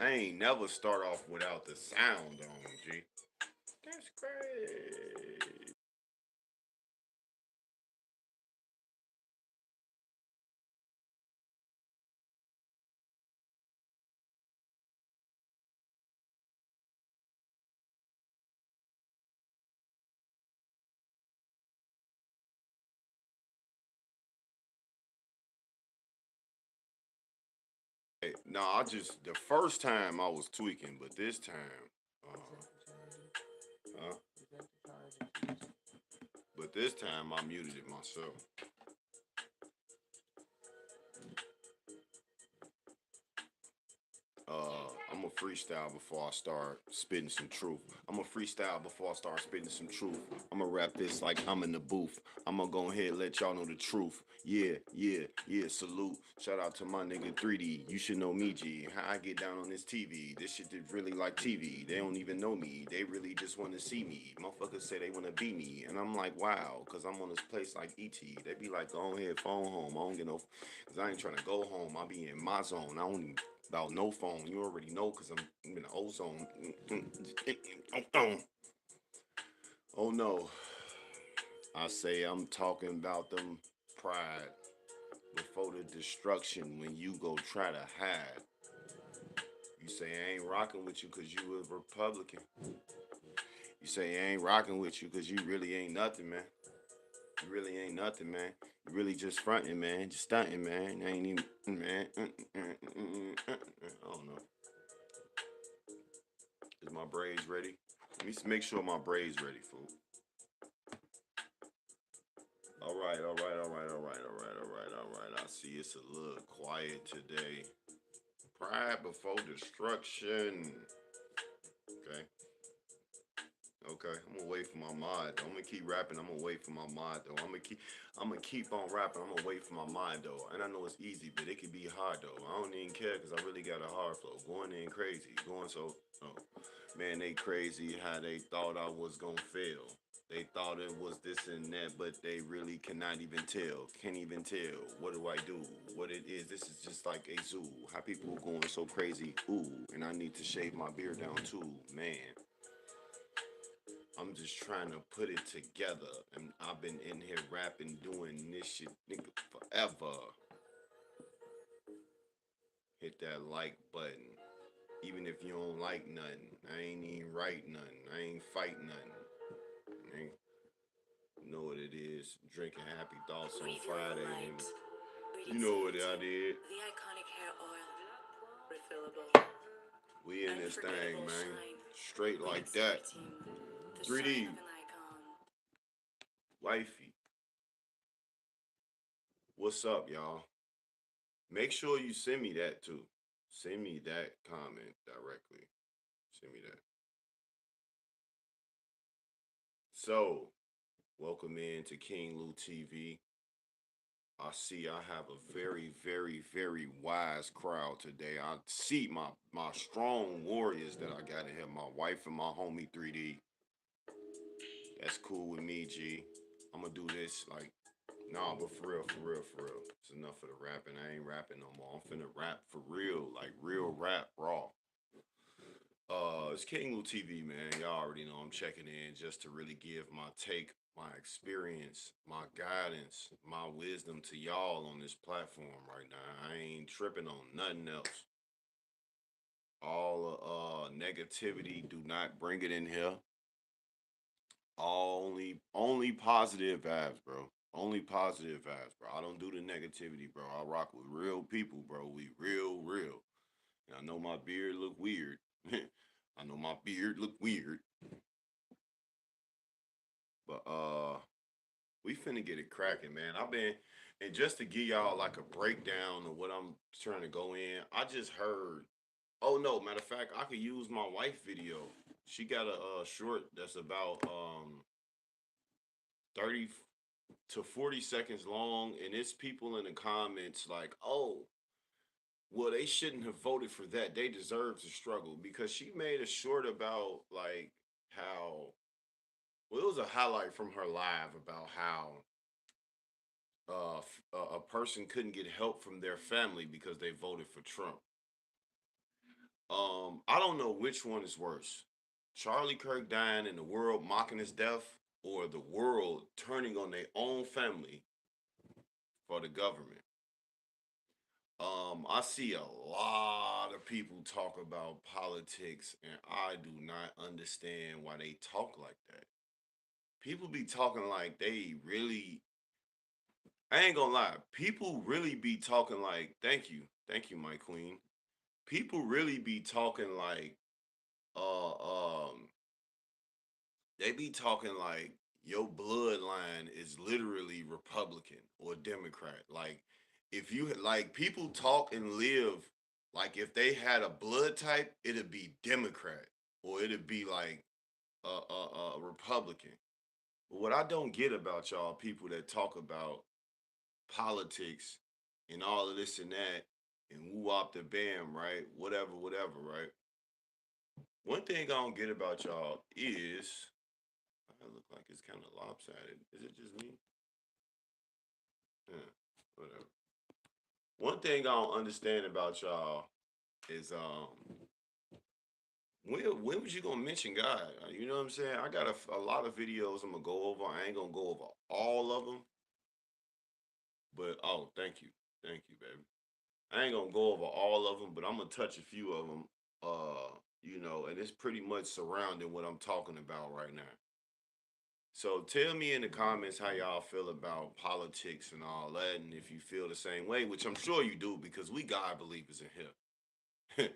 I ain't never start off without the sound on, G. That's crazy. No, I just the first time I was tweaking, but this time, uh, but this time I muted it myself. I'm a freestyle before I start spitting some truth. I'm a freestyle before I start spitting some truth. I'm gonna rap this like I'm in the booth. I'm gonna go ahead and let y'all know the truth. Yeah, yeah, yeah. Salute. Shout out to my nigga 3D. You should know me, G. How I get down on this TV. This shit is really like TV. They don't even know me. They really just want to see me. Motherfuckers say they want to be me, and I'm like, wow, cause I'm on this place like ET. They be like, go ahead, phone home. I don't get no, cause I ain't trying to go home. I be in my zone. I don't even about no phone. You already know because I'm in the ozone. Oh no. I say I'm talking about them pride before the destruction when you go try to hide. You say I ain't rocking with you because you a Republican. You say I ain't rocking with you because you really ain't nothing, man. You really ain't nothing, man. You really just fronting, man. Just stunting, man. I ain't even, man. I don't know. Is my braids ready? Let me make sure my braids ready, fool. All right, all right, all right, all right, all right, all right, all right. I see it's a little quiet today. Pride before destruction. Okay, okay. I'm gonna wait for my mod. I'm gonna keep rapping. I'm gonna wait for my mod though. I'm gonna keep on rapping. I'm gonna wait for my mod though. And I know it's easy, but it can be hard though. I don't even care because I really got a hard flow. Going in crazy, going so. Oh, man, they crazy how they thought I was gonna fail. They thought it was this and that, but they really cannot even tell. Can't even tell. What do I do? What it is? This is just like a zoo. How people are going so crazy. Ooh, and I need to shave my beard down too. Man, I'm just trying to put it together. And I've been in here rapping, doing this shit, nigga, forever. Hit that like button. Even if you don't like nothing, I ain't even write nothing. I ain't fight nothing. Ain't You know what it is. Drinking happy thoughts on Friday. And you know what I did. The iconic hair oil. Refillable. We in this thing, man. Straight like that. 3D. Wifey. What's up, y'all? Make sure you send me that too. Send me that comment directly. Send me that. So, welcome in to King Lou TV. I see I have a very, very, very wise crowd today. I see my strong warriors that I got in here. My wife and my homie 3D. That's cool with me, G. I'm gonna do this like, nah, but for real, for real, for real. It's enough of the rapping. I ain't rapping no more. I'm finna rap for real, like real rap, raw. It's King Lou TV, man. Y'all already know I'm checking in just to really give my take, my experience, my guidance, my wisdom to y'all on this platform right now. I ain't tripping on nothing else. All negativity, do not bring it in here. Only positive vibes, bro. Only positive vibes, bro. I don't do the negativity, bro. I rock with real people, bro. We real, real. And I know my beard look weird. I know my beard look weird. But we finna get it cracking, man. I've been and just to give y'all like a breakdown of what I'm trying to go in, I just heard. Oh no, matter of fact, I could use my wife video. She got a short that's about 30 to 40 seconds long, and it's people in the comments like, oh, well, they shouldn't have voted for that. They deserve to struggle because she made a short about like how well it was a highlight from her live about how a person couldn't get help from their family because they voted for Trump. I don't know which one is worse. Charlie Kirk dying and the world mocking his death, or the world turning on their own family for the government. I see a lot of people talk about politics, and I do not understand why they talk like that. People be talking like they really, I ain't gonna lie, people really be talking like, thank you, my queen. People really be talking like, uh, um, they be talking like your bloodline is literally Republican or Democrat. Like, if you like, people talk and live like if they had a blood type, it'd be Democrat or it'd be like a Republican. But what I don't get about y'all people that talk about politics and all of this and that and woo up the bam, right? Whatever, whatever, right? One thing I don't get about y'all is I look like it's kind of lopsided. Is it just me? Yeah, whatever. One thing I don't understand about y'all is when was you gonna mention God? You know what I'm saying? I got a lot of videos I'm gonna go over. I ain't gonna go over all of them, but oh, thank you, baby. I ain't gonna go over all of them, but I'm gonna touch a few of them. And it's pretty much surrounding what I'm talking about right now. So tell me in the comments how y'all feel about politics and all that, and if you feel the same way, which I'm sure you do, because we God believers in here.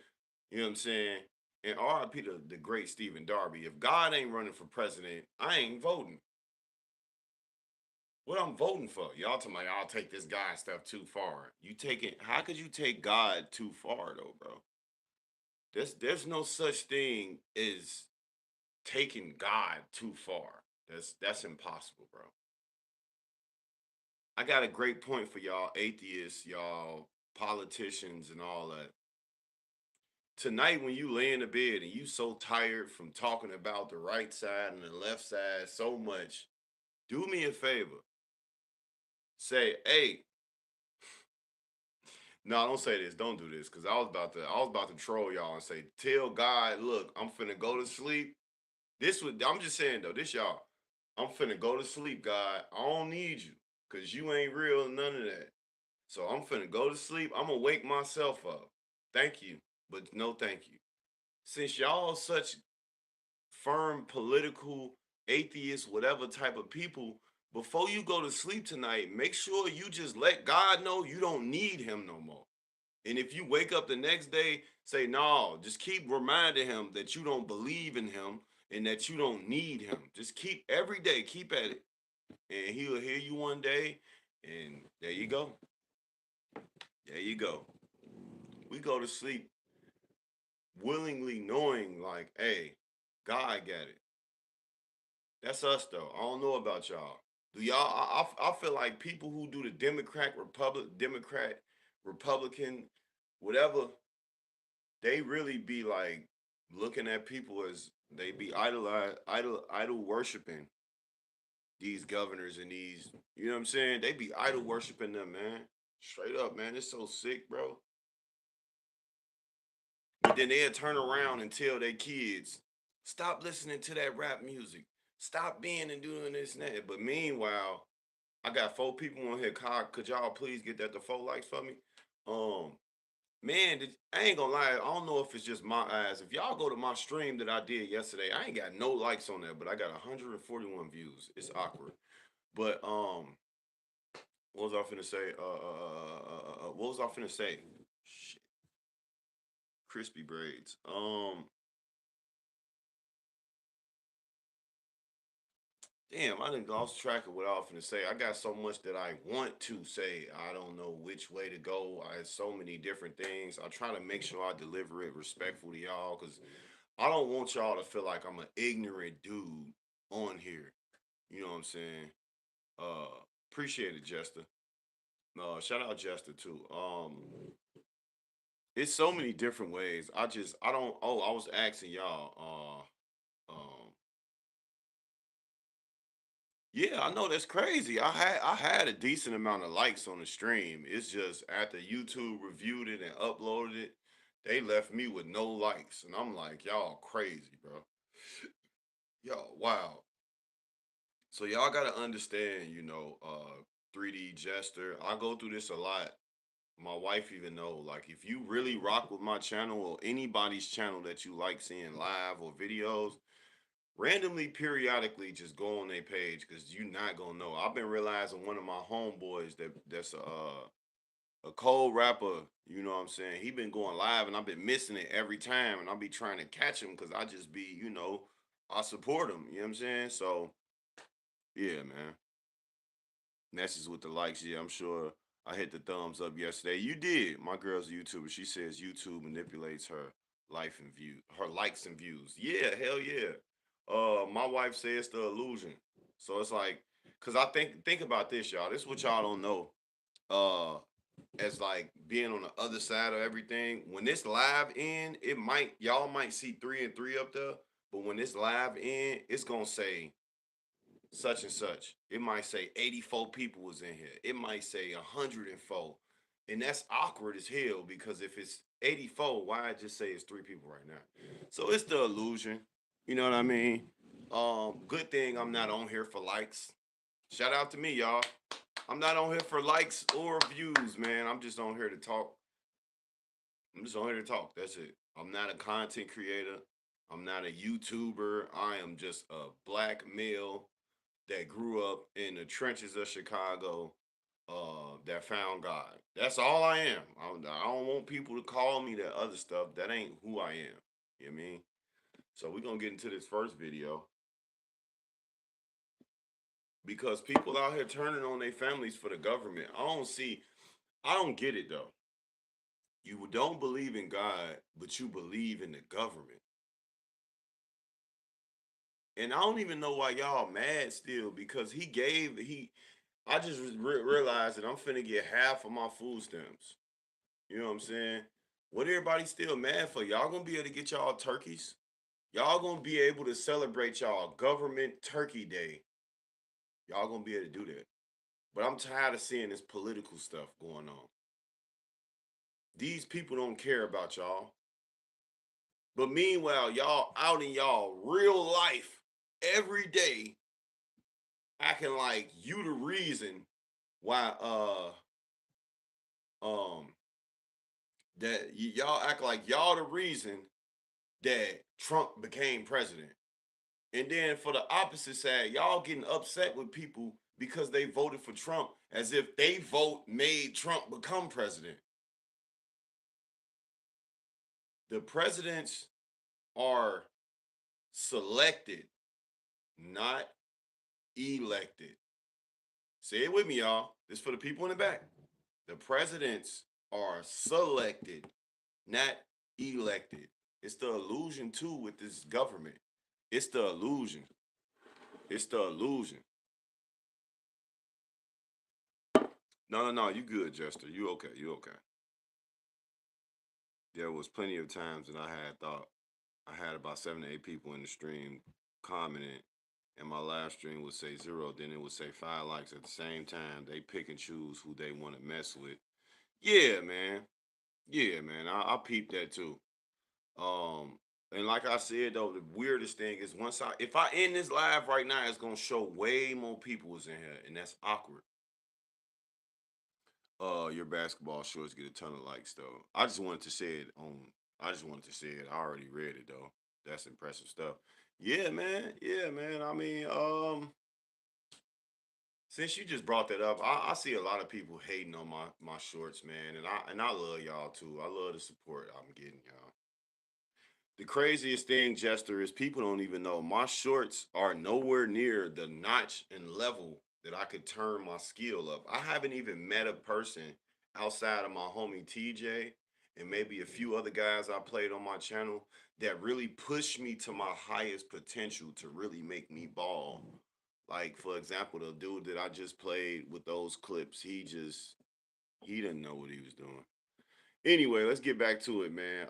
You know what I'm saying? And RIP to the great Stephen Darby. If God ain't running for president, I ain't voting. What I'm voting for? Y'all talking about y'all take this guy stuff too far. You take it, how could you take God too far though, bro? There's no such thing as taking God too far. That's impossible, bro. I got a great point for y'all atheists, y'all politicians, and all that. Tonight, when you lay in the bed and you so tired from talking about the right side and the left side so much, do me a favor. Say, hey, no, don't say this. Don't do this, because I was about to troll y'all and say, tell God, look, I'm finna go to sleep. I'm just saying though, this y'all, I'm finna go to sleep, God. I don't need you, cause you ain't real, none of that. So I'm finna go to sleep. I'm gonna wake myself up. Thank you, but no thank you. Since y'all such firm political atheist, whatever type of people, before you go to sleep tonight, make sure you just let God know you don't need him no more. And if you wake up the next day, say, no, just keep reminding him that you don't believe in him and that you don't need him. Just keep every day, keep at it. And he'll hear you one day. And there you go. There you go. We go to sleep willingly knowing, like, hey, God got it. That's us though. I don't know about y'all. Do y'all? I feel like people who do the Democrat, Republican, whatever, they really be like looking at people as they be idol worshiping these governors and these. You know what I'm saying? They be idol worshiping them, man. Straight up, man. It's so sick, bro. But then they'll turn around and tell their kids, stop listening to that rap music. Stop being and doing this and that. But meanwhile, I got 4 people on here. Could y'all please get that to 4 likes for me? Um, Man, I ain't gonna lie. I don't know if it's just my eyes. If y'all go to my stream that I did yesterday, I ain't got no likes on there, but I got 141 views. It's awkward. But what was I finna say? What was I finna say? Shit, crispy braids. Damn, I didn't lost track of what I was finna say. I got so much that I want to say. I don't know which way to go. I had so many different things. I try to make sure I deliver it respectful to y'all because I don't want y'all to feel like I'm an ignorant dude on here. You know what I'm saying? Appreciate it, Jester. Shout out Jester too. It's so many different ways. I don't. Oh, I was asking y'all. Yeah, I know that's crazy. I had a decent amount of likes on the stream. It's just after YouTube reviewed it and uploaded it, They left me with no likes, and I'm like, y'all crazy, bro. Y'all, wow. So y'all gotta understand, 3D Jester. I go through this a lot. My wife even know, like, if you really rock with my channel or anybody's channel that you like seeing live or videos, randomly, periodically, just go on their page because you're not gonna know. I've been realizing one of my homeboys that's a cold rapper. You know what I'm saying? He been going live, and I've been missing it every time, and I'll be trying to catch him because I just be, I support him. You know what I'm saying? So yeah, man. Messes with the likes. Yeah, I'm sure I hit the thumbs up yesterday. You did. My girl's a YouTuber. She says YouTube manipulates her life and view, her likes and views. Yeah, hell yeah. My wife says the illusion. So it's like, cause I think about this, y'all. This is what y'all don't know. Uh, as like being on the other side of everything. When this live end, y'all might see 3 and 3 up there, but when this live end, it's gonna say such and such. It might say 84 people was in here. It might say 104. And that's awkward as hell because if it's 84, why I just say it's 3 people right now? So it's the illusion. You know what I mean? Good thing I'm not on here for likes. Shout out to me, y'all. I'm not on here for likes or views, man. I'm just on here to talk. I'm just on here to talk. That's it. I'm not a content creator. I'm not a YouTuber. I am just a black male that grew up in the trenches of Chicago, that found God. That's all I am. I don't want people to call me that other stuff. That ain't who I am. You know what I mean? So we're gonna get into this first video because people out here turning on their families for the government. I don't get it though. You don't believe in God, but you believe in the government. And I don't even know why y'all mad still because I just realized that I'm finna get half of my food stamps. You know what I'm saying? What everybody still mad for? Y'all gonna be able to get y'all turkeys? Y'all gonna be able to celebrate y'all government turkey day. Y'all gonna be able to do that. But I'm tired of seeing this political stuff going on. These people don't care about y'all. But meanwhile, y'all out in y'all real life every day acting like you the reason why um that y'all act like y'all the reason that Trump became president. And then for the opposite side, y'all getting upset with people because they voted for Trump as if they vote made Trump become president. The presidents are selected, not elected. Say it with me, y'all. This is for the people in the back. The presidents are selected, not elected. It's the illusion too with this government. It's the illusion. It's the illusion. No, no, no. You good, Jester. You okay. You okay. There was plenty of times that I had thought I had about 7 to 8 people in the stream commenting, and my live stream would say 0. Then it would say 5 likes at the same time. They pick and choose who they want to mess with. Yeah, man. Yeah, man. I peeped that too. Um, and like I said though, the weirdest thing is if I end this live right now, it's gonna show way more people was in here, and that's awkward. Your basketball shorts get a ton of likes though. I just wanted to say it. I already read it though. That's impressive stuff. Yeah, man. Yeah, man. I mean, since you just brought that up, I see a lot of people hating on my shorts, man, and I love y'all too. I love the support I'm getting, y'all. The craziest thing, Jester, is people don't even know my shorts are nowhere near the notch and level that I could turn my skill up. I haven't even met a person outside of my homie TJ and maybe a few other guys I played on my channel that really pushed me to my highest potential to really make me ball. Like, for example, the dude that I just played with those clips, he didn't know what he was doing. Anyway, let's get back to it, man.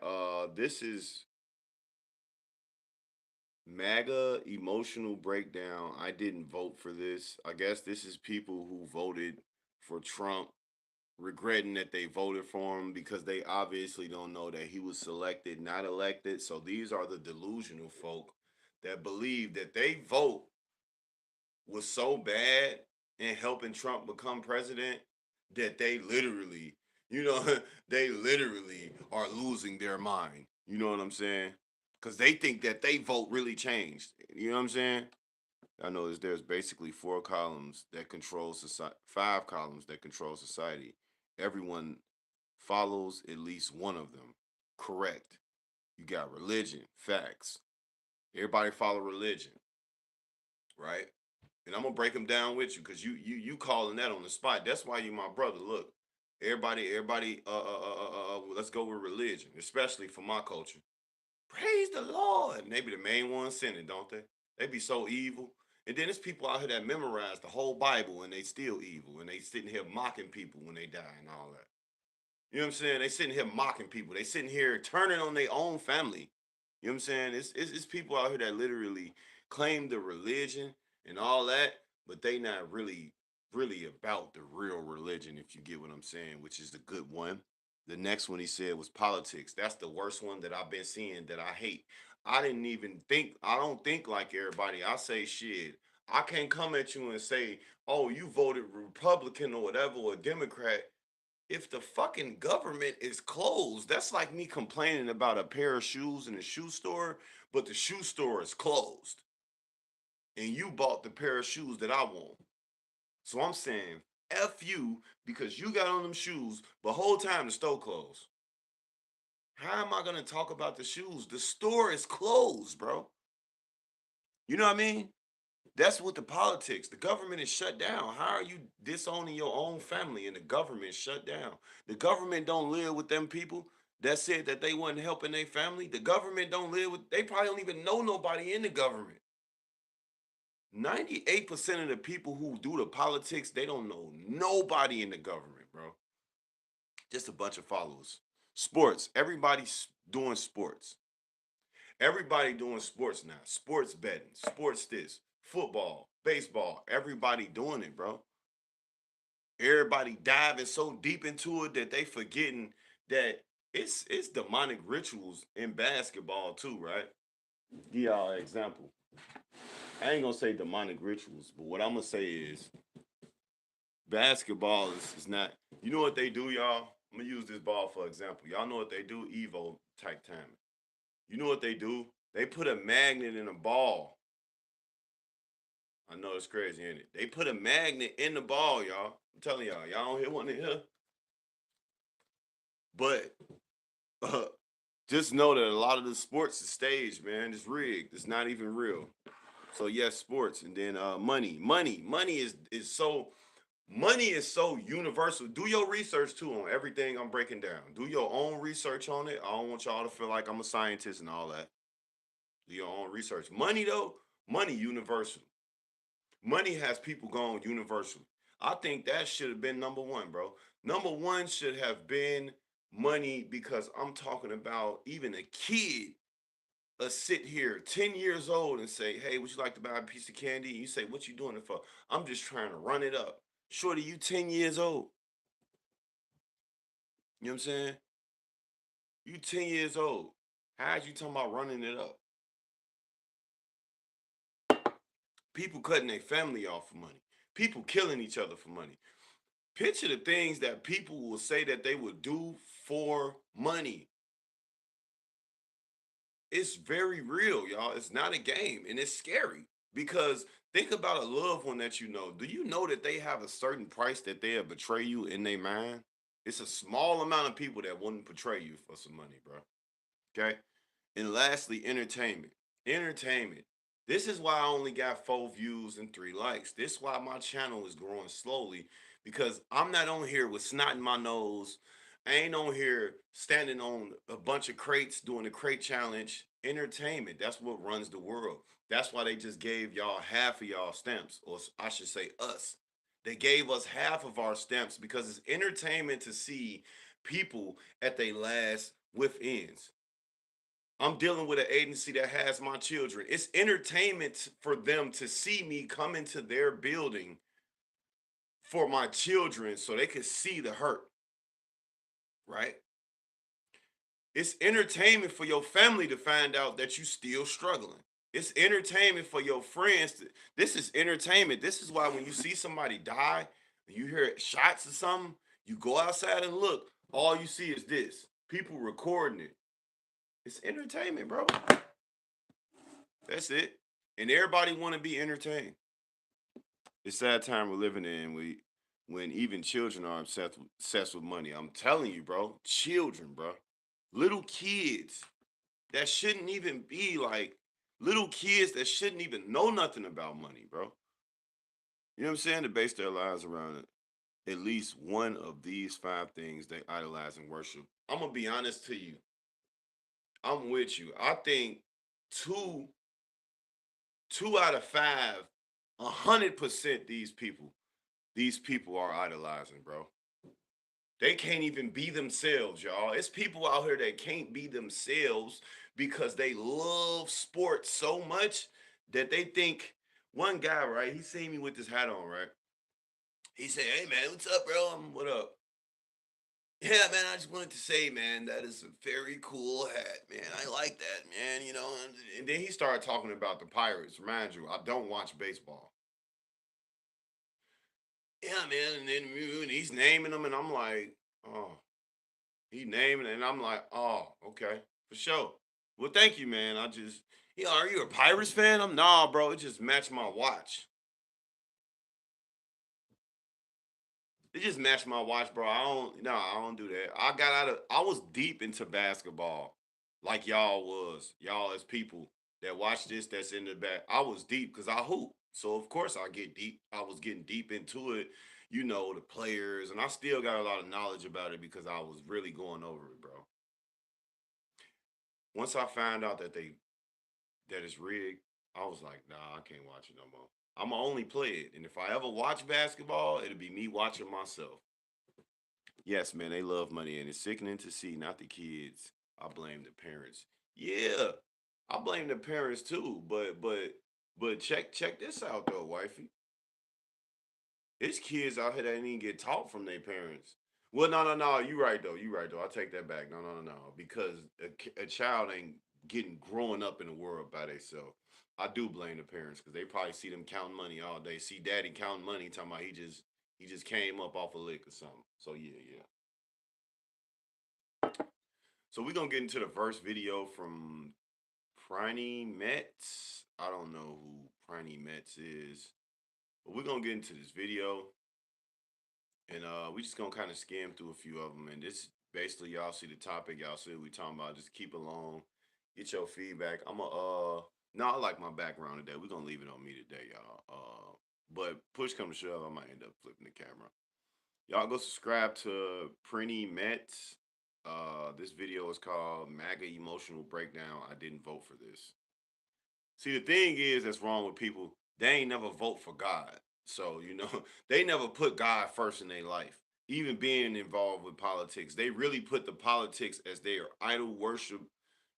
This is MAGA emotional breakdown. I didn't vote for this. I guess this is people who voted for Trump regretting that they voted for him because they obviously don't know that he was selected, not elected. So these are the delusional folk that believe that they vote was so bad in helping Trump become president that they literally, you know, they literally are losing their mind. You know what I'm saying? Because they think that they vote really changed. You know what I'm saying? I know there's basically four columns that control society, five columns that control society. Everyone follows at least one of them. Correct. You got religion, facts. Everybody follow religion, right? And I'm gonna break them down with you because you calling that on the spot. That's why you my brother. Look, everybody. Let's go with religion, especially for my culture. Praise the Lord. And they be the main ones sinning, don't they? They be so evil. And then there's people out here that memorize the whole Bible and they still evil and they sitting here mocking people when they die and all that. You know what I'm saying? They sitting here mocking people. They sitting here turning on their own family. You know what I'm saying? It's people out here that literally claim the religion and all that, but they not really about the real religion, if you get what I'm saying, which is the good one. The next one he said was politics. That's the worst one that I've been seeing that I hate. I didn't even think, I don't think like everybody. I say shit. I can't come at you and say, oh, you voted Republican or whatever or Democrat if the fucking government is closed. That's like me complaining about a pair of shoes in a shoe store, but the shoe store is closed. And you bought the pair of shoes that I want. So I'm saying, F you because you got on them shoes, but whole time the store closed. How am I gonna talk about the shoes? The store is closed, bro. You know what I mean? That's what the politics. The government is shut down. How are you disowning your own family and the government shut down? The government don't live with them people that said that they wasn't helping their family. The government don't live with, they probably don't even know nobody in the government. 98% of the people who do the politics, they don't know nobody in the government, bro. Just a bunch of followers. Sports. Everybody's doing sports. Everybody doing sports now. Sports betting, sports this, football, baseball. Everybody doing it, bro. Everybody diving so deep into it that they forgetting that it's demonic rituals in basketball too, right? Give y'all an example. I ain't gonna say demonic rituals, but what I'm gonna say is basketball is not. You know what they do, y'all? I'm gonna use this ball for example. Y'all know what they do? Evo type timing. You know what they do? They put a magnet in a ball. I know it's crazy, ain't it? They put a magnet in the ball, y'all. I'm telling y'all don't hit one in here. But uh, just know that a lot of the sports is staged, man. It's rigged. It's not even real. So yes, sports, and then money is so universal. Do your research too on everything I'm breaking down. Do your own research on it. I don't want y'all to feel like I'm a scientist and all that. Do your own research. Money though, money universal. Money has people going universal. I think that should have been number one, bro. Number one should have been money because I'm talking about even a kid sit here 10 years old and say, hey, would you like to buy a piece of candy? And you say, what you doing it for? I'm just trying to run it up. Shorty, you 10 years old. You know what I'm saying? You 10 years old. How's you talking about running it up? People cutting their family off for money. People killing each other for money. Picture the things that people will say that they would do for money. It's very real, y'all. It's not a game and it's scary because think about a loved one that you know. Do you know that they have a certain price that they'll betray you in their mind? It's a small amount of people that wouldn't betray you for some money, bro. Okay. And lastly, entertainment. Entertainment. This is why I only got 4 views and 3 likes. This is why my channel is growing slowly because I'm not on here with snot in my nose. I ain't on here standing on a bunch of crates doing the crate challenge. Entertainment. That's what runs the world. That's why they just gave y'all half of y'all stamps, or I should say us. They gave us half of our stamps because it's entertainment to see people at their last with ends. I'm dealing with an agency that has my children. It's entertainment for them to see me come into their building for my children so they could see the hurt, right? It's entertainment for your family to find out that you still struggling. It's entertainment for your friends. This is entertainment. This is why when you see somebody die, you hear shots or something, you go outside and look. All you see is this. People recording it. It's entertainment, bro. That's it. And everybody want to be entertained. It's sad time we're living in. When even children are obsessed with money. I'm telling you, bro. Children, bro. Little kids that shouldn't even be like little kids that shouldn't even know nothing about money, bro. You know what I'm saying? To base their lives around at least one of these five things they idolize and worship. I'm gonna be honest to you. I'm with you. I think two two out of five, 100% these people are idolizing, bro. They can't even be themselves, y'all. It's people out here that can't be themselves because they love sports so much that they think one guy, right? He seen me with this hat on, right? He said, "Hey man, what's up, bro? What up?" Yeah, man, I just wanted to say, man, that is a very cool hat, man. I like that, man. And then he started talking about the Pirates. Remind you, I don't watch baseball. Yeah, man. And then he's naming them, and I'm like, oh, he naming it, and I'm like, oh, okay, for sure. Well, thank you, man. Are you a Pirates fan? I'm nah, bro. It just matched my watch. It just matched my watch, bro. I don't do that. I was deep into basketball, like y'all was. Y'all as people that watch this, that's in the back. I was deep because I hoop. So of course I get deep. I was getting deep into it, the players, and I still got a lot of knowledge about it because I was really going over it, bro. Once I found out that it's rigged, I was like, nah, I can't watch it no more. I'ma only play it. And if I ever watch basketball, it'll be me watching myself. Yes, man, they love money, and it's sickening to see. Not the kids. I blame the parents. Yeah, I blame the parents too. But check this out though, wifey. It's kids out here that didn't even get taught from their parents. Well, no, no, no. You right though. You right though. I take that back. No, no, no, no. Because a child ain't getting growing up in the world by themselves. I do blame the parents because they probably see them counting money all day. See daddy counting money, talking about he just came up off a lick or something. So yeah, yeah. So we're gonna get into the first video from Priney Metz. I don't know who Priney Metz is, but we're gonna get into this video, and we just gonna kind of skim through a few of them. And this basically, y'all see the topic, y'all see what we talking about. Just keep along, get your feedback. No, I like my background today. We're gonna leave it on me today, y'all. But push come to shove, I might end up flipping the camera. Y'all go subscribe to Prinny Metz. This video is called MAGA Emotional Breakdown. I didn't vote for this. See, the thing is that's wrong with people. They ain't never vote for God. So, they never put God first in their life. Even being involved with politics, they really put the politics as their idol worship,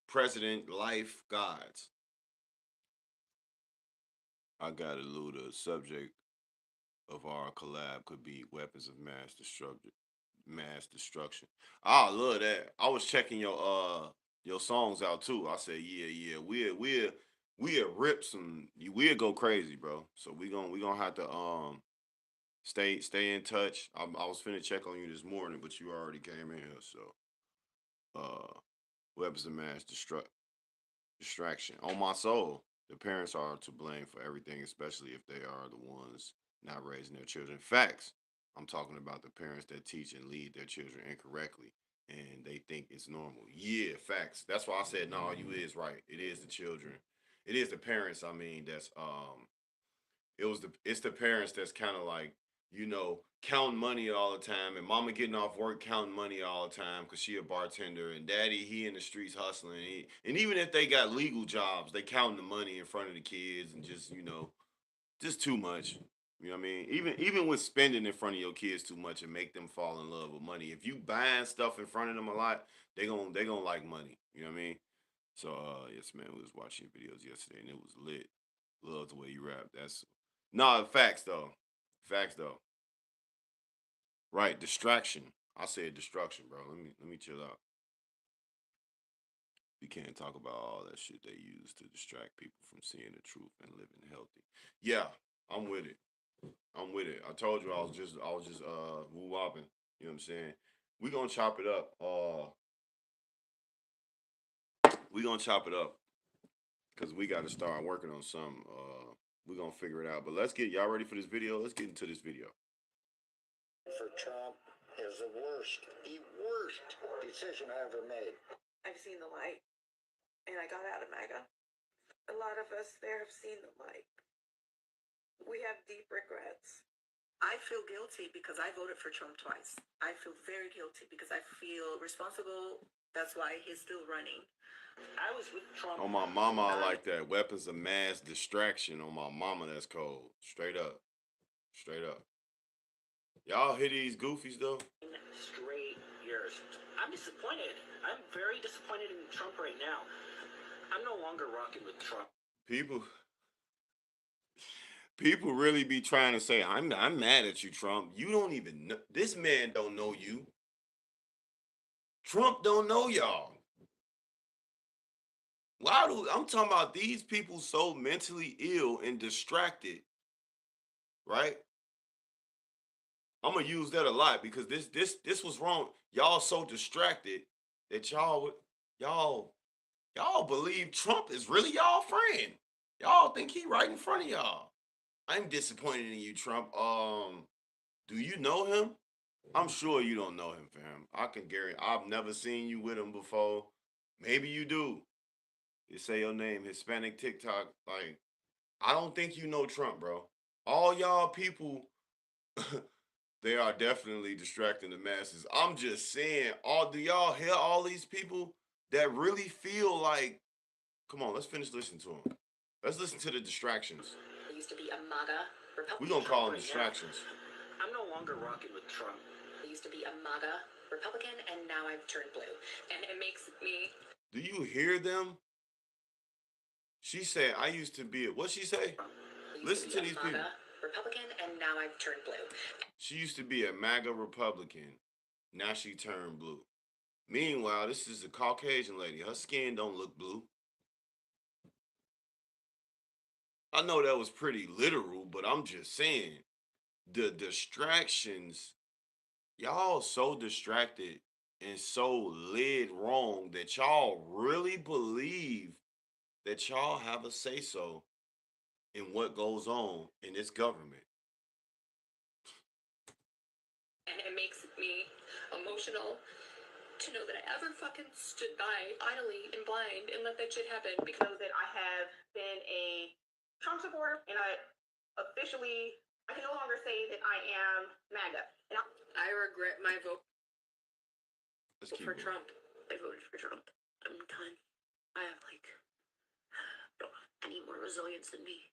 president, life, gods. I got to lose the subject of our collab could be weapons of mass destruction. I love that. I was checking your songs out too. I said, yeah, yeah, we'll rip some, we'll go crazy, bro. So we gonna have to stay in touch. I was finna check on you this morning, but you already came in here. So weapons of distraction on my soul. The parents are to blame for everything, especially if they are the ones not raising their children. Facts. I'm talking about the parents that teach and lead their children incorrectly and they think it's normal. Yeah, facts. That's why I said no, you is right. It is the children. It is the parents, I mean, it's the parents that's kind of like, counting money all the time, and mama getting off work counting money all the time because she a bartender, and daddy, he in the streets hustling. And even if they got legal jobs, they counting the money in front of the kids and just too much. You know what I mean? Even with spending in front of your kids too much and make them fall in love with money. If you buying stuff in front of them a lot, they gonna like money. You know what I mean? So yes, man, we was watching videos yesterday and it was lit. Love the way you rap. That's facts though. Facts though. Right, distraction. I said destruction, bro. Let me chill out. We can't talk about all that shit they use to distract people from seeing the truth and living healthy. Yeah, I'm with it. I'm with it. I told you I was just woo wopping. You know what I'm saying? We gonna chop it up. We gonna chop it up because we got to start working on some. We gonna figure it out. But let's get y'all ready for this video. Let's get into this video. For Trump is the worst decision I ever made. I've seen the light, and I got out of MAGA. A lot of us there have seen the light. We have deep regrets. I feel guilty because I voted for Trump twice. I feel very guilty because I feel responsible. That's why he's still running. I was with Trump. On my mama, I like that. Weapons of mass distraction. On my mama, that's cold. Straight up. Straight up. Y'all hear these goofies though? Straight years. I'm disappointed. I'm very disappointed in Trump right now. I'm no longer rocking with Trump. People really be trying to say, I'm mad at you, Trump. You don't even know. This man don't know you. Trump don't know y'all. I'm talking about these people so mentally ill and distracted, right? I'm gonna use that a lot because this was wrong. Y'all so distracted that y'all believe Trump is really y'all friend. Y'all think he right in front of y'all. I'm disappointed in you, Trump. Do you know him? I'm sure you don't know him, fam. I can guarantee. I've never seen you with him before. Maybe you do. You say your name, Hispanic TikTok. Like, I don't think you know Trump, bro. All y'all people, they are definitely distracting the masses. I'm just saying, do y'all hear all these people that really feel like, come on, let's finish listening to them. Let's listen to the distractions. It used to be a MAGA Republican. We're gonna call them distractions. I'm no longer rocking with Trump. I used to be a MAGA Republican, and now I've turned blue. And it makes me... Do you hear them? She said, I used to be what'd she say? Listen to these people. Republican, and now I've turned blue. She used to be a MAGA Republican. Now she turned blue. Meanwhile, this is a Caucasian lady. Her skin don't look blue. I know that was pretty literal, but I'm just saying the distractions, y'all so distracted and so led wrong that y'all really believe that y'all have a say-so in what goes on in this government. And it makes me emotional to know that I ever fucking stood by idly and blind and let that shit happen, because that I have been a Trump supporter, and I can no longer say that I am MAGA. And I regret my vote for Trump. I voted for Trump. I'm done. I have I need more resilience than me.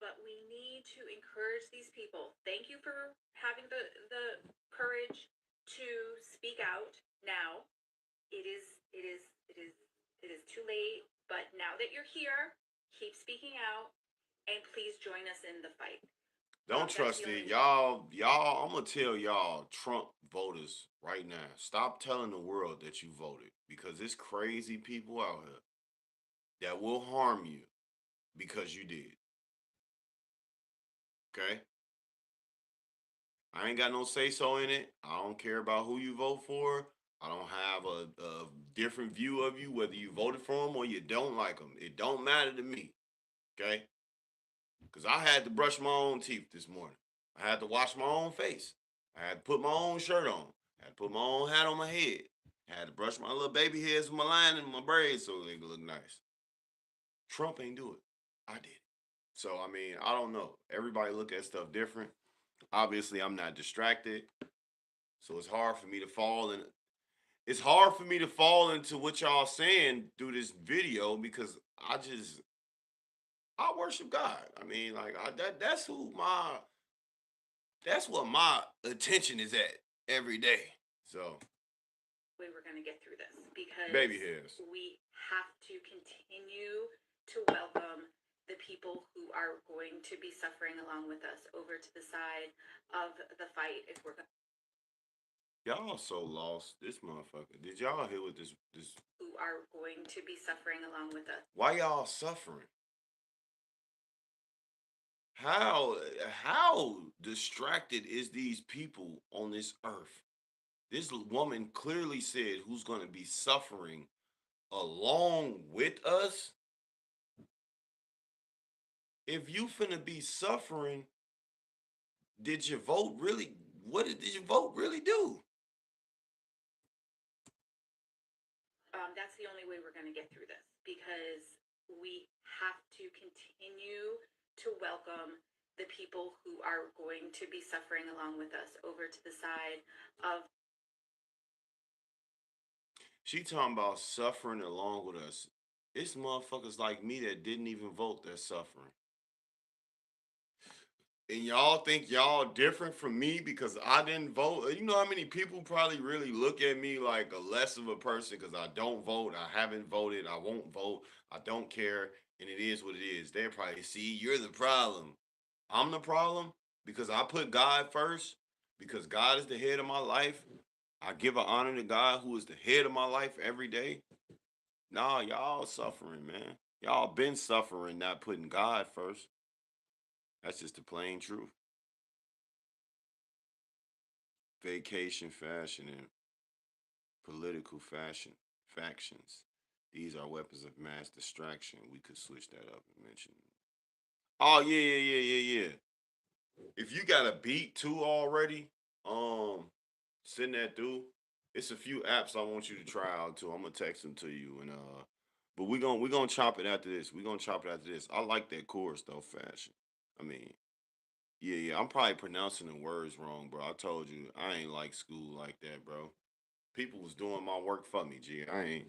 But we need to encourage these people. Thank you for having the courage to speak out now. It is too late, but now that you're here, keep speaking out and please join us in the fight. Don't trust it. Y'all, I'm gonna tell y'all Trump voters right now, stop telling the world that you voted, because it's crazy people out here that will harm you because you did. Okay? I ain't got no say-so in it. I don't care about who you vote for. I don't have a different view of you, whether you voted for him or you don't like him. It don't matter to me. Okay? Because I had to brush my own teeth this morning. I had to wash my own face. I had to put my own shirt on. I had to put my own hat on my head. I had to brush my little baby hairs with my line and my braids so they could look nice. Trump ain't do it. I did. So, I mean, I don't know. Everybody look at stuff different. Obviously, I'm not distracted. So it's hard for me to fall in. It's hard for me to fall into what y'all saying through this video because I worship God. I mean, like that's what my attention is at every day. So We were going to get through this because baby hairs. We have to continue to welcome the people who are going to be suffering along with us over to the side of the fight if we're going Y'all so lost. This motherfucker. Did y'all hear what this? Who are going to be suffering along with us. Why y'all suffering? How how distracted is these people on this earth? This woman clearly said who's going to be suffering along with us. If you finna be suffering, did your vote really? What did your vote really do? That's the only way we're going to get through this because we have to continue to welcome the people who are going to be suffering along with us over to the side of. She talking about suffering along with us. It's motherfuckers like me that didn't even vote that's suffering. And y'all think y'all different from me because I didn't vote. You know how many people probably really look at me like a less of a person because I don't vote, I haven't voted, I won't vote, I don't care, and it is what it is. They'll probably see you're the problem. I'm the problem because I put God first, because God is the head of my life. I give an honor to God who is the head of my life every day. Nah, y'all suffering, man. Y'all been suffering, not putting God first. That's just the plain truth. Vacation fashion and political fashion factions. These are weapons of mass distraction. We could switch that up and mention. Oh yeah, yeah. If you got a beat too already, send that through. It's a few apps I want you to try out too. I'm gonna text them to you and but we gonna chop it after this. We gonna chop it after this. I like that chorus though, fashion. I mean, yeah. I'm probably pronouncing the words wrong, bro. I told you I ain't like school like that, bro. People was doing my work for me, G. I ain't.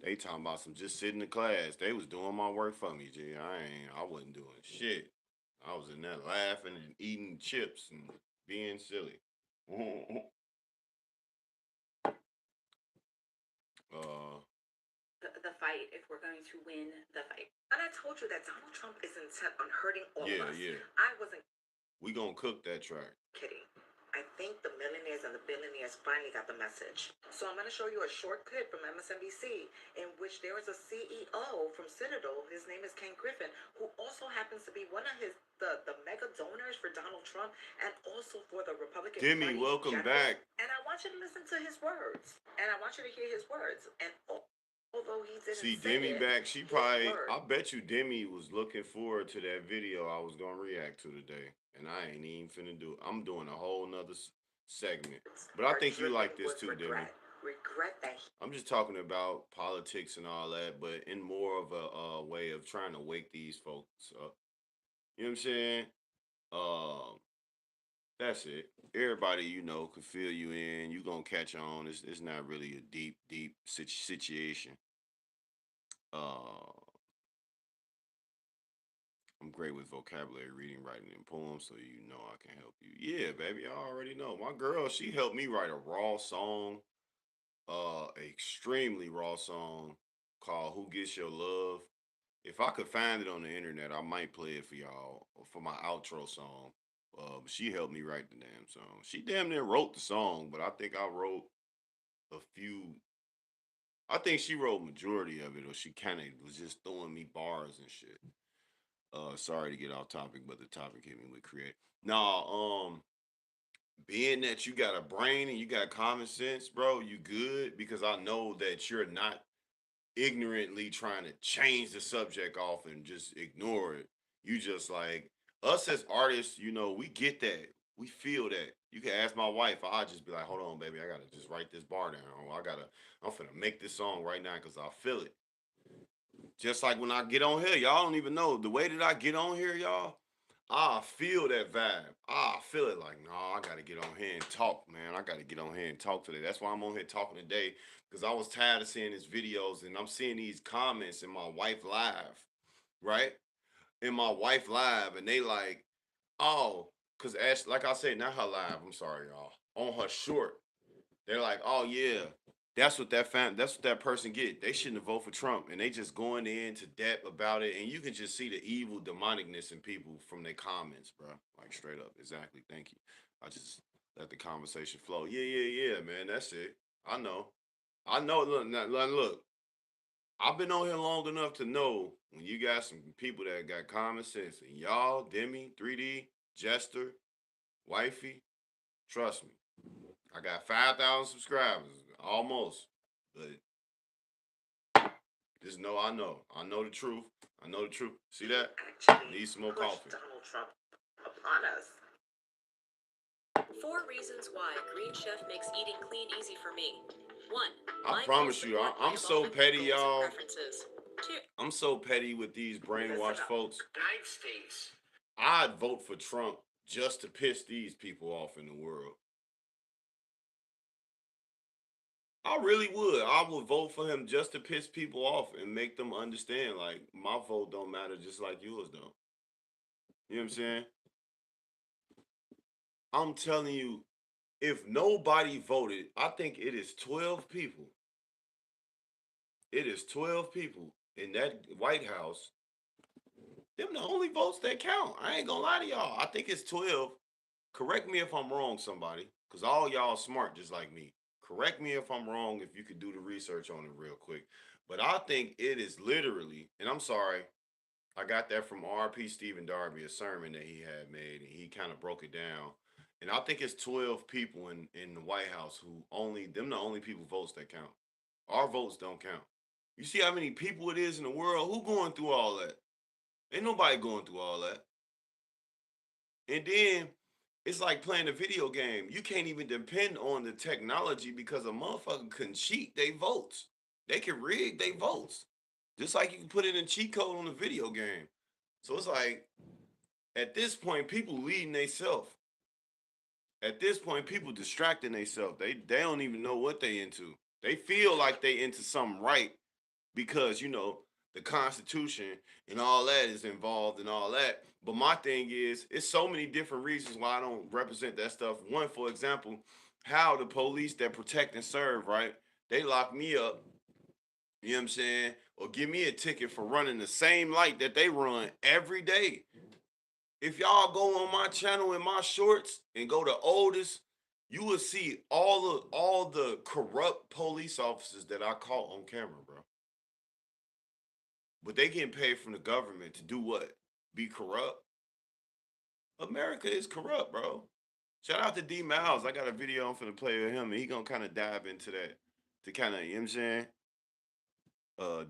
They talking about some just sitting in class. They was doing my work for me, G. I wasn't doing shit. I was in there laughing and eating chips and being silly. uh, The fight if we're going to win the fight. And I told you that Donald Trump is intent on hurting all yeah, of us. yeah. I wasn't We gonna cook that track. kidding. I think the millionaires and the billionaires finally got the message. So I'm going to show you a short clip from MSNBC in which there is a CEO from Citadel. His name is Ken Griffin, who also happens to be one of the mega donors for Donald Trump and also for the Republican Demi, Party. welcome back. And I want you to listen to his words. And I want you to hear his words. And although he didn't See say Demi it, back. She his probably. words. I bet you Demi was looking forward to that video I was gonna react to today, and I ain't even finna do it. I'm doing a whole nother segment, but I are think you like dripping this with too, Demi. regret that I'm just talking about politics and all that, but in more of a way of trying to wake these folks up. You know what I'm saying? Um, that's it. Everybody, could fill you in. You gonna catch on. It's not really a deep situation. Uh, I'm great with vocabulary, reading, writing, and poems, so you know I can help you. Yeah, baby, I already know. My girl, she helped me write a raw song, extremely raw song called "Who Gets Your Love." If I could find it on the internet, I might play it for y'all for my outro song. But she helped me write the damn song. She damn near wrote the song, but I think I wrote a few. I think she wrote majority of it, or she kind of was just throwing me bars and shit. Sorry to get off topic, but the topic hit me with create. Nah, being that you got a brain and you got common sense, bro, you good because I know that you're not ignorantly trying to change the subject off and just ignore it. You just like us as artists, we get that. We feel that. You can ask my wife, I'll just be like, hold on, baby, I gotta just write this bar down. Or I'm finna make this song right now because I feel it. Just like when I get on here, y'all don't even know the way that I get on here, y'all. I feel that vibe. I feel it like, nah, I gotta get on here and talk, man. I gotta get on here and talk today. That's why I'm on here talking today. Because I was tired of seeing these videos and I'm seeing these comments in my wife live, right? In my wife live, and they like, oh, because Ash, like I said, not her live, I'm sorry, y'all. On her short, they're like, oh yeah, that's what that person get. They shouldn't have voted for Trump, and they just going into depth about it, and you can just see the evil demonicness in people from their comments, bro. Like straight up, exactly. Thank you. I just let the conversation flow. Yeah, man. That's it. I know. Look. I've been on here long enough to know when you got some people that got common sense. And y'all, Demi, 3D, Jester, Wifey, trust me. I got 5,000 subscribers, almost. But just know I know. I know the truth. I know the truth. See that? Actually Need some more pushed coffee. Donald Trump upon us. 4 reasons why Green Chef makes eating clean easy for me. 1. I promise you, I'm so petty, y'all. 2. I'm so petty with these brainwashed folks. United States. I'd vote for Trump just to piss these people off in the world. I really would. I would vote for him just to piss people off and make them understand, like, my vote don't matter just like yours don't. You know what I'm saying? I'm telling you, if nobody voted, I think it is 12 people. It is 12 people in that White House. Them the only votes that count. I ain't gonna lie to y'all. I think it's 12. Correct me if I'm wrong, somebody, because all y'all smart just like me. Correct me if I'm wrong if you could do the research on it real quick. But I think it is literally, and I'm sorry, I got that from RP Stephen Darby, a sermon that he had made, and he kind of broke it down. And I think it's 12 people in the White House who the only people votes that count. Our votes don't count. You see how many people it is in the world? Who going through all that? Ain't nobody going through all that. And then it's like playing a video game. You can't even depend on the technology because a motherfucker can cheat they votes. They can rig they votes. Just like you can put it in cheat code on a video game. So it's like, at this point, people leading themselves. At this point, people distracting themselves. They don't even know what they into. They feel like they into something right because, the Constitution and all that is involved and all that. But my thing is, it's so many different reasons why I don't represent that stuff. One, for example, how the police that protect and serve, right? They lock me up, you know what I'm saying? Or give me a ticket for running the same light that they run every day. If y'all go on my channel in my shorts and go to oldest, you will see all the corrupt police officers that I caught on camera, bro. But they getting paid from the government to do what? Be corrupt? America is corrupt, bro. Shout out to D Miles. I got a video I'm finna play with him, and he gonna kind of dive into that to kind of, you know what I'm saying? Uh,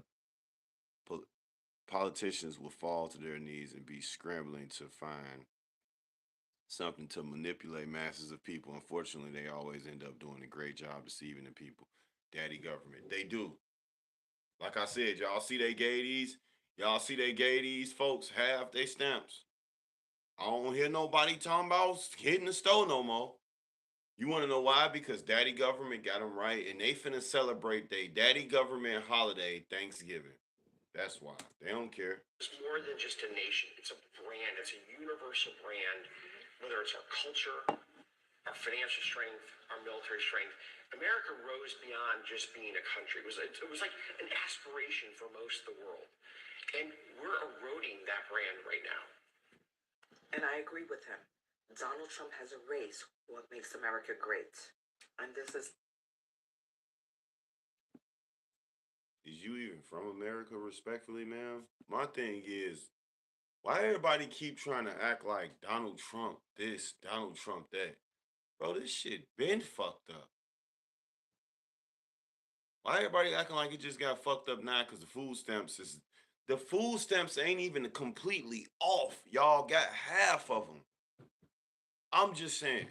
Politicians will fall to their knees and be scrambling to find something to manipulate masses of people. Unfortunately, they always end up doing a great job deceiving the people. Daddy government, they do. Like I said, y'all see they gave these folks half they stamps. I don't hear nobody talking about hitting the store no more. You want to know why? Because daddy government got them right, and they finna celebrate their daddy government holiday, Thanksgiving. That's why. They don't care. It's more than just a nation. It's a brand. It's a universal brand. Whether it's our culture, our financial strength, our military strength, America rose beyond just being a country. It was like an aspiration for most of the world. And we're eroding that brand right now. And I agree with him. Donald Trump has erased what makes America great. And this is you even from America, respectfully, ma'am? My thing is, why everybody keep trying to act like Donald Trump this, Donald Trump that? Bro, this shit been fucked up. Why everybody acting like it just got fucked up now because the food stamps ain't even completely off. Y'all got half of them. I'm just saying.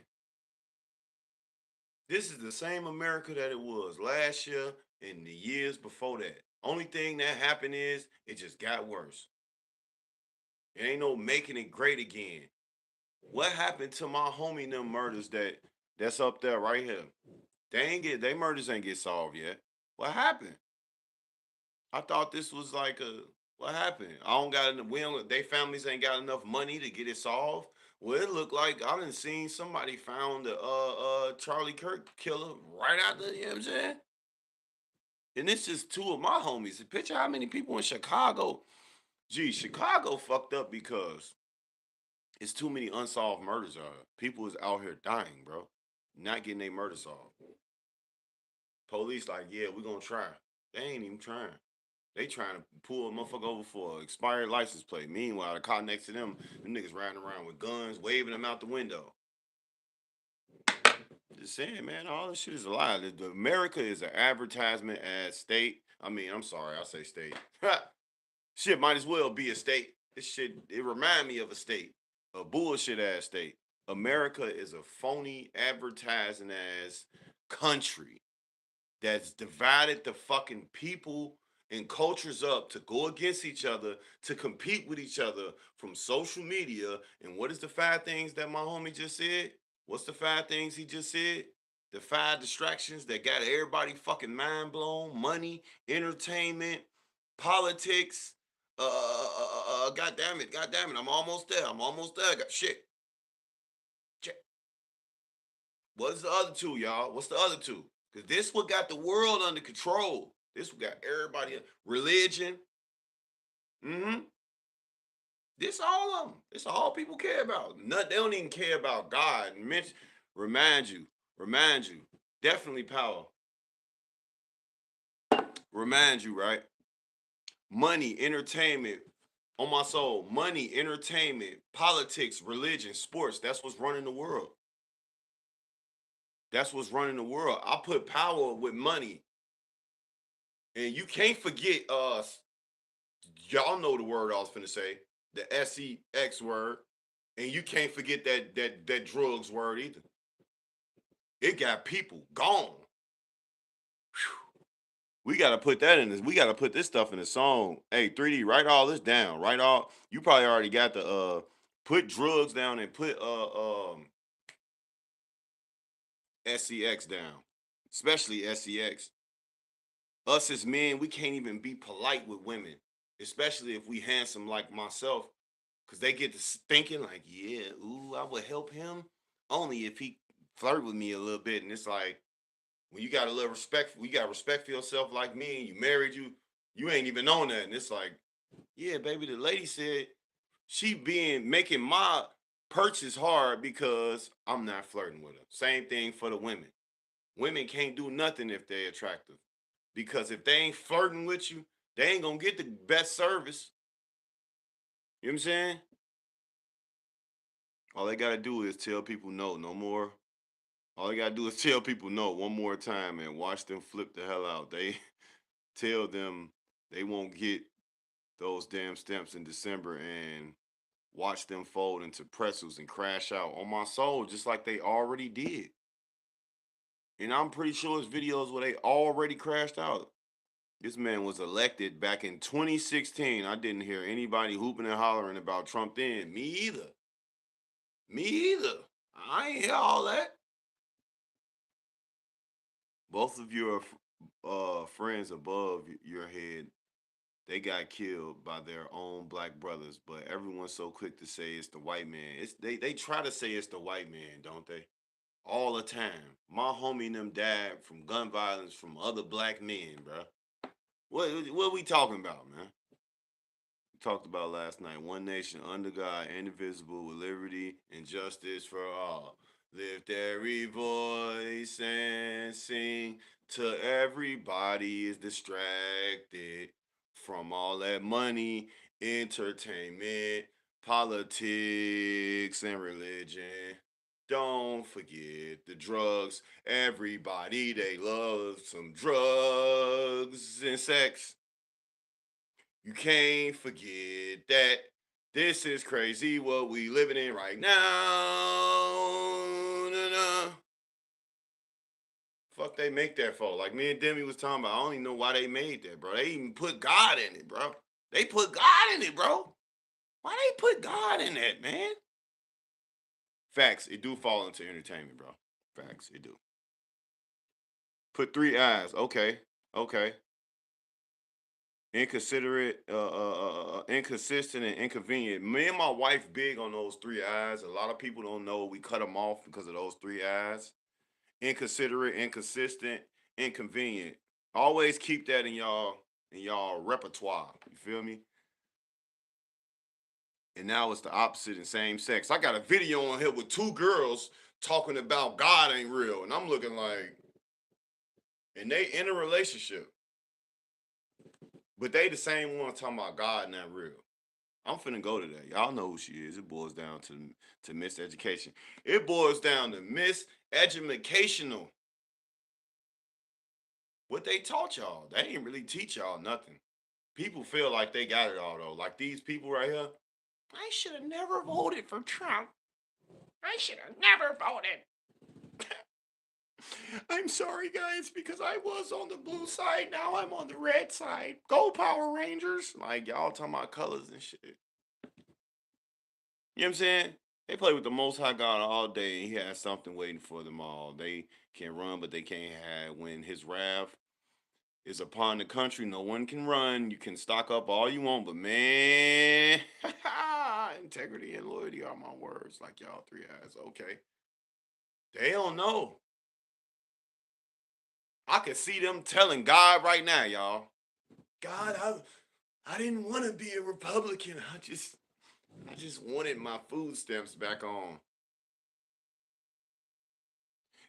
This is the same America that it was last year and the years before that. Only thing that happened is it just got worse. It ain't no making it great again. What happened to my homie them murders that's up there right here? They murders ain't get solved yet. What happened? I thought this was like what happened? They families ain't got enough money to get it solved. Well, it looked like I done seen somebody found the Charlie Kirk killer right after, you know what I'm saying? And it's just two of my homies. Picture how many people in Chicago. Gee, Chicago fucked up because it's too many unsolved murders out here. People is out here dying, bro. not getting their murder solved. Police like, yeah, we're gonna try. They ain't even trying. They trying to pull a motherfucker over for an expired license plate. Meanwhile, the car next to them niggas riding around with guns, waving them out the window. Just saying, man, all this shit is a lie. America is an advertisement as state. I'm sorry, I say state. Shit might as well be a state. This shit, it remind me of a state. A bullshit ass state. America is a phony advertising as country that's divided the fucking people and cultures up to go against each other, to compete with each other from social media. And what is the 5 things that my homie just said? What's the 5 things he just said? The 5 distractions that got everybody fucking mind blown: money, entertainment, politics. God damn it, I'm almost there. Got shit. Check. What's the other 2, y'all? What's the other 2? Because this what got the world under control. This what got everybody, religion. Mm-hmm. This all of them. This all people care about. They don't even care about God. Remind you. Definitely power. Remind you, right? Money, entertainment, on my soul. Money, entertainment, politics, religion, sports. That's what's running the world. That's what's running the world. I put power with money. And you can't forget y'all know the word I was finna say, the SEX word, and you can't forget that drugs word either. It got people gone. Whew. We gotta put that in this. We gotta put this stuff in the song. Hey, 3D, write all this down. You probably already got the put drugs down and put SEX down. Especially SEX. Us as men, we can't even be polite with women, especially if we handsome like myself, because they get to thinking like, yeah, ooh, I would help him only if he flirt with me a little bit. And it's like, when you got a little respect, you got respect for yourself like me, and you married, you ain't even on that. And it's like, yeah, baby, the lady said she making my purchase hard because I'm not flirting with her. Same thing for the women. Women can't do nothing if they're attractive. Because if they ain't flirting with you, they ain't gonna get the best service. You know what I'm saying? All they gotta do is tell people no, no more. All they gotta do is tell people no one more time and watch them flip the hell out. They tell them they won't get those damn stamps in December and watch them fold into pretzels and crash out on my soul, just like they already did. And I'm pretty sure it's videos where they already crashed out. This man was elected back in 2016. I didn't hear anybody hooping and hollering about Trump then. Me either. I ain't hear all that. Both of your friends above your head, they got killed by their own black brothers, but everyone's so quick to say it's the white man. They try to say it's the white man, don't they? All the time. My homie and them died from gun violence from other black men, bro. What we talking about, man? We talked about last night. One nation under God, indivisible, with liberty and justice for all. Lift every voice and sing till everybody is distracted from all that money, entertainment, politics, and religion. Don't forget the drugs. Everybody, they love some drugs and sex. You can't forget that this is crazy what we living in right now. Na-na. Fuck they make that for? Like me and Demi was talking about, I don't even know why they made that, bro. They even put God in it, bro. They put God in it, bro. Why they put God in that, man? Facts, it do fall into entertainment, bro. Facts, it do. Put 3 eyes. Okay. Inconsiderate, inconsistent, and inconvenient. Me and my wife big on those 3 eyes. A lot of people don't know we cut them off because of those 3 eyes. Inconsiderate, inconsistent, inconvenient. Always keep that in y'all repertoire. You feel me? And now it's the opposite in same sex. I got a video on here with 2 girls talking about God ain't real. And I'm looking like, and they in a relationship, but they the same one talking about God not real. I'm finna go to that. Y'all know who she is. It boils down to miseducation. It boils down to miseducational. What they taught y'all, they ain't really teach y'all nothing. People feel like they got it all though. Like these people right here. I should have never voted for Trump. I should have never voted. I'm sorry, guys, because I was on the blue side. Now I'm on the red side. Go Power Rangers. Like, y'all talking about colors and shit. You know what I'm saying? They play with the Most High God all day, and he has something waiting for them all. They can run, but they can't hide. When his wrath is upon the country, no one can run. You can stock up all you want, but man, integrity and loyalty are my words, like y'all three eyes. Okay. They don't know. I can see them telling God right now, y'all. God, I didn't want to be a Republican. I just wanted my food stamps back on.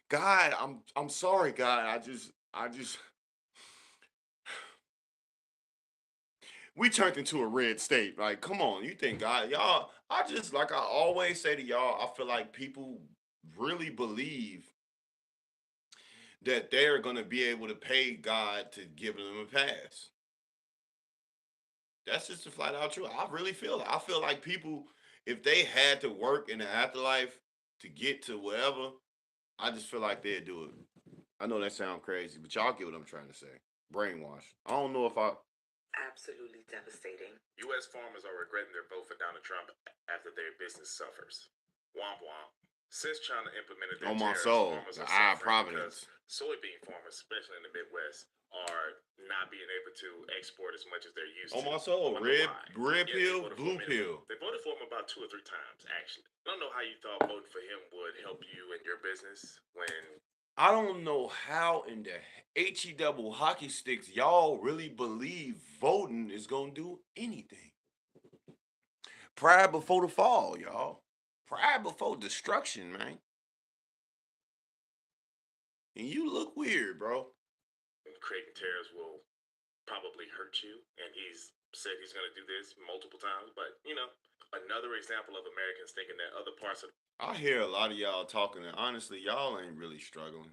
God, I'm sorry, God. I just we turned into a red state. Like, come on, you think God, y'all, I just like I always say to y'all, I feel like people really believe that they're gonna be able to pay God to give them a pass. That's just a flat out truth. I really feel it. I feel like people, if they had to work in the afterlife to get to wherever, I just feel like they'd do it. I know that sounds crazy, but y'all get what I'm trying to say. Brainwash. I don't know if I. Absolutely devastating. U.S. farmers are regretting their vote for Donald Trump after their business suffers. Womp womp. Since China implemented their On my tariffs, soul, farmers the are eye of suffering providence. because soybean farmers, especially in the Midwest, are not being able to export as much as they're used On to. my soul, Wonder red why. red Yeah, they pill, voted for blue him pill. They voted for him about 2 or 3 times, actually. I don't know how you thought voting for him would help you in your business when I don't know how in the he double hockey sticks y'all really believe voting is gonna do anything. Pride before the fall, y'all. Pride before destruction, man. And you look weird, bro. creating tariffs will probably hurt you. And he's said he's going to do this multiple times. But, another example of Americans thinking that other parts of I hear a lot of y'all talking, and honestly, y'all ain't really struggling.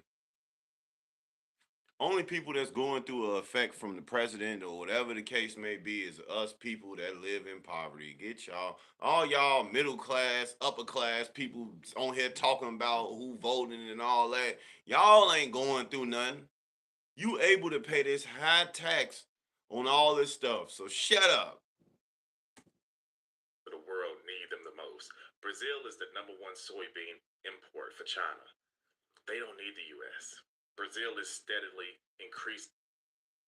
Only people that's going through an effect from the president or whatever the case may be is us people that live in poverty. Get y'all, all y'all middle class, upper class people on here talking about who voting and all that. Y'all ain't going through nothing. You able to pay this high tax on all this stuff. So shut up. the world need them the most. Brazil is the #1 soybean import for China. They don't need the U.S. Brazil is steadily increasing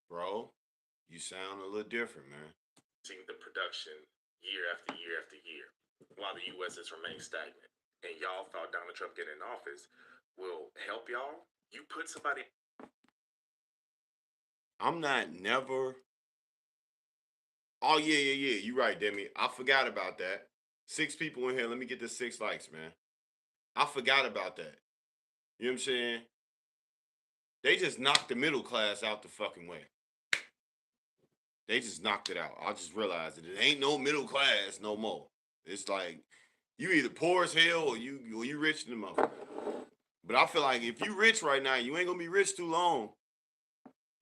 Bro, you sound a little different, man. the production year after year after year, while the U.S. has remained stagnant. And y'all thought Donald Trump getting in office will help y'all? You put somebody. I'm not never. Oh, yeah. You right, Demi. I forgot about that. 6 people in here. Let me get the 6 likes, man. I forgot about that. You know what I'm saying? They just knocked the middle class out the fucking way. They just knocked it out. I just realized that it ain't no middle class no more. It's like you either poor as hell or you rich in the motherfucker. But I feel like if you rich right now, you ain't gonna be rich too long.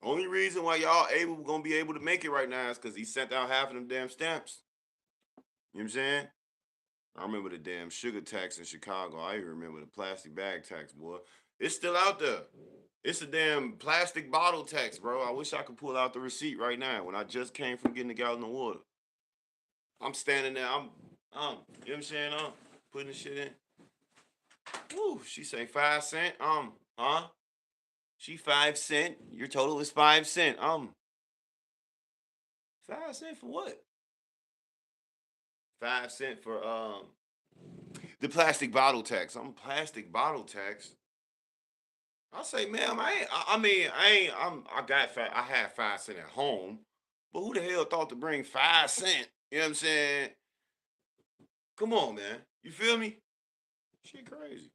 Only reason why y'all gonna be able to make it right now is because he sent out half of them damn stamps. You know what I'm saying? I remember the damn sugar tax in Chicago. I even remember the plastic bag tax, boy. It's still out there. It's a damn plastic bottle tax, bro. I wish I could pull out the receipt right now when I just came from getting a gallon of water. I'm standing there. You know what I'm saying? Putting the shit in. Woo, she say 5 cent. Huh? She 5 cent. Your total is 5 cent. 5 cent for what? 5 cent for the plastic bottle tax. Plastic bottle tax. I say, ma'am, I had 5 cent at home, but who the hell thought to bring 5 cent? You know what I'm saying? Come on, man. You feel me? Shit crazy.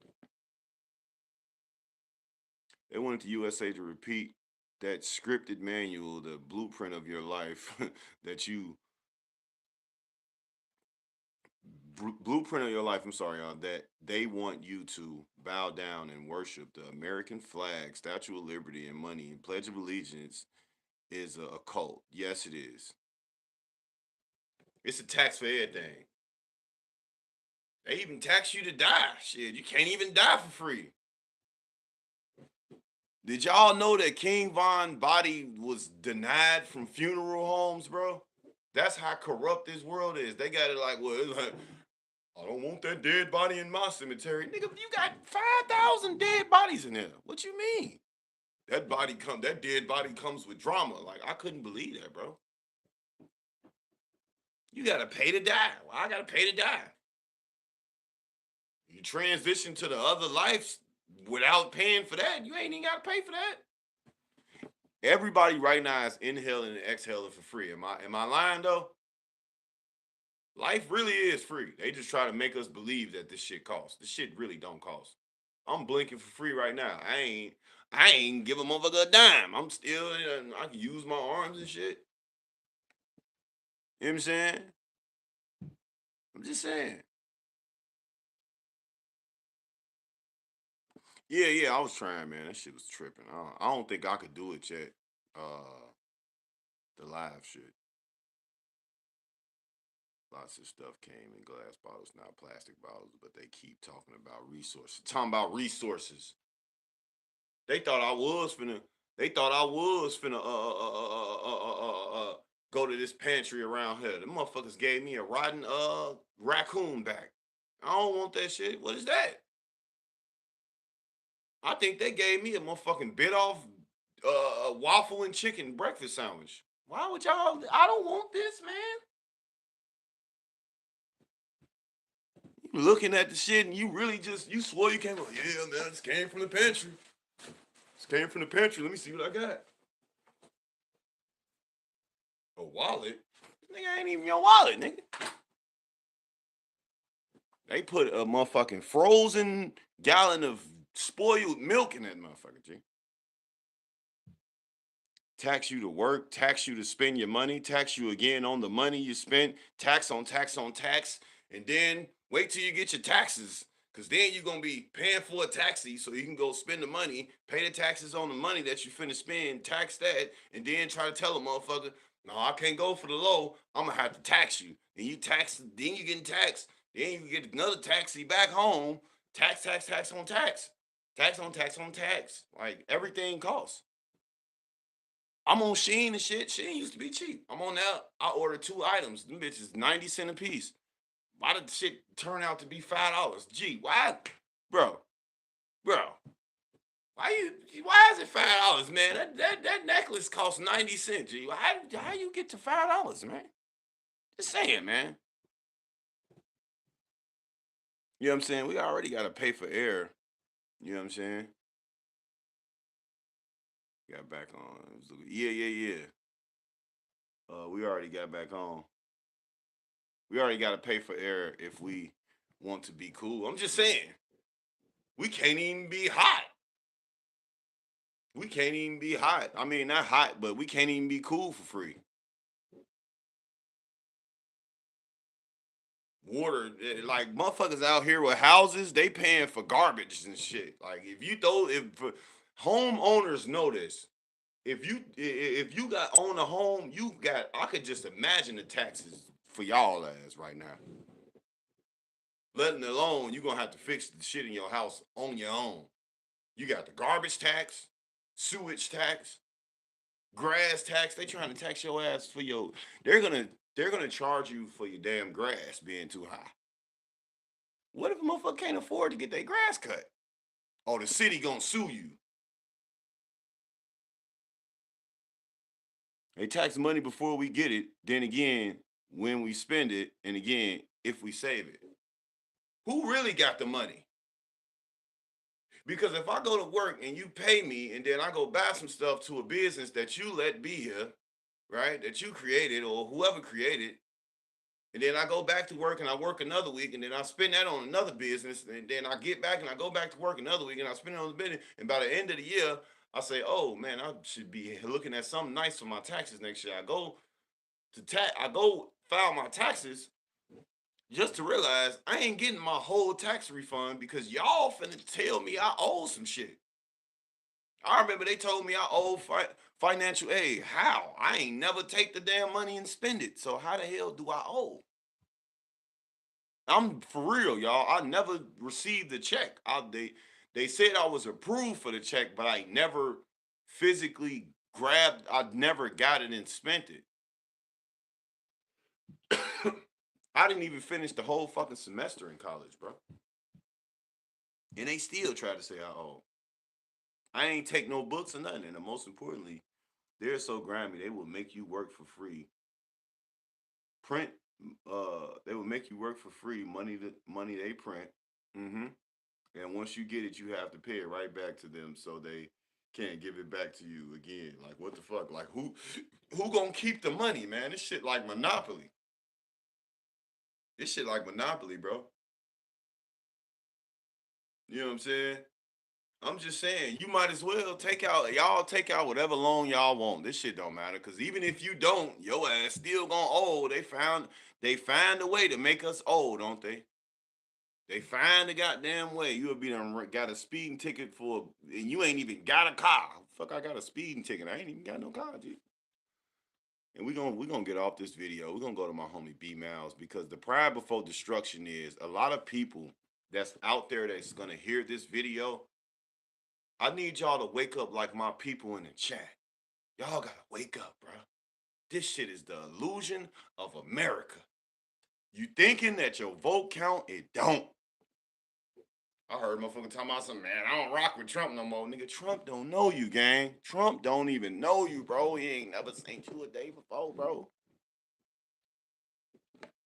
They wanted the USA to repeat that scripted manual, the blueprint of your life that you blueprint of your life. I'm sorry, that they want you to bow down and worship the American flag, Statue of Liberty, and money. And Pledge of Allegiance is a cult. Yes, it is. It's a tax for everything. They even tax you to die. Shit, you can't even die for free. Did y'all know that King Von body was denied from funeral homes, bro? That's how corrupt this world is. They got it like, well, it's like, I don't want that dead body in my cemetery. Nigga, you got 5,000 dead bodies in there. What you mean? That dead body comes with drama. Like, I couldn't believe that, bro. You gotta pay to die. Well, I gotta pay to die. You transition to the other life without paying for that. You ain't even gotta pay for that. Everybody right now is inhaling and exhaling for free. Am I lying though? Life really is free. They just try to make us believe that this shit costs. This shit really don't cost. I'm blinking for free right now. I ain't give a motherfucker a dime. I'm still, I can use my arms and shit. You know what I'm saying? I'm just saying. Yeah, I was trying, man. That shit was tripping. I don't think I could do it yet. The live shit. Lots of stuff came in glass bottles, now plastic bottles, but they keep talking about resources. Talking about resources. They thought I was finna. They thought I was finna go to this pantry around here. The motherfuckers gave me a rotten raccoon back. I don't want that shit. What is that? I think they gave me a motherfucking bit off waffle and chicken breakfast sandwich. Why would y'all? I don't want this, man. You looking at the shit and you really just you swore you came. Yeah, man, this came from the pantry. This came from the pantry. Let me see what I got. A wallet? Nigga, ain't even your wallet, nigga. They put a motherfucking frozen gallon of spoiled milk in that motherfucker, G. Tax you to work, tax you to spend your money, tax you again on the money you spent, tax on tax on tax, and then wait till you get your taxes, because then you're going to be paying for a taxi so you can go spend the money, pay the taxes on the money that you finna spend, tax that, and then try to tell a motherfucker, no, I can't go for the low, I'm going to have to tax you. And you tax, then you getting taxed, then you get another taxi back home, tax on tax, tax on tax on tax. Like, everything costs. I'm on Shein and shit. Shein used to be cheap. I'm on now. I ordered 2 items. Them bitches 90 cents a piece. Why did the shit turn out to be $5? Gee, why? Bro. Why is it $5, man? That necklace costs 90 cents, G. How you get to $5, man? Just saying, man. You know what I'm saying? We already gotta pay for air. You know what I'm saying? Got back on. Yeah. We already got back on. We already got to pay for air if we want to be cool. I'm just saying. We can't even be hot. We can't even be hot. I mean, not hot, but we can't even be cool for free. Water, like motherfuckers out here with houses, they paying for garbage and shit. Like if homeowners know this, if you got own a home, I could just imagine the taxes for y'all ass right now. Letting alone you're gonna have to fix the shit in your house on your own. You got the garbage tax, sewage tax, grass tax. They trying to tax your ass for your. They're gonna charge you for your damn grass being too high. What if a motherfucker can't afford to get their grass cut? Oh, the city gonna sue you. They tax money before we get it. Then again, when we spend it, and again, if we save it. Who really got the money? Because if I go to work and you pay me and then I go buy some stuff to a business that you let be here, right? That you created or whoever created, And then I go back to work and I work another week, and then I spend that on another business, and then I get back and I go back to work another week and I spend it on the business. And by the end of the year, I say, oh man, I should be looking at something nice for my taxes next year. I go file my taxes just to realize I ain't getting my whole tax refund because y'all finna tell me I owe some shit. I remember they told me I owe financial aid. How? I ain't never take the damn money and spend it. So how the hell do I owe? I'm for real, y'all. I never received the check. They said I was approved for the check, but I never physically grabbed. I never got it and spent it. I didn't even finish the whole fucking semester in college, bro. And they still try to say I owe. I ain't take no books or nothing. And most importantly, they're so grimy, they will make you work for free. Print, they will make you work for free. Money they print. Mm-hmm. And once you get it, you have to pay it right back to them, so they can't give it back to you again. Like what the fuck? Like who gonna keep the money, man? This shit like Monopoly. This shit like Monopoly, bro. You know what I'm saying? I'm just saying, you might as well take out whatever loan y'all want. This shit don't matter, cause even if you don't, your ass still gonna owe. They find a way to make us owe, don't they? They find the goddamn way. You'll be done got a speeding ticket and you ain't even got a car. Fuck, I got a speeding ticket. I ain't even got no car, G. And we gonna get off this video. We're gonna go to my homie B Miles, because the pride before destruction is a lot of people that's out there that's gonna hear this video. I need y'all to wake up like my people in the chat. Y'all gotta wake up, bro. This shit is the illusion of America. You thinking that your vote count, it don't. I heard motherfucker talking about some, man, I don't rock with Trump no more. Nigga, Trump don't know you, gang. Trump don't even know you, bro. He ain't never seen you a day before, bro.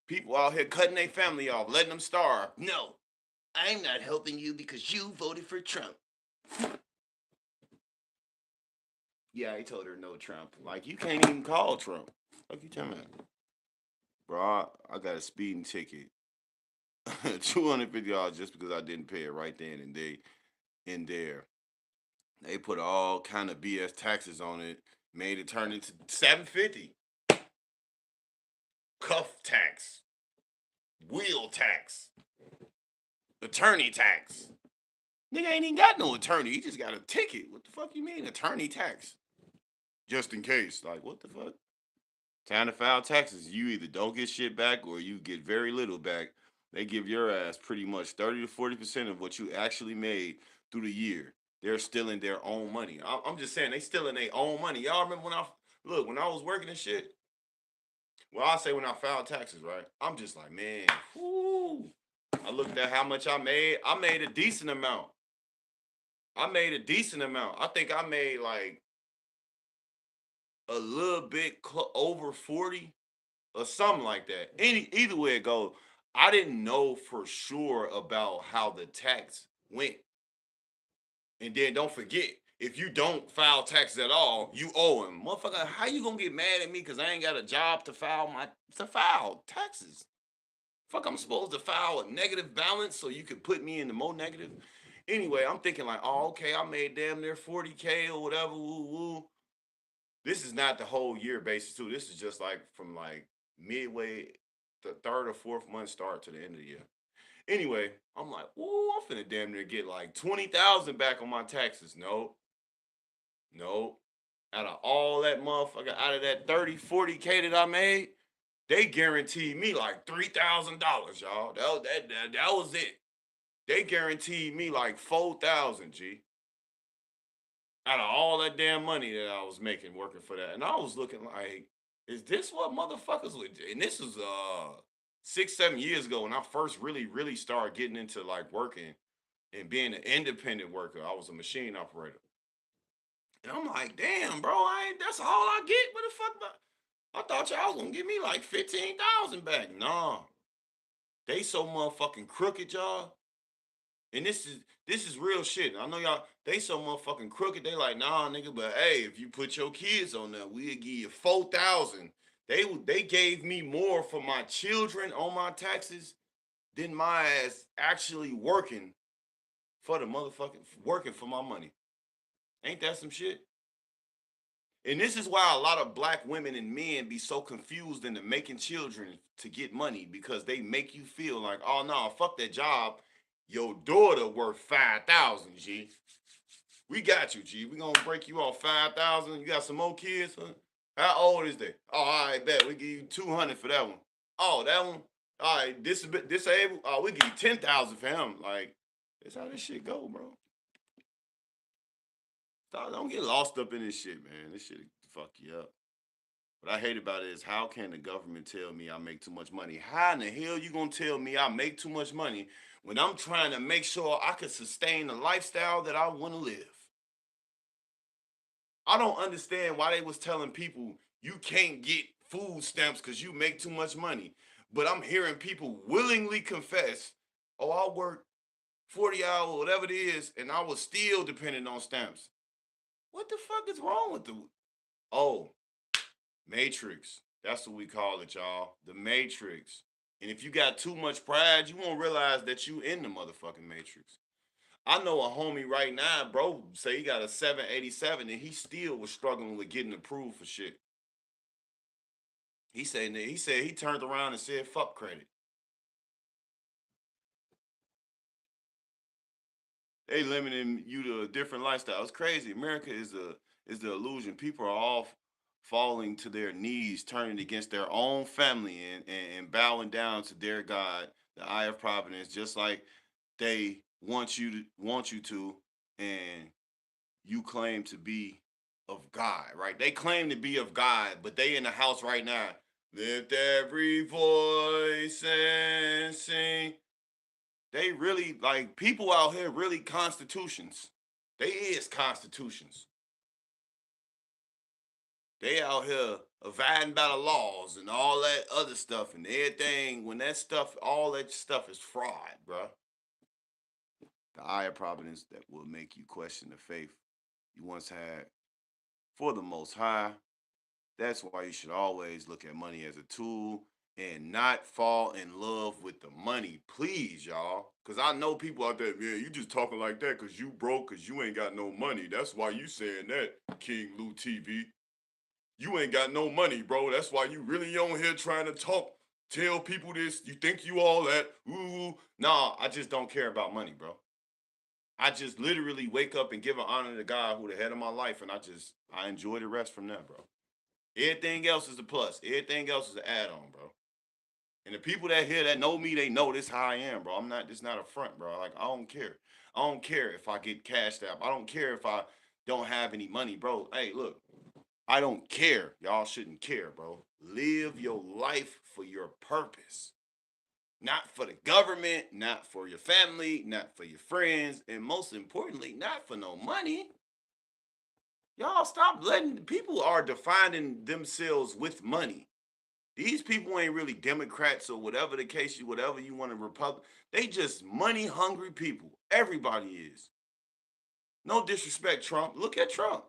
People out here cutting their family off, letting them starve. No, I'm not helping you because you voted for Trump. Yeah, he told her no Trump. Like, you can't even call Trump. Fuck you talking about? Bro, I got a speeding ticket. $250 just because I didn't pay it right then and there. They put all kind of BS taxes on it, made it turn into $750. Cuff tax, wheel tax, attorney tax. Nigga ain't even got no attorney. He just got a ticket. What the fuck you mean attorney tax? Just in case. Like, what the fuck? Time to file taxes. You either don't get shit back or you get very little back. They give your ass pretty much 30 to 40% of what you actually made through the year. They're stealing their own money. I'm just saying, they stealing their own money. Y'all remember when I was working and shit? Well, I say when I filed taxes, right? I'm just like, man, whoo. I looked at how much I made. I made a decent amount. I think I made like a little bit over 40 or something like that. Either way it goes, I didn't know for sure about how the tax went. And then don't forget, if you don't file taxes at all, you owe him. Motherfucker, how you gonna get mad at me because I ain't got a job to file taxes? Fuck, I'm supposed to file a negative balance so you could put me in the more negative. Anyway, I'm thinking like, oh, okay, I made damn near 40K or whatever, woo woo. This is not the whole year basis too. This is just like from like midway, the third or fourth month start to the end of the year. Anyway, I'm like, ooh, I'm finna damn near get like 20,000 back on my taxes. No. Out of all that motherfucker, out of that 30, 40K that I made, they guaranteed me like $3,000, y'all. That was it. They guaranteed me like 4,000, G. Out of all that damn money that I was making working for that. And I was looking like, is this what motherfuckers would do? And this was 6-7 years ago when I first really started getting into like working and being an independent worker. I was a machine operator. And I'm like, damn, bro, that's all I get. What the fuck? I thought y'all was gonna give me like 15,000 back. Nah. They so motherfucking crooked, y'all. And this is real shit. I know y'all, they so motherfucking crooked. They like, nah, nigga, but hey, if you put your kids on there, we'll give you 4,000 They gave me more for my children on my taxes than my ass actually working for the motherfucking working for my money. Ain't that some shit? And this is why a lot of black women and men be so confused into making children to get money, because they make you feel like, oh no, fuck that job. Your daughter worth 5,000, G. We got you, G. We gonna break you off 5,000. You got some more kids, huh? How old is they? Oh, all right, bet we give you 200 for that one. Oh, that one. All right, disabled. Oh, we give you 10,000 for him. Like, that's how this shit go, bro. Don't get lost up in this shit, man. This shit fuck you up. What I hate about it is, how can the government tell me I make too much money? How in the hell you gonna tell me I make too much money when I'm trying to make sure I can sustain the lifestyle that I want to live? I don't understand why they was telling people you can't get food stamps because you make too much money. But I'm hearing people willingly confess, oh, I worked 40 hours, whatever it is, and I was still dependent on stamps. What the fuck is wrong with the oh, Matrix? That's what we call it, y'all. The Matrix. And if you got too much pride, you won't realize that you in the motherfucking Matrix. I know a homie right now, bro, say he got a 787 and he still was struggling with getting approved for shit. He said he turned around and said fuck credit. They limiting you to a different lifestyle. It's crazy. America is the illusion. People are all falling to their knees, turning against their own family, and bowing down to their God, the eye of providence, just like they want you to, and you claim to be of God, right? They claim to be of God, but they in the house right now. Lift every voice and sing. They really, like, people out here really constitutions. They is constitutions. They out here abiding by the laws and all that other stuff and everything. When that stuff, all that stuff is fraud, bro. The eye of providence that will make you question the faith you once had for the Most High. That's why you should always look at money as a tool and not fall in love with the money. Please, y'all. Because I know people out there, yeah, you just talking like that because you broke, because you ain't got no money. That's why you saying that, King Lou TV. You ain't got no money, bro. That's why you really on here trying to talk, tell people this. You think you all that. Ooh. Nah, I just don't care about money, bro. I just literally wake up and give an honor to God, who the head of my life, and I enjoy the rest from that, bro. Everything else is a plus. Everything else is an add-on, bro. And the people that hear that know me, they know this how I am, bro. I'm not, this not a front, bro. Like, I don't care. I don't care if I get cashed out. I don't care if I don't have any money, bro. Hey, look, I don't care. Y'all shouldn't care, bro. Live your life for your purpose. Not for the government, not for your family, not for your friends, and most importantly, not for no money. Y'all stop letting people are defining themselves with money. These people ain't really Democrats or whatever the case, whatever you want to Republic. They just money hungry people. Everybody is. No disrespect, Trump. Look at Trump.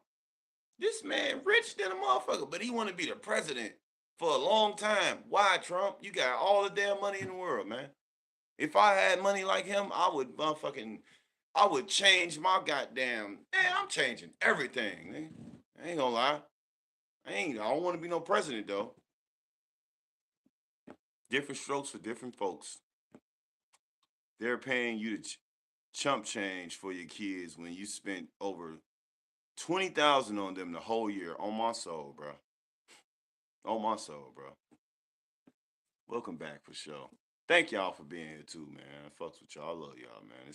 This man rich than a motherfucker, but he want to be the president for a long time. Why, Trump? You got all the damn money in the world, man. If I had money like him, I would change my goddamn. Man, I'm changing everything, man. I ain't gonna lie. I don't want to be no president though. Different strokes for different folks. They're paying you to chump change for your kids when you spent over 20,000 on them the whole year. On my soul, bro. On my soul, bro. Welcome back for sure. Thank y'all for being here too, man. Fucks with y'all. I love y'all, man.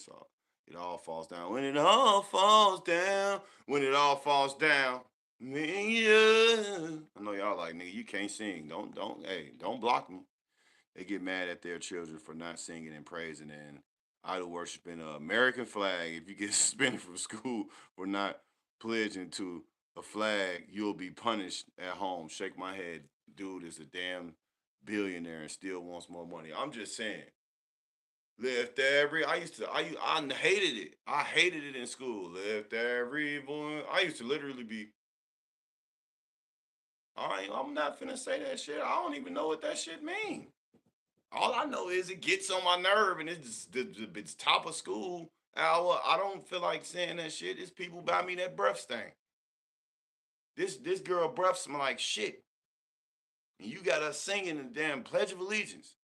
It all falls down. When it all falls down. When it all falls down. Me, yeah. I know y'all like, nigga, you can't sing. Don't block them. They get mad at their children for not singing and praising and idol worshiping an American flag. If you get suspended from school for not pledging to a flag, you'll be punished at home. Shake my head. Dude is a damn billionaire and still wants more money. I'm just saying. Lift every. I hated it. I hated it in school. Lift every voice. I used to literally be I'm not finna say that shit. I don't even know what that shit mean. All I know is it gets on my nerve, and it's top of school hour. I don't feel like saying that shit. It's people buy me that breath stain. This girl breath smell like shit, and you got us singing the damn Pledge of Allegiance.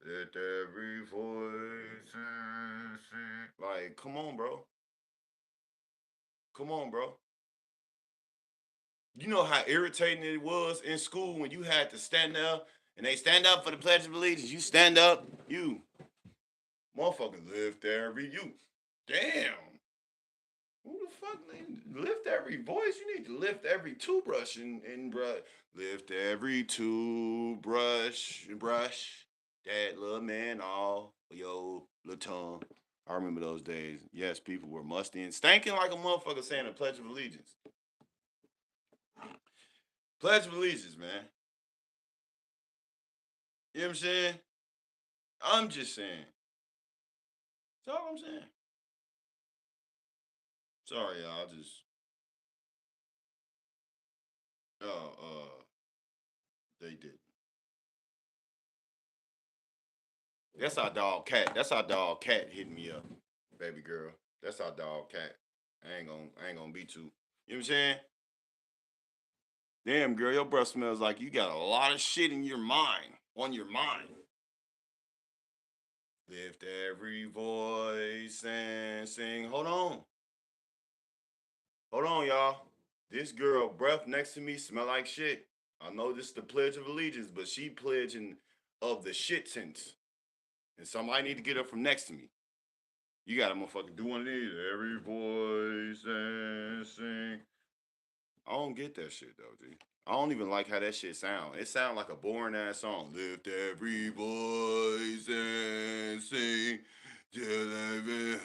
Let every voice sing. Like, come on, bro. Come on, bro. You know how irritating it was in school when you had to stand up and they stand up for the Pledge of Allegiance. You stand up, you motherfucker lift every you. Damn. Who the fuck lift every voice? You need to lift every toothbrush and brush. Lift every toothbrush and brush that little man off your little tongue. I remember those days. Yes, people were musty and stinking like a motherfucker saying the Pledge of Allegiance. Pledge of Allegiance, man. You know what I'm saying? I'm just saying. That's all I'm saying. Sorry, y'all. They did. That's our dog Cat. That's our dog Cat hitting me up, baby girl. That's our dog Cat. I ain't gonna be too. You know what I'm saying? Damn, girl, your breath smells like you got a lot of shit in your mind, on your mind. Lift every voice and sing. Hold on. Hold on, y'all. This girl breath next to me smell like shit. I know this is the Pledge of Allegiance, but she pledging of the shit sense. And somebody need to get up from next to me. You gotta motherfucking do one of these. Every voice and sing. I don't get that shit though, G. I don't even like how that shit sound. It sound like a boring ass song. Lift every voice and sing till every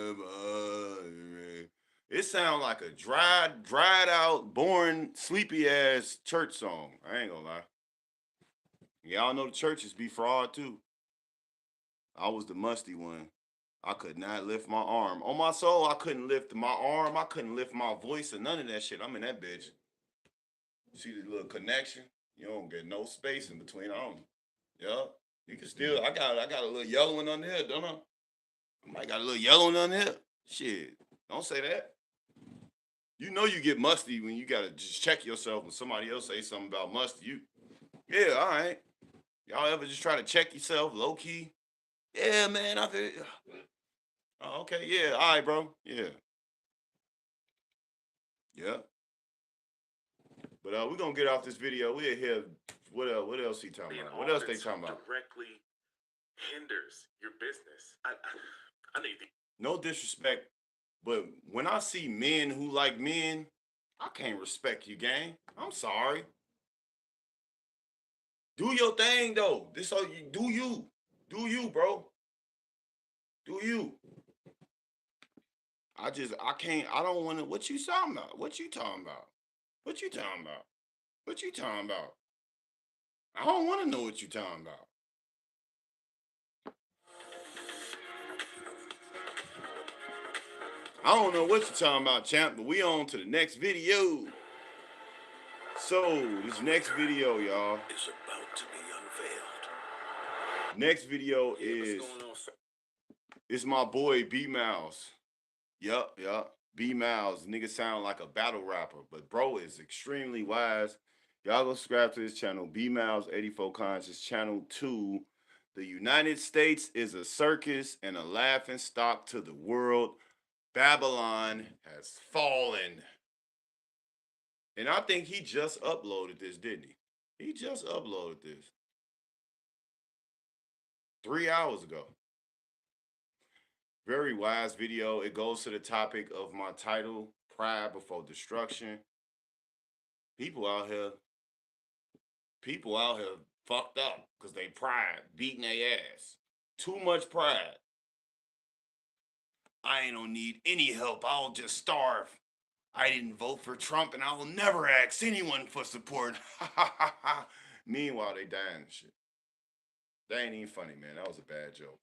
heaven. It sound like a dried out, boring, sleepy ass church song. I ain't gonna lie. Y'all know the churches be fraud too. I was the musty one. I could not lift my arm. On my soul, I couldn't lift my arm. I couldn't lift my voice or none of that shit. I'm in that bitch. See the little connection? You don't get no space in between arms. Yeah. You can still I got a little yellowing on here, don't I? I might got a little yellowing on here. Shit. Don't say that. You know you get musty when you gotta just check yourself when somebody else say something about musty. Yeah, all right. Y'all ever just try to check yourself low key? Yeah, man, I feel. Oh, okay, yeah, all right, bro. Yeah, yeah. But we're gonna get off this video. We'll hear what else he talking Being about? What else they office talking about? directly hinders your business. I need to. No disrespect, but when I see men who like men, I can't respect you, gang. I'm sorry. Do your thing though. This all you do you. Do you, bro. Do you. I can't I don't wanna what you talking about? What you talking about? What you talking about? What you talking about? I don't wanna know what you talking about. I don't know what you're talking about, champ, but we on to the next video. So this next video, y'all. Is about to be unveiled. Next video Yeah, is what's going on, sir? it's my boy B Miles. Yup. B Miles. Nigga sound like a battle rapper, but bro is extremely wise. Y'all go subscribe to his channel, B Miles 84 Conscious, channel 2. The United States is a circus and a laughing stock to the world. Babylon has fallen. And I think he just uploaded this, didn't he? He just uploaded this 3 hours ago. Very wise video. It goes to the topic of my title, Pride Before Destruction. People out here fucked up because they pride, beating their ass. Too much pride. I ain't gonna need any help. I'll just starve. I didn't vote for Trump and I will never ask anyone for support. Meanwhile, they dying and shit. That ain't even funny, man. That was a bad joke.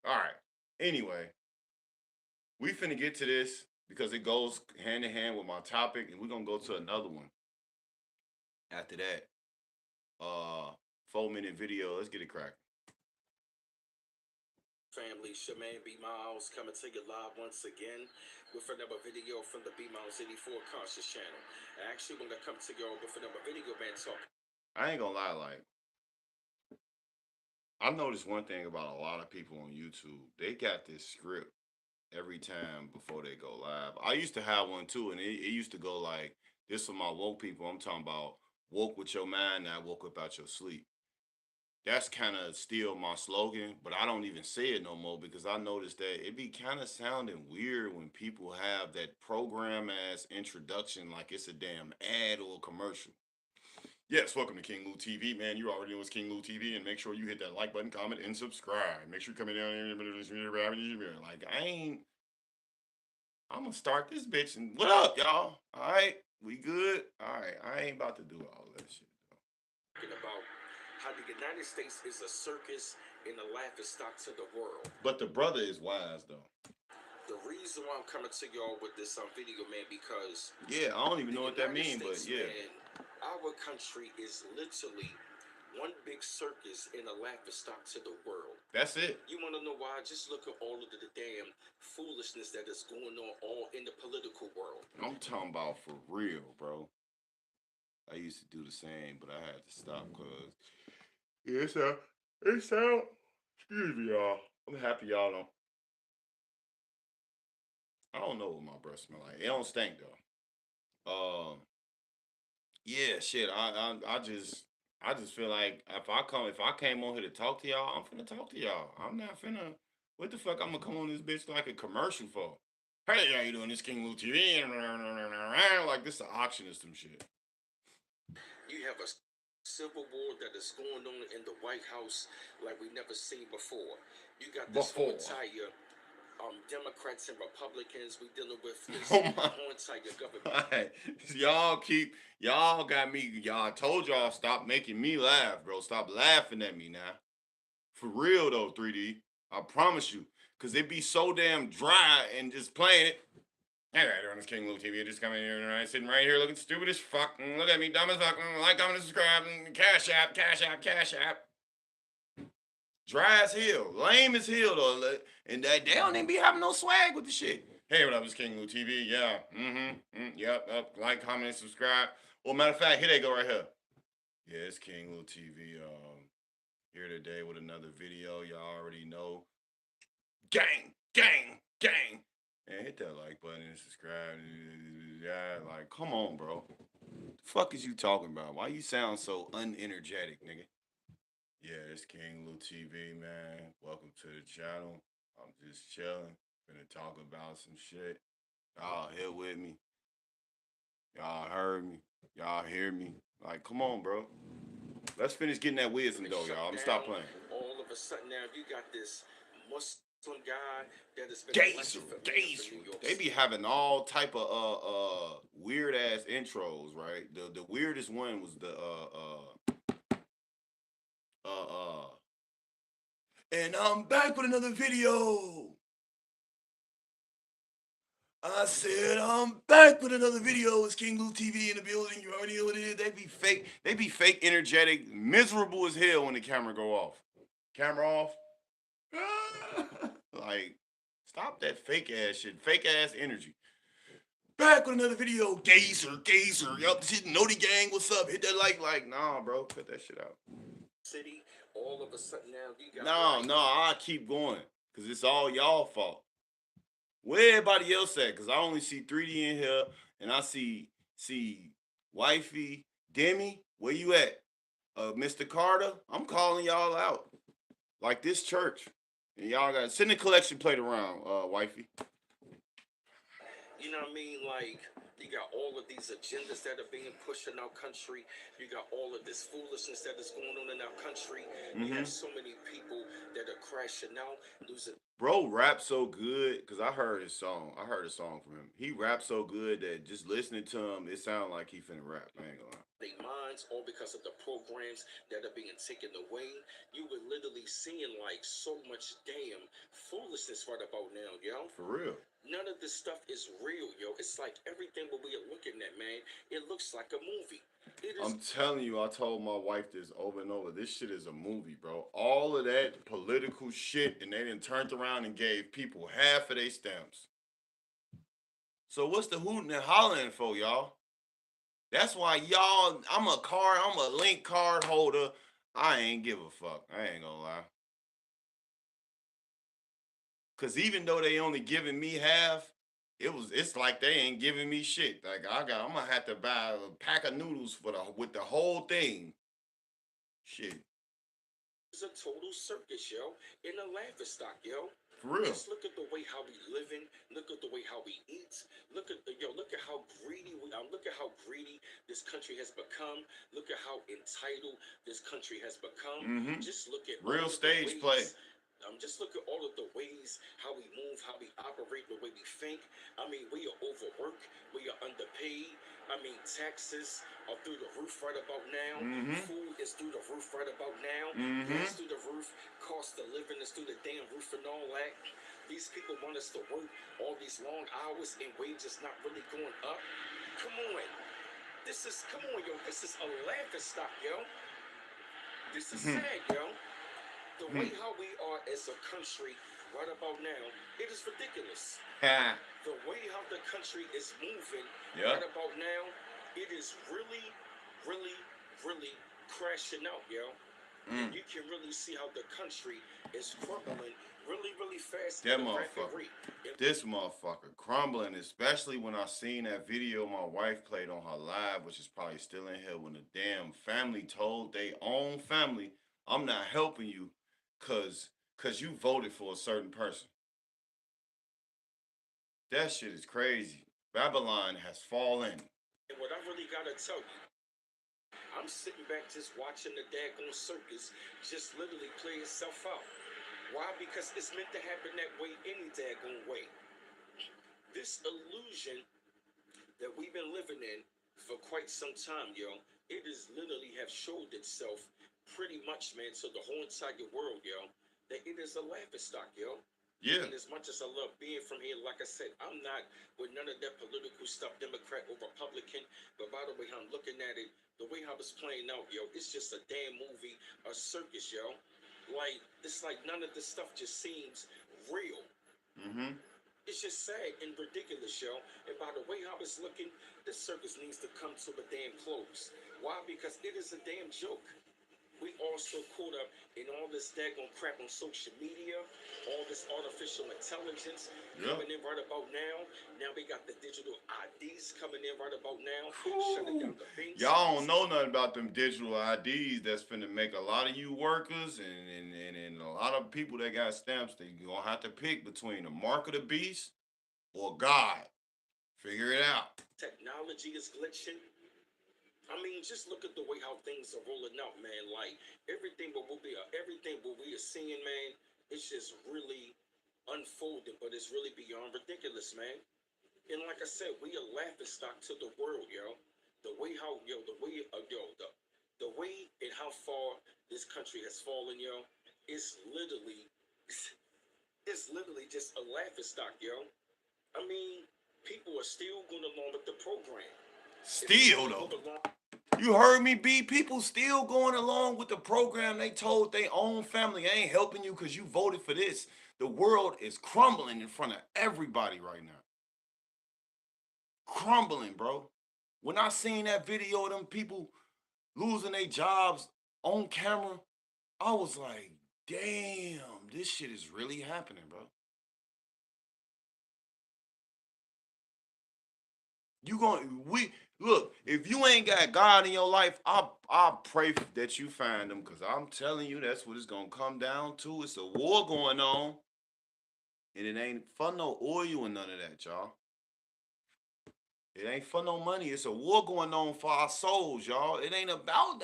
All right. Anyway, we finna get to this because it goes hand in hand with my topic, and we're gonna go to another one. After that, 4-minute video. Let's get it cracking. Family, it's your man B Miles coming to you live once again with another video from the B Miles 84 Conscious channel. Actually, when I come to y'all with another video, man, talk. I ain't gonna lie, like, I noticed one thing about a lot of people on YouTube. They got this script every time before they go live. I used to have one too, and it used to go like, this for my woke people. I'm talking about woke with your mind, not woke up out your sleep. That's kind of still my slogan, but I don't even say it no more because I noticed that it be kind of sounding weird when people have that program ass introduction like it's a damn ad or a commercial. Yes, welcome to King Lou TV, man. You already know it's King Lou TV, and make sure you hit that like button, comment, and subscribe. Make sure you come in down here. Like, I'm gonna start this bitch and what up, y'all? All right, we good? All right, I ain't about to do all that shit. About how the United States is a circus and a laughing stock to the world. But the brother is wise though. The reason why I'm coming to y'all with this video, man, because yeah, I don't even know what that means, but yeah, man, our country is literally one big circus and a laughing stock to the world. That's it. You want to know why? Just look at all of the damn foolishness that is going on all in the political world. I'm talking about for real, bro. I used to do the same, but I had to stop because it's out. Excuse me, y'all. I'm happy y'all don't. I don't know what my breath smell like. It don't stink though. Yeah, shit. I just feel like if I came on here to talk to y'all, I'm finna talk to y'all. I'm not finna. What the fuck? I'm gonna come on this bitch like a commercial for? Hey, how you doing? This King Lou TV, like this an auction or some shit. You have a civil war that is going on in the White House like we never seen before. You got this whole entire Democrats and Republicans. We dealing with this whole entire government. Right. Y'all got me. Y'all told y'all stop making me laugh, bro. Stop laughing at me now. For real though, 3D. I promise you, cause it be so damn dry and just playing it. Hey, right, on this King Lou TV, just coming here and sitting right here looking stupid as fuck. Look at me, dumb as fuck. Like, comment, subscribe, cash app. Dry as hell, lame as hell though, and they don't even be having no swag with the shit. Hey, what up, it's King Lou TV. Yeah, yep. Like, comment, subscribe. Well, matter of fact, here they go right here. Yeah, it's King Lou TV. Here today with another video. Y'all already know. Gang. And hit that like button and subscribe. Yeah, like, come on, bro. The fuck is you talking about? Why you sound so unenergetic, nigga? Yeah, it's King Lou TV, man. Welcome to the channel. I'm just chilling. Gonna talk about some shit. Y'all here with me. Y'all heard me. Y'all hear me. Like, come on, bro. Let's finish getting that wisdom, though, y'all. I'm gonna stop playing. All of a sudden now you got this Muslim guy that has been Gazer. They be having all type of weird ass intros, right? The weirdest one was the and I'm back with another video. I said I'm back with another video. It's King Lou TV in the building. You already know what it is. They be fake energetic, miserable as hell when the camera go off. Camera off. Like, stop that fake ass shit. Fake ass energy. Back with another video. Gazer. Yup, this is Naughty Gang. What's up? Hit that like. Nah, bro. Cut that shit out. City, all of a sudden now you got No, I keep going. Because it's all y'all fault. Where everybody else at? Because I only see 3D in here. And I see Wifey, Demi. Where you at? Mr. Carter. I'm calling y'all out. Like this church. And y'all got to send the collection plate around, Wifey. You know what I mean? Like, you got all of these agendas that are being pushed in our country. You got all of this foolishness that is going on in our country. You have so many people that are crashing out, losing. Bro raps so good, because I heard his song. I heard a song from him. He raps so good that just listening to him, it sounds like he finna rap. I ain't gonna lie. Their minds, all because of the programs that are being taken away. You were literally seeing like so much damn foolishness right about now, yo. For real. None of this stuff is real, yo. It's like everything what we are looking at, man, it looks like a movie. It is I'm telling you, I told my wife this over and over. This shit is a movie, bro. All of that political shit, and they done turned around and gave people half of their stamps. So what's the hooting and hollering for, y'all? That's why y'all, I'm a link card holder. I ain't give a fuck. I ain't gonna lie. Cause even though they only giving me half, it's like they ain't giving me shit. Like I'm gonna have to buy a pack of noodles with the whole thing. Shit. It's a total circus, yo, in a laughing stock, yo. For real. Just look at the way how we living. Look at the way how we eat. Look at look at how greedy we are. Look at how greedy this country has become. Look at how entitled this country has become. Mm-hmm. Just look at Real all of stage the play. ways. Just look at all of the ways how we move, how we operate, the way we think. I mean, we are overworked. We are underpaid. I mean, taxes are through the roof right about now. Mm-hmm. Food is through the roof right about now. Mm-hmm. Gas through the roof. Cost of living is through the damn roof and all that. These people want us to work all these long hours and wages not really going up. Come on. Come on, yo. This is a laughing stock, yo. This is sad, yo. The way how we are as a country right about now, it is ridiculous. The way how the country is moving right about now, it is really, really, really crashing out, yo. And you can really see how the country is crumbling really, really fast. That motherfucker. This motherfucker crumbling, especially when I seen that video my wife played on her live, which is probably still in here, when the damn family told they own family, I'm not helping you cause you voted for a certain person. That shit is crazy. Babylon has fallen. And what I really gotta tell you, I'm sitting back just watching the daggone circus just literally play itself out. Why? Because it's meant to happen that way any daggone way. This illusion that we've been living in for quite some time, yo, it is literally have showed itself pretty much, man, to the whole entire world, yo, that it is a laughing stock, yo. Yeah. And as much as I love being from here, like I said, I'm not with none of that political stuff, Democrat or Republican. But by the way, how I'm looking at it, the way how it's playing out, yo, it's just a damn movie, a circus, yo. Like, it's like none of this stuff just seems real. Mm-hmm. It's just sad and ridiculous, yo. And by the way how it's looking, this circus needs to come to a damn close. Why? Because it is a damn joke. We also caught up in all this daggone crap on social media, all this artificial intelligence coming in right about now. Now we got the digital IDs coming in right about now. Shutting down the banks. Y'all don't know nothing about them digital IDs that's finna make a lot of you workers and a lot of people that got stamps. They gonna have to pick between the mark of the beast or God. Figure it out. Technology is glitching. I mean, just look at the way how things are rolling out, man. Like everything what we are seeing, man, it's just really unfolding, but it's really beyond ridiculous, man. And like I said, we are laughing stock to the world, yo. The way how, yo, the way and how far this country has fallen, yo, it's literally just a laughing stock, yo. I mean, people are still going along with the program. Still though. You heard me, B. People still going along with the program they told their own family. I ain't helping you because you voted for this. The world is crumbling in front of everybody right now. Crumbling, bro. When I seen that video of them people losing their jobs on camera, I was like, damn, this shit is really happening, bro. Look, if you ain't got God in your life, I pray that you find him, because I'm telling you, that's what it's gonna come down to. It's a war going on, and it ain't for no oil and none of that, y'all. It ain't for no money. It's a war going on for our souls, y'all. It ain't about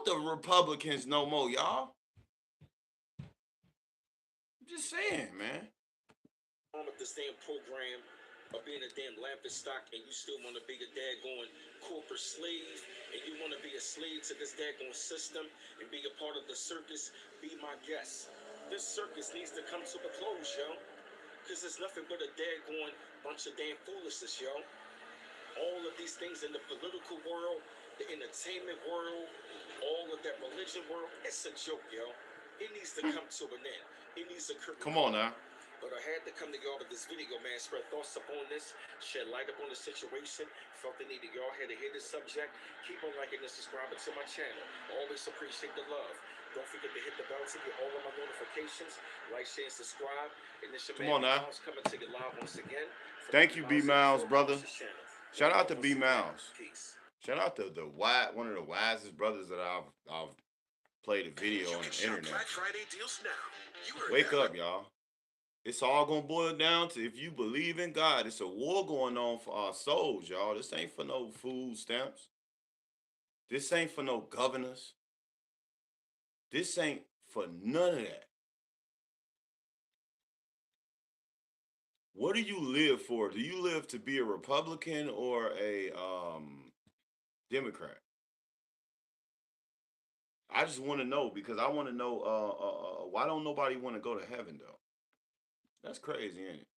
the Republicans no more, y'all. I'm just saying, man. On with this damn program of being a damn laughing stock, and you still want to be a daggone corporate slave, and you want to be a slave to this daggone system and be a part of the circus, be my guest. This circus needs to come to a close, yo. Because it's nothing but a daggone bunch of damn foolishness, yo. all of these things in the political world, the entertainment world, all of that religion world, it's a joke, yo. It needs to come to an end. It needs to Come on now. but I had to come to y'all with this video, man. Spread thoughts upon this, shed light upon the situation. Felt the need that y'all had to hear this subject. Keep on liking and subscribing to my channel. Always appreciate the love. Don't forget to hit the bell to get all of my notifications. Like, share, and subscribe. And this your Come on man now. Miles coming to you live once again. Thank you, B Miles, brother. Shout out to B Miles. Peace. Shout out to one of the wisest brothers that I've played a video on the internet. Black Friday deals now. Wake up, y'all. It's all gonna boil down to if you believe in God. It's a war going on for our souls, y'all. This ain't for no food stamps. This ain't for no governors. This ain't for none of that. What do you live for? Do you live to be a Republican or a Democrat? I just want to know because I want to know why don't nobody want to go to heaven though? That's crazy, ain't it?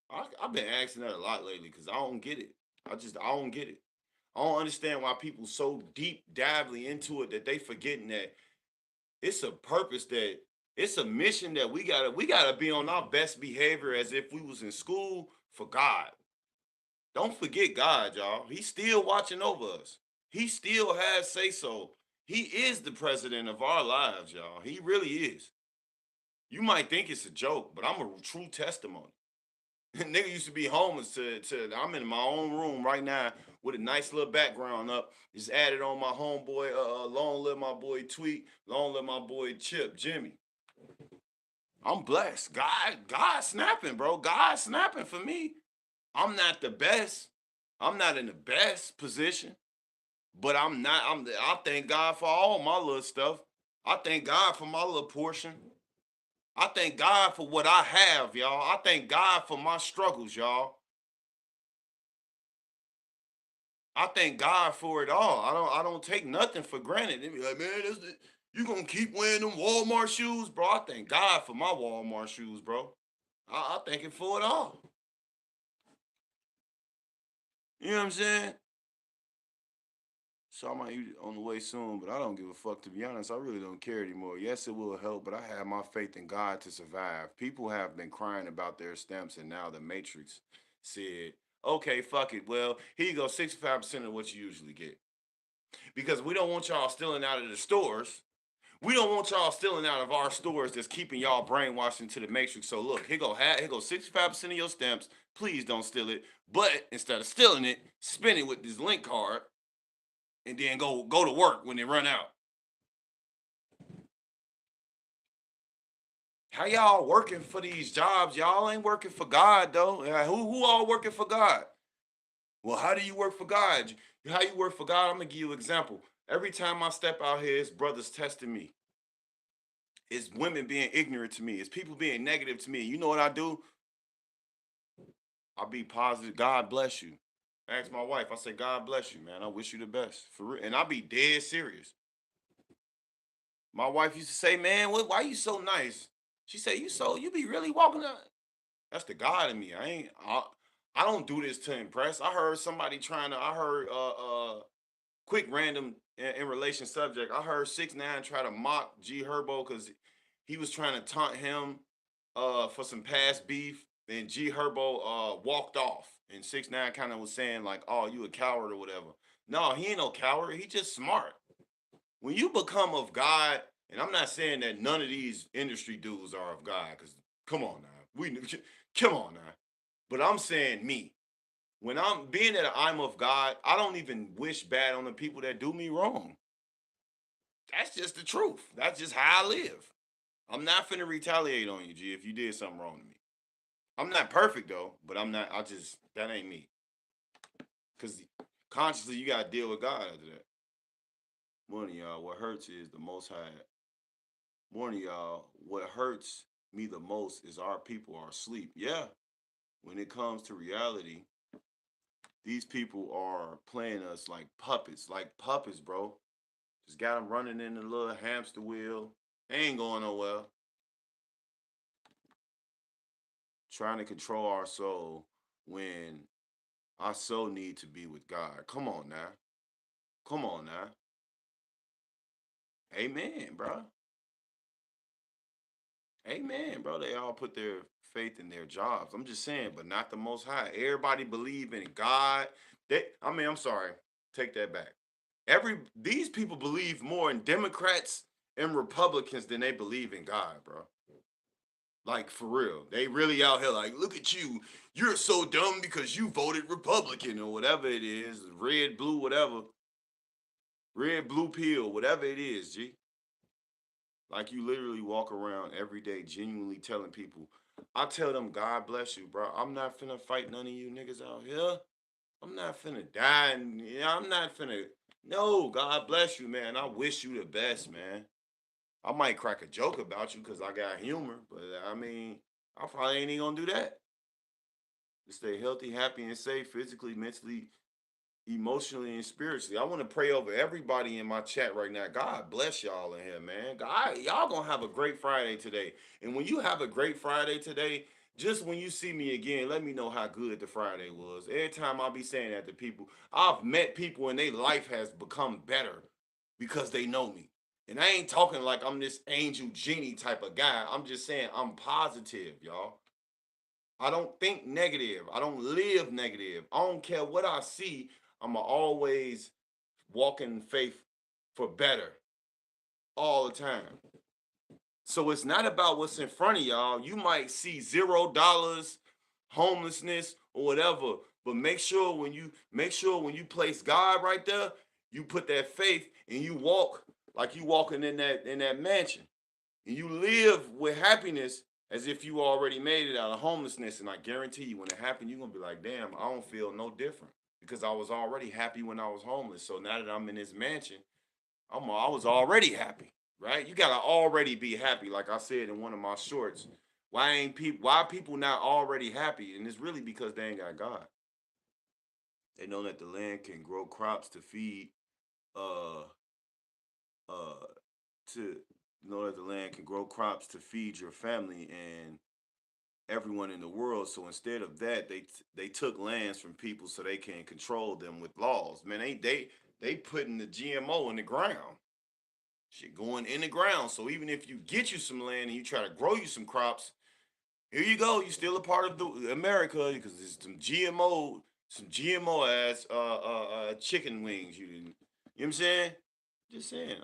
I've been asking that a lot lately because I don't get it. I don't get it. I don't understand why people so deep dively into it that they forgetting that it's a purpose, that it's a mission that we gotta be on our best behavior as if we was in school for God. Don't forget God, y'all. He's still watching over us. He still has say so. He is the president of our lives, y'all. He really is. You might think it's a joke, but I'm a true testimony. Nigga used to be homeless to I'm in my own room right now with a nice little background up. Just added on my homeboy, long live my boy Tweet, long live my boy Chip, Jimmy. I'm blessed. God snapping, bro. God snapping for me. I'm not the best. I'm not in the best position, but I thank God for all my little stuff. I thank God for my little portion. I thank God for what I have, y'all. I thank God for my struggles, y'all. I thank God for it all. I don't take nothing for granted. They be like, man, you gonna keep wearing them Walmart shoes, bro? I thank God for my Walmart shoes, bro. I thank Him for it all. You know what I'm saying? So I might use it on the way soon, but I don't give a fuck, to be honest. I really don't care anymore. Yes, it will help, but I have my faith in God to survive. People have been crying about their stamps, and now the Matrix said, okay, fuck it. Well, here you go, 65% of what you usually get. Because we don't want y'all stealing out of the stores. We don't want y'all stealing out of our stores that's keeping y'all brainwashed into the Matrix. So look, here go 65% of your stamps. Please don't steal it. But instead of stealing it, spend it with this link card and then go to work when they run out. How y'all working for these jobs? Y'all ain't working for God though. Who all working for God? Well, how do you work for God? How you work for God? I'm gonna give you an example. Every time I step out here, it's brothers testing me. It's women being ignorant to me. It's people being negative to me. You know what I do? I be positive. God bless you. I ask my wife, I say, God bless you, man. I wish you the best. For real. And I be dead serious. My wife used to say, man, why you so nice? She said, you be really walking out. That's the God in me. I don't do this to impress. I heard quick random in relation subject. I heard 6ix9ine try to mock G Herbo because he was trying to taunt him for some past beef. And G Herbo walked off. And 6ix9ine kind of was saying like, oh, you a coward or whatever. No, he ain't no coward. He just smart. When you become of God, and I'm not saying that none of these industry dudes are of God, because come on now. Come on now. But I'm saying me. When I'm being that I'm of God, I don't even wish bad on the people that do me wrong. That's just the truth. That's just how I live. I'm not finna retaliate on you, G, if you did something wrong to me. I'm not perfect though, but that ain't me. Cause consciously you gotta deal with God after that. One of y'all, what hurts is the most high. One of y'all, what hurts me the most is our people are asleep. Yeah. When it comes to reality, these people are playing us like puppets, bro. Just got them running in the little hamster wheel. They ain't going nowhere. Trying to control our soul when I so need to be with God. Come on now. Come on now. Amen, bro. Amen, bro. They all put their faith in their jobs. I'm just saying, but not the Most High. Everybody believe in God. I'm sorry. Take that back. These people believe more in Democrats and Republicans than they believe in God, bro. Like for real. They really out here like, look at you. You're so dumb because you voted Republican or whatever it is. Red, blue, whatever. Red, blue pill, whatever it is, G. Like you literally walk around every day genuinely telling people, I tell them, God bless you, bro. I'm not finna fight none of you niggas out here. I'm not finna die. And, yeah, I'm not finna. No, God bless you, man. I wish you the best, man. I might crack a joke about you because I got humor, but I mean, I probably ain't even gonna do that. To stay healthy, happy, and safe physically, mentally, emotionally, and spiritually. I want to pray over everybody in my chat right now. God bless y'all in here, man. God, y'all gonna have a great Friday today. And when you have a great Friday today, just when you see me again, let me know how good the Friday was. Every time I'll be saying that to people, I've met people and their life has become better because they know me. And I ain't talking like I'm this angel genie type of guy. I'm just saying I'm positive, y'all. I don't think negative. I don't live negative. I don't care what I see. I'm always walk in faith for better all the time. So it's not about what's in front of y'all. You might see $0, homelessness, or whatever. But make sure when you place God right there, you put that faith and you walk like you walking in that mansion. And you live with happiness as if you already made it out of homelessness. And I guarantee you, when it happened, you're gonna be like, damn, I don't feel no different. Because I was already happy when I was homeless. So now that I'm in this mansion, I was already happy, right? You gotta already be happy, like I said in one of my shorts. Why people not already happy? And it's really because they ain't got God. They know that the land can grow crops to feed uh uh to know that the land can grow crops to feed your family and everyone in the world. So instead of that, they took lands from people so they can control them with laws. Man, they putting the GMO in the ground. Shit going in the ground. So even if you get you some land and you try to grow you some crops, here you go. You still a part of the America because there's some GMO ass chicken wings. You didn't. You know what I'm saying? Just saying.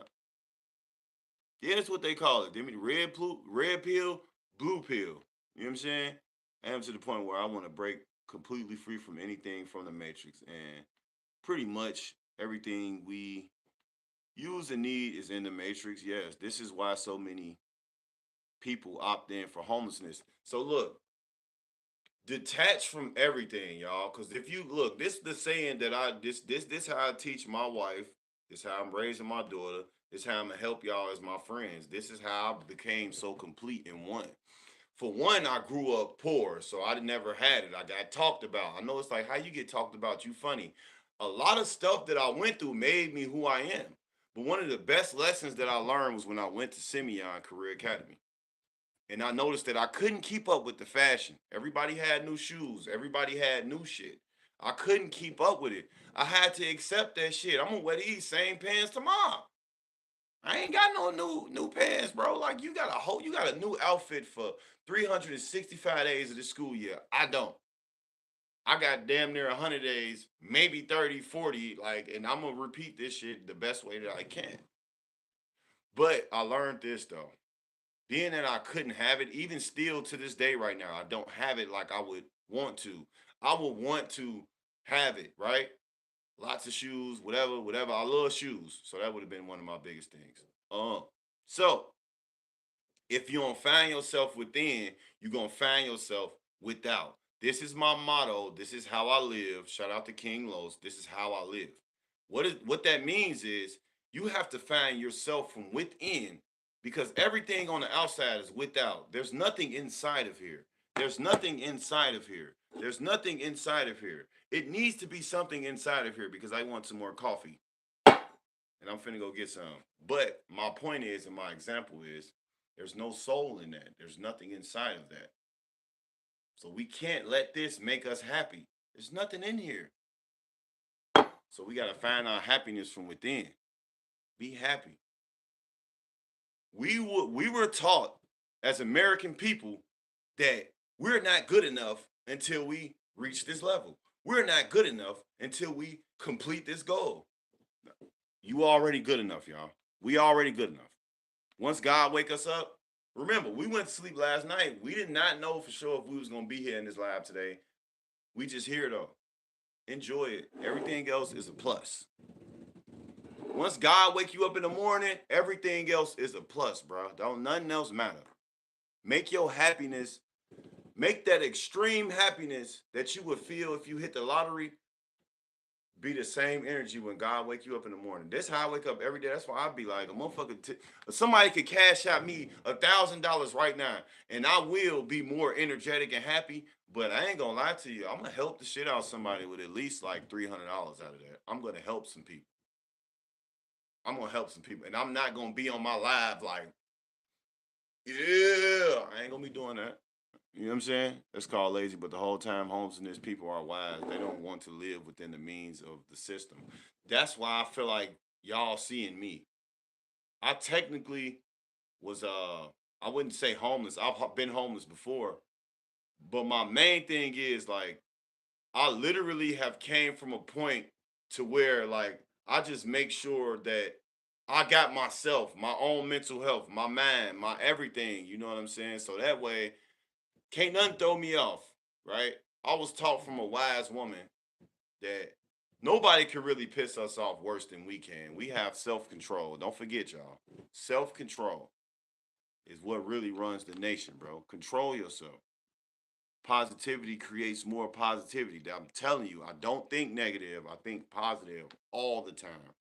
Yeah, that's what they call it. Give me the red pill, blue pill. You know what I'm saying? I am to the point where I want to break completely free from anything from the matrix, and pretty much everything we use and need is in the matrix. Yes, this is why so many people opt in for homelessness. So look, detach from everything, y'all. Because if you look, this the saying that this how I teach my wife. This how I'm raising my daughter. This how I'm gonna help y'all as my friends. This is how I became so complete in one. For one, I grew up poor, so I never had it. I got talked about. I know it's like how you get talked about. You funny. A lot of stuff that I went through made me who I am. But one of the best lessons that I learned was when I went to Simeon Career Academy. And I noticed that I couldn't keep up with the fashion. Everybody had new shoes. Everybody had new shit. I couldn't keep up with it. I had to accept that shit. I'm gonna wear these same pants tomorrow. I ain't got no new pants, bro. Like you got a new outfit for 365 days of the school year. I don't. I got damn near 100 days, maybe 30, 40, like, and I'm gonna repeat this shit the best way that I can. But I learned this though. Being that I couldn't have it, even still to this day right now, I don't have it like I would want to. I would want to have it, right? Lots of shoes, whatever, whatever. I love shoes. So that would have been one of my biggest things. So if you don't find yourself within, you're gonna find yourself without. This is my motto. This is how I live. Shout out to King Los. This is how I live. What that means is you have to find yourself from within because everything on the outside is without. There's nothing inside of here. There's nothing inside of here. There's nothing inside of here. It needs to be something inside of here because I want some more coffee and I'm finna go get some. But my point is, and my example is, there's no soul in that. There's nothing inside of that. So we can't let this make us happy. There's nothing in here. So we got to find our happiness from within. Be happy. We were taught as American people that we're not good enough until we reach this level. We're not good enough until we complete this goal. You already good enough, y'all. We already good enough. Once God wake us up, remember, we went to sleep last night. We did not know for sure if we was going to be here in this lab today. We just here though. Enjoy it. Everything else is a plus. Once God wake you up in the morning, everything else is a plus, bro. Don't nothing else matter. Make your happiness, make that extreme happiness that you would feel if you hit the lottery be the same energy when God wake you up in the morning. That's how I wake up every day. That's why I be like a motherfucker. Somebody could cash out me $1,000 right now, and I will be more energetic and happy. But I ain't gonna lie to you. I'm gonna help the shit out of somebody with at least like $300 out of that. I'm gonna help some people. I'm gonna help some people, and I'm not gonna be on my live like, yeah. I ain't gonna be doing that. You know what I'm saying? That's called lazy, but the whole time homelessness people are wise. They don't want to live within the means of the system. That's why I feel like y'all seeing me. I technically was I wouldn't say homeless. I've been homeless before, but my main thing is like I literally have came from a point to where like I just make sure that I got myself, my own mental health, my mind, my everything, you know what I'm saying? So that way can't nothing throw me off, right? I was taught from a wise woman that nobody can really piss us off worse than we can. We have self-control. Don't forget, y'all. Self-control is what really runs the nation, bro. Control yourself. Positivity creates more positivity. I'm telling you, I don't think negative. I think positive all the time.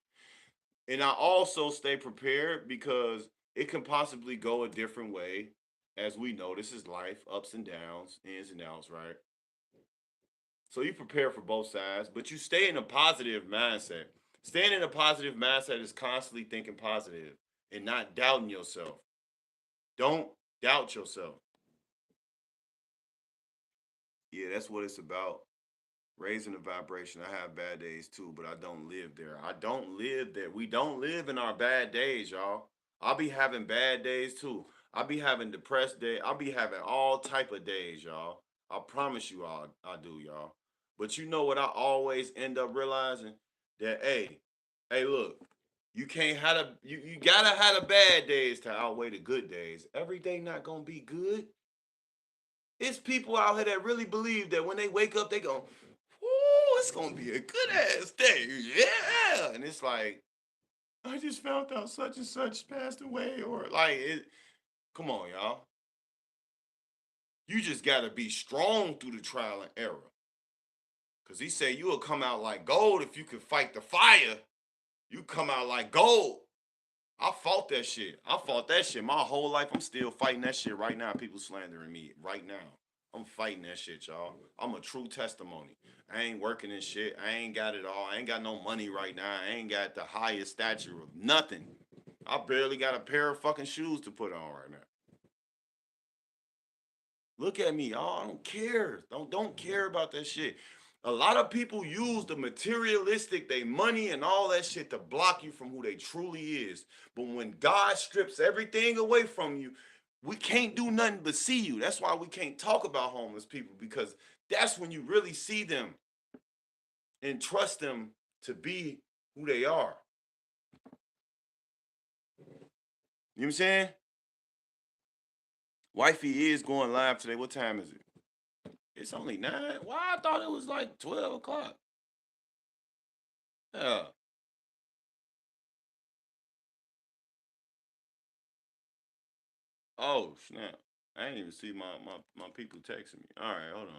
And I also stay prepared because it can possibly go a different way. As we know, this is life, ups and downs, ins and outs, right? So you prepare for both sides, but you stay in a positive mindset. Staying in a positive mindset is constantly thinking positive and not doubting yourself. Don't doubt yourself. Yeah, that's what it's about. Raising the vibration. I have bad days too, but I don't live there. I don't live there. We don't live in our bad days, y'all. I'll be having bad days too. I'll be having depressed days. I'll be having all type of days, y'all. I promise you I do, y'all. But you know what I always end up realizing? That hey, look, you can't have you gotta have the bad days to outweigh the good days. Every day not gonna be good. It's people out here that really believe that when they wake up, they go, "Ooh, it's gonna be a good ass day, yeah." And it's like, I just found out such and such passed away, or like, come on, y'all. You just gotta be strong through the trial and error. Cause he said you will come out like gold if you can fight the fire. You come out like gold. I fought that shit. I fought that shit my whole life. I'm still fighting that shit right now. People slandering me right now. I'm fighting that shit, y'all. I'm a true testimony. I ain't working in shit. I ain't got it all. I ain't got no money right now. I ain't got the highest stature of nothing. I barely got a pair of fucking shoes to put on right now. Look at me, y'all. I don't care. Don't care about that shit. A lot of people use the materialistic, they money and all that shit to block you from who they truly is. But when God strips everything away from you, we can't do nothing but see you. That's why we can't talk about homeless people, because that's when you really see them and trust them to be who they are. You know what I'm saying? Wifey is going live today. What time is it? It's only 9. Why I thought it was like 12 o'clock. Yeah. Oh, snap. I didn't even see my people texting me. All right, hold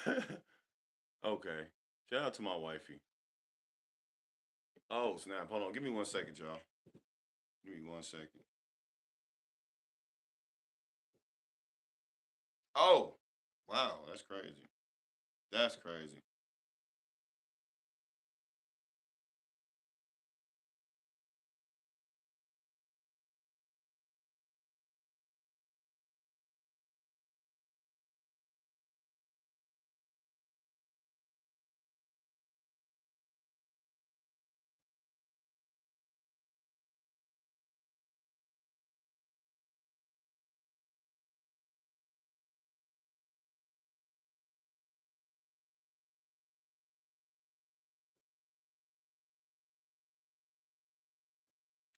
on. Okay. Shout out to my wifey. Oh, snap. Hold on. Give me 1 second, y'all. Give me 1 second. Oh, wow. That's crazy. That's crazy.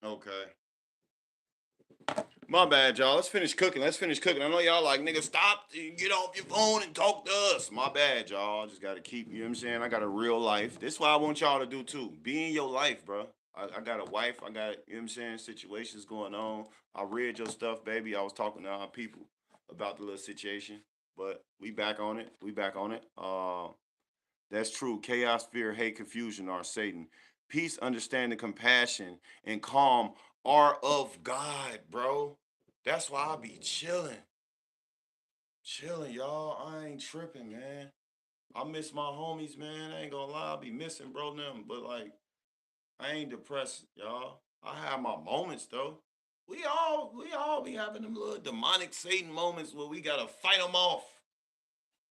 Okay. My bad, y'all. Let's finish cooking. I know y'all like, nigga, stop, get off your phone and talk to us. My bad, y'all. I just got to keep, you know what I'm saying? I got a real life. This is what I want y'all to do, too. Be in your life, bro. I got a wife. I got, you know what I'm saying, situations going on. I read your stuff, baby. I was talking to our people about the little situation. But we back on it. That's true. Chaos, fear, hate, confusion are Satan. Peace, understanding, compassion, and calm are of God, bro. That's why I be chilling. Chilling, y'all. I ain't tripping, man. I miss my homies, man. I ain't gonna lie. I be missing bro them. But like, I ain't depressed, y'all. I have my moments though. We all be having them little demonic Satan moments where we gotta fight them off.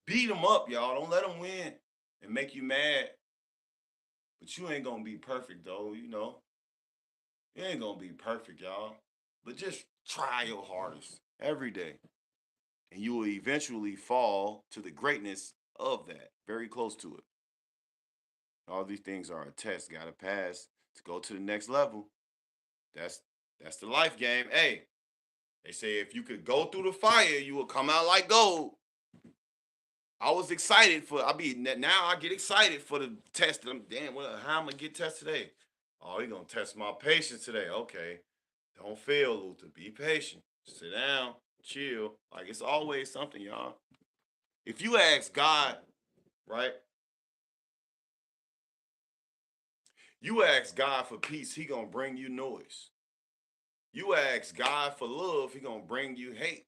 Beat them up, y'all. Don't let them win and make you mad. But you ain't gonna be perfect though, you know. You ain't gonna be perfect, y'all. But just try your hardest every day. And you will eventually fall to the greatness of that. Very close to it. All these things are a test, gotta pass to go to the next level. That's that's the life game. Hey, they say if you could go through the fire, you will come out like gold. I was excited for. Now. I get excited for the test. Damn, how am I gonna get tested today? Oh, he gonna test my patience today. Okay, don't fail, Luther. Be patient. Sit down, chill. Like it's always something, y'all. If you ask God, right? You ask God for peace, He gonna bring you noise. You ask God for love, He gonna bring you hate.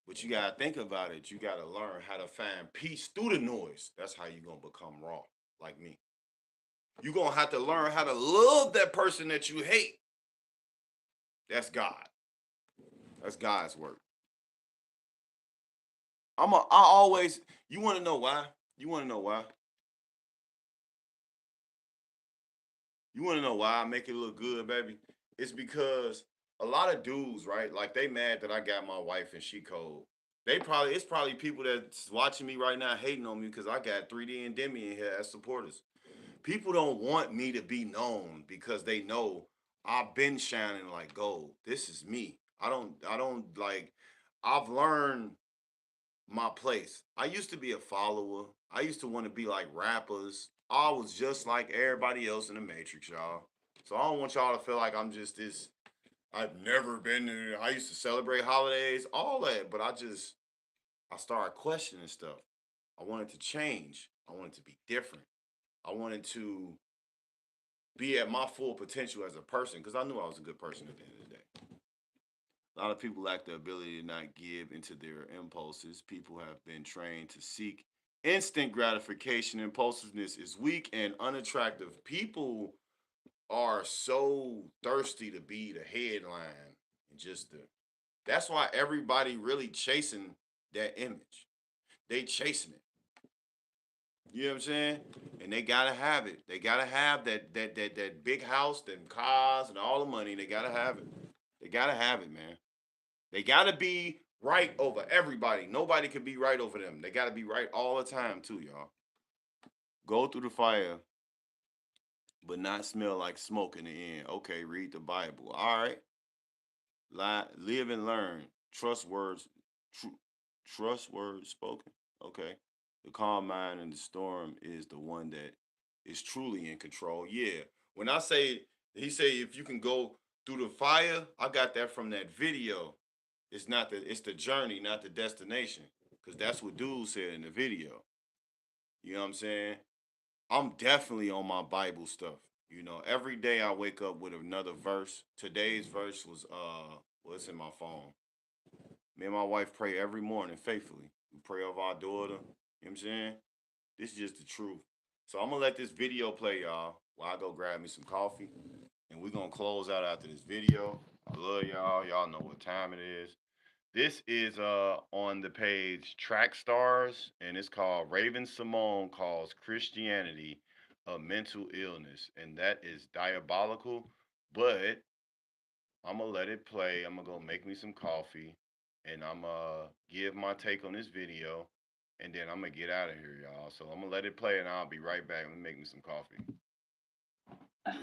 But you gotta think about it. You gotta learn how to find peace through the noise. That's how you gonna become raw, like me. You're gonna have to learn how to love that person that you hate. That's God. That's God's work. I always, you wanna know why? You wanna know why? You wanna know why I make it look good, baby? It's because a lot of dudes, right? Like they mad that I got my wife and she cold. It's probably people that's watching me right now hating on me because I got 3D and Demi in here as supporters. People don't want me to be known because they know I've been shining like gold. This is me. I don't like I've learned my place. I used to be a follower. I used to want to be like rappers. I was just like everybody else in the Matrix, y'all. So I don't want y'all to feel like I'm just this. I've never been. I used to celebrate holidays, all that, but I started questioning stuff. I wanted to change. I wanted to be different. I wanted to be at my full potential as a person because I knew I was a good person at the end of the day. A lot of people lack the ability to not give into their impulses. People have been trained to seek instant gratification. Impulsiveness is weak and unattractive. People are so thirsty to be the headline and just the. That's why everybody really chasing that image. They chasing it. You know what I'm saying? And they gotta have it. They gotta have that big house, them cars, and all the money. They gotta have it. They gotta have it, man. They gotta be right over everybody. Nobody can be right over them. They gotta be right all the time too, y'all. Go through the fire, but not smell like smoke in the end. Okay, read the Bible. All right. Live and learn. Trust words. Tr- trust words spoken. Okay. The calm mind in the storm is the one that is truly in control. Yeah. When I say he say if you can go through the fire, I got that from that video. It's the journey, not the destination. Cause that's what dude said in the video. You know what I'm saying? I'm definitely on my Bible stuff. You know, every day I wake up with another verse. Today's verse was what's in my phone. Me and my wife pray every morning faithfully. We pray over our daughter. You know what I'm saying? This is just the truth. So I'm gonna let this video play, y'all, while I go grab me some coffee. And we're gonna close out after this video. I love y'all. Y'all know what time it is. This is on the page Track Stars, and it's called Raven Simone Calls Christianity a Mental Illness. And that is diabolical, but I'm gonna let it play. I'm gonna go make me some coffee, and I'm gonna give my take on this video, and then I'm gonna get out of here, y'all. So I'm gonna let it play, and I'll be right back. Let me make me some coffee.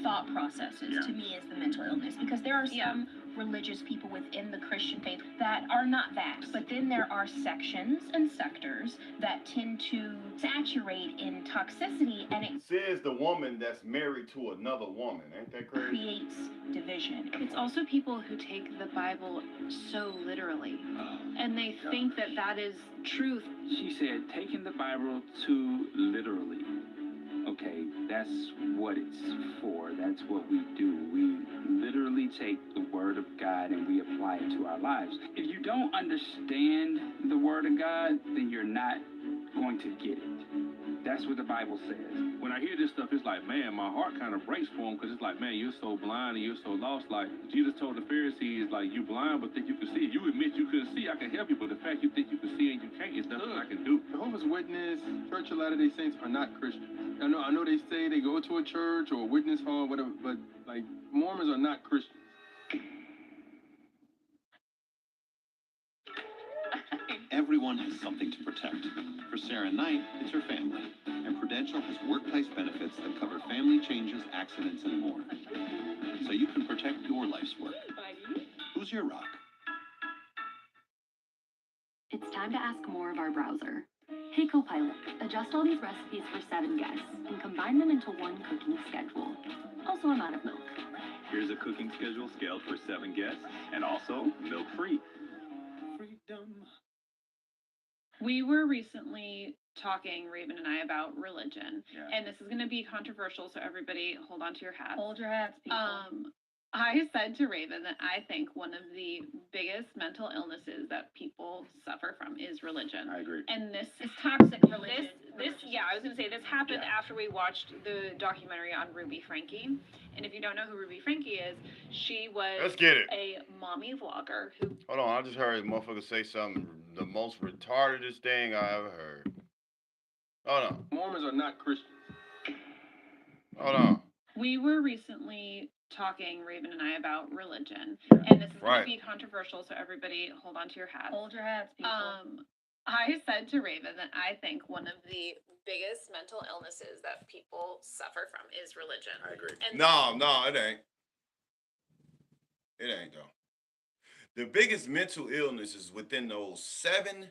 thought processes to me is the mental illness, because there are some religious people within the Christian faith that are not that, but then there are sections and sectors that tend to saturate in toxicity, and it Says the woman that's married to another woman. Ain't that crazy? creates division. It's also people who take the Bible so literally, and they think that that is truth. She said, taking the Bible too literally. Okay, that's what it's for. That's what we do. We literally take the Word of God and we apply it to our lives. If you don't understand the Word of God, then you're not going to get it. That's what the Bible says. When I hear this stuff, it's like, man, my heart kind of breaks for him, because it's like, man, you're so blind and you're so lost. Like, Jesus told the Pharisees, like, you blind but think you can see. If you admit you couldn't see, I can help you, but the fact you think you can see and you can't, it's nothing I can do. Jehovah's Witness, Church of Latter-day Saints are not Christians. I know they say they go to a church or a witness hall, whatever, but like Mormons are not Christians. Everyone has something to protect. For Sarah Knight, it's her family. And Prudential has workplace benefits that cover family changes, accidents, and more. So you can protect your life's work. Who's your rock? It's time to ask more of our browser. Hey Copilot, adjust all these recipes for 7 guests and combine them into one cooking schedule. Also, I'm out of milk. Here's a cooking schedule scaled for 7 guests and also milk-free. Freedom. We were recently talking, Raven and I, about religion, and this is going to be controversial, so everybody hold on to your hats. Hold your hats, people. I said to Raven that I think one of the biggest mental illnesses that people suffer from is religion. I agree. And this It's toxic religion. I was going to say, this happened after we watched the documentary on Ruby Franke. And if you don't know who Ruby Franke is, she was Let's get it. a mommy vlogger who... Hold on, I just heard a motherfucker say something, the most retardedest thing I ever heard. Hold on. Mormons are not Christians. Hold on. We were recently talking, Raven and I, about religion, and this is going to be controversial, so everybody hold on to your hats. Hold your hats, people. I said to Raven that I think one of the biggest mental illnesses that people suffer from is religion. I agree. And No, it ain't. It ain't, though. The biggest mental illness is within those 7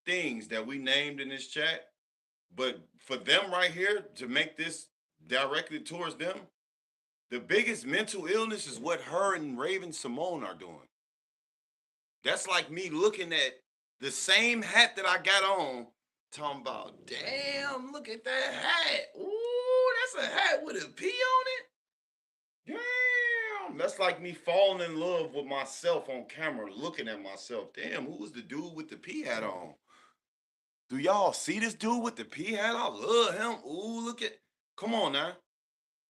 things that we named in this chat. But for them right here, to make this directly towards them, the biggest mental illness is what her and Raven Simone are doing. That's like me looking at the same hat that I got on, talking about, damn, look at that hat. Ooh, that's a hat with a P on it. Damn. That's like me falling in love with myself on camera, looking at myself. Damn, who was the dude with the P hat on? Do y'all see this dude with the P hat? I love him. Ooh, look at, come on now.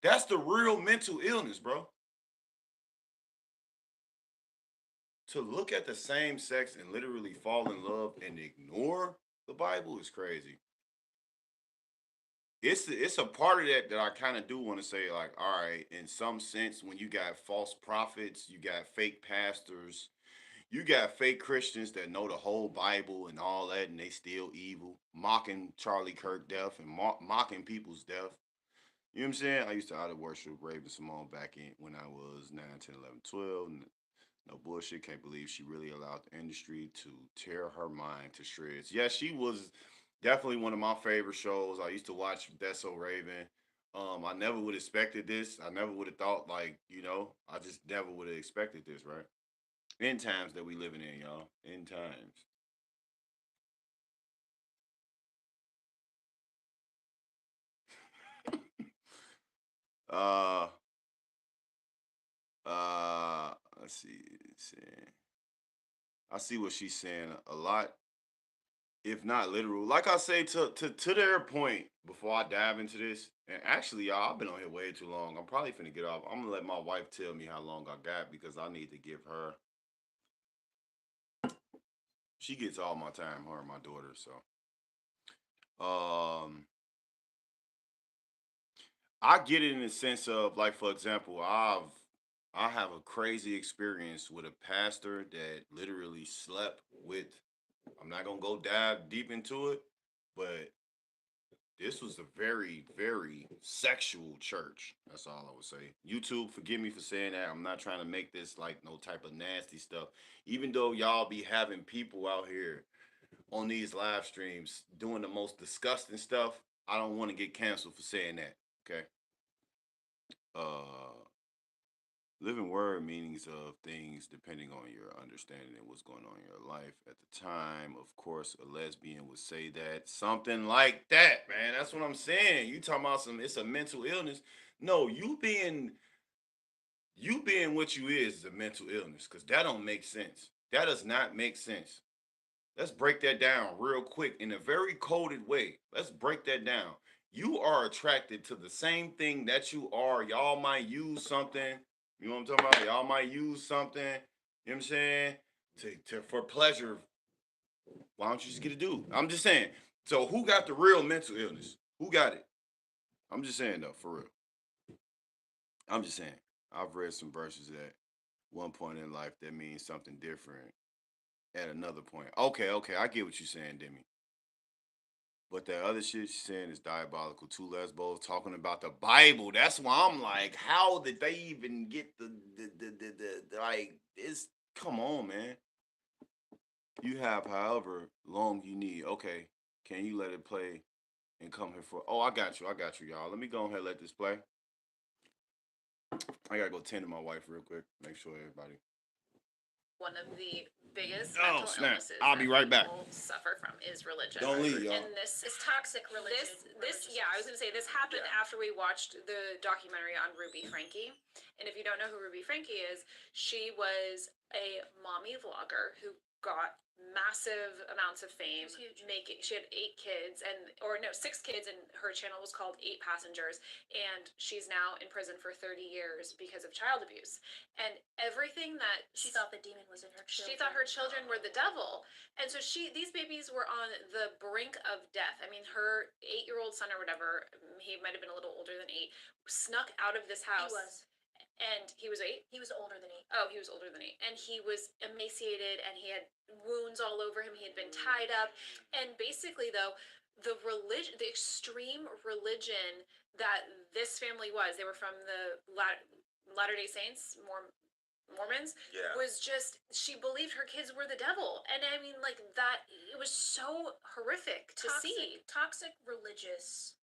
That's the real mental illness, bro. To look at the same sex and literally fall in love and ignore the Bible is crazy. It's a part of that I kind of do want to say, like, all right, in some sense, when you got false prophets, you got fake pastors, you got fake Christians that know the whole Bible and all that, and they still evil, mocking Charlie Kirk death and mocking people's death. You know what I'm saying? I used to out of worship Raven Simone back in when I was 9, 10, 11, 12. And no bullshit. Can't believe she really allowed the industry to tear her mind to shreds. Yeah, she was definitely one of my favorite shows. I used to watch That's So Raven. I never would have expected this. I never would have thought, like, you know, I just never would have expected this, right? End times that we living in, y'all. End times. Let's see. I see what she's saying a lot, if not literal. Like I say, to their point, before I dive into this, and actually, y'all, I've been on here way too long. I'm probably finna get off. I'm gonna let my wife tell me how long I got because I need to give her. She gets all my time, her and my daughter. So, I get it in the sense of, like, for example, I have a crazy experience with a pastor that literally slept with. I'm not gonna go dive deep into it, but This was a very, very sexual church. That's all I would say. YouTube, forgive me for saying that. I'm not trying to make this like no type of nasty stuff. Even though y'all be having people out here on these live streams doing the most disgusting stuff, I don't want to get canceled for saying that. Okay. Uh Living word meanings of things depending on your understanding and what's going on in your life at the time. Of course, a lesbian would say that. Something like that, man. That's what I'm saying. You talking about it's a mental illness. No, you being what you is a mental illness, because that don't make sense. That does not make sense. Let's break that down real quick in a very coded way. Let's break that down. You are attracted to the same thing that you are. Y'all might use something. You know what I'm talking about? Y'all might use something. You know what I'm saying? For pleasure. Why don't you just get a dude? I'm just saying. So who got the real mental illness? Who got it? I'm just saying though, for real. I'm just saying. I've read some verses at one point in life that means something different at another point. Okay, I get what you're saying, Demi. But that other shit she's saying is diabolical. Two lesbos talking about the Bible. That's why I'm like, how did they even get the like? It's come on, man. You have however long you need. Okay, can you let it play and come here for? Oh, I got you, y'all. Let me go ahead and let this play. I gotta go tend to my wife real quick. Make sure everybody. One of the biggest Oh, mental snap. illnesses I'll be right back. people suffer from is religion. Don't leave, y'all. And this It's toxic religion. yeah, I was gonna say this happened after we watched the documentary on Ruby Franke. And if you don't know who Ruby Franke is, she was a mommy vlogger who got massive amounts of fame. She had 6 kids, and her channel was called 8 Passengers, and she's now in prison for 30 years because of child abuse. And everything that She thought the demon was in her children. she thought her children were the devil. And so these babies were on the brink of death. I mean, her 8-year-old son or whatever, he might have been a little older than 8, snuck out of this house. He was. And he was 8? He was older than 8. Oh, he was older than 8. And he was emaciated, and he had wounds all over him. He had been tied up. And basically, though, the extreme religion that this family was, they were from the Latter-day Saints, Mormons, was just, she believed her kids were the devil. And I mean, like, that, it was so horrific to see. Toxic religious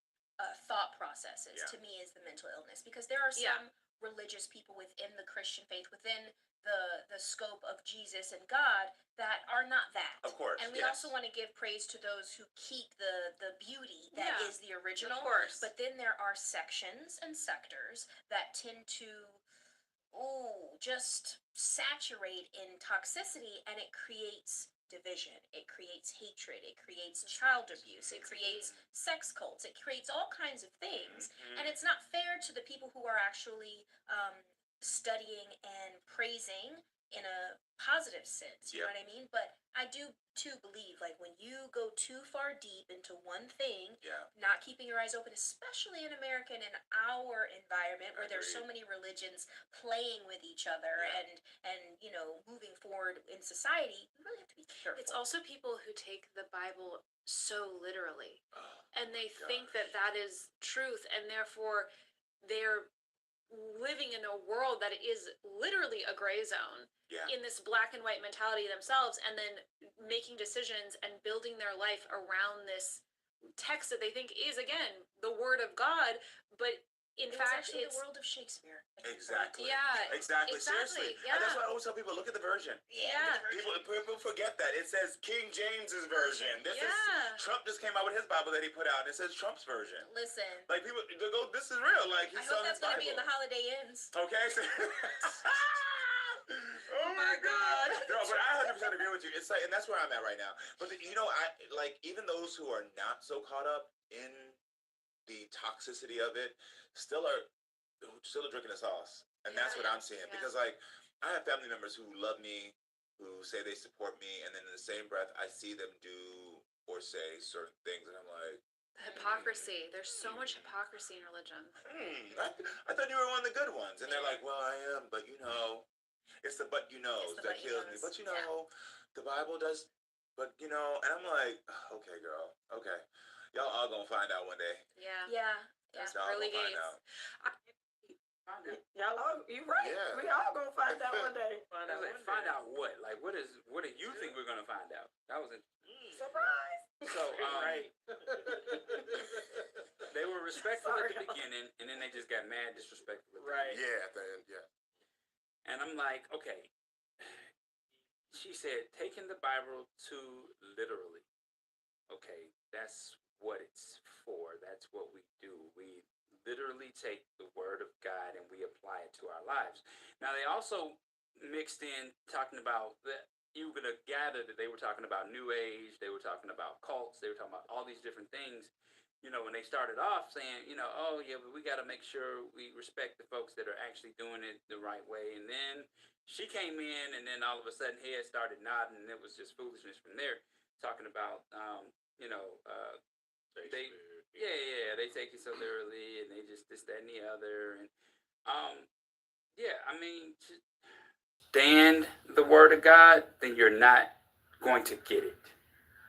thought processes, to me, is the mental illness. Because there are some religious people within the Christian faith, within the scope of Jesus and God, that are not that. Of course. And we also want to give praise to those who keep the beauty that is the original. Of course. But then there are sections and sectors that tend to just saturate in toxicity, and it creates division, it creates hatred, it creates child abuse, it creates sex cults, it creates all kinds of things. And it's not fair to the people who are actually studying and praising in a positive sense, you know what I mean? But I do too believe, like, when you go too far deep into one thing, not keeping your eyes open, especially in America and in our environment where there's so many religions playing with each other and you know, moving forward in society, you really have to be careful. It's also people who take the Bible so literally, and they think that that is truth, and therefore they're living in a world that is literally a gray zone in this black and white mentality themselves, and then making decisions and building their life around this text that they think is, again, the word of God, but in fact it's it's the world of Shakespeare. Exactly. Yeah. Exactly. Exactly. Seriously. Yeah. And that's why I always tell people, look at the version. Yeah. People forget that. It says King James's version. This is Trump just came out with his Bible that he put out, and it says Trump's version. Listen. Like, people go, this is real. Like, he's I hope selling his that's going to Bible. be in the Holiday Inns. Okay. Oh my God! No, but I 100% agree with you. It's like, and that's where I'm at right now. But you know, I like, even those who are not so caught up in the toxicity of it still are drinking the sauce, and that's what I'm seeing. Because, like, I have family members who love me, who say they support me, and then in the same breath, I see them do or say certain things, and I'm like, hypocrisy. There's so much hypocrisy in religion. I thought you were one of the good ones, and they're like, well, I am, but you know. It's the but you knows that kills me. But you know, the Bible does, but you know, and I'm like, okay, girl, okay. Y'all all gonna find out one day. Yeah. Y'all gonna Early find gates. out. Y'all all, you right. Yeah. We all gonna find out one day. Find out what? Like, what do you think we're gonna find out? That was a Surprise. so Right. they were respectful Sorry, at the y'all. beginning, and then they just got mad disrespectful. Right. Yeah, at the end, yeah. And I'm like, okay. She said, taking the Bible too literally. Okay, that's what it's for. That's what we do. We literally take the word of God and we apply it to our lives. Now, they also mixed in talking about that you could have gathered that they were talking about New Age, they were talking about cults, they were talking about all these different things. You know, when they started off saying, you know, oh yeah, but we got to make sure we respect the folks that are actually doing it the right way. And then she came in, and then all of a sudden, head started nodding, and it was just foolishness from there, talking about, you know, they take it so literally, and they just this, that, and the other, and yeah, I mean, stand the word of God, then you're not going to get it.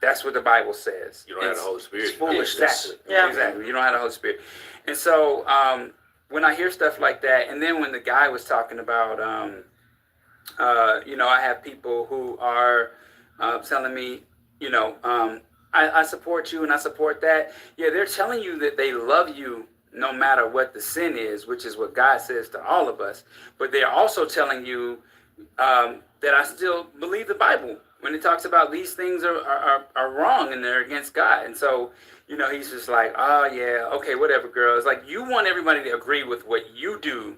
That's what the Bible says. You don't have the Holy Spirit. It's foolishness. Exactly. Yeah. Exactly. You don't have the Holy Spirit. And so when I hear stuff like that, and then when the guy was talking about, you know, I have people who are telling me, you know, I support you and I support that. Yeah, they're telling you that they love you no matter what the sin is, which is what God says to all of us. But they're also telling you that I still believe the Bible when it talks about these things are wrong and they're against God. And so, you know, he's just like, oh, yeah, okay, whatever, girl. It's like you want everybody to agree with what you do,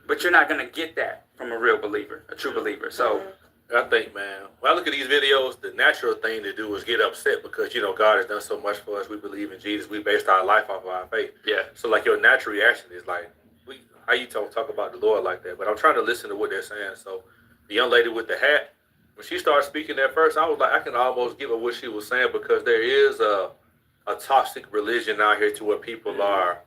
but you're not going to get that from a real believer, a true believer. So I think, man, when I look at these videos, the natural thing to do is get upset because, you know, God has done so much for us. We believe in Jesus. We based our life off of our faith. Yeah. So, like, your natural reaction is like, how you talk about the Lord like that? But I'm trying to listen to what they're saying. So, the young lady with the hat, when she started speaking at first, I was like, I can almost get what she was saying because there is a toxic religion out here to where people are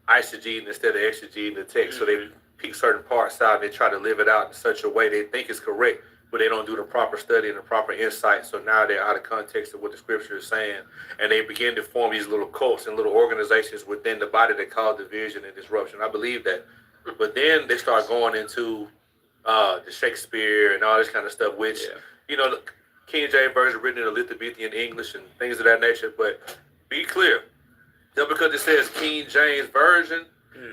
eisegeting instead of exegeting the text. So they pick certain parts out and they try to live it out in such a way they think is correct, but they don't do the proper study and the proper insight. So now they're out of context of what the scripture is saying. And they begin to form these little cults and little organizations within the body that cause division and disruption. I believe that. But then they start going into the Shakespeare and all this kind of stuff, which, you know, the King James Version written in Elizabethan English and things of that nature. But be clear, just because it says King James Version,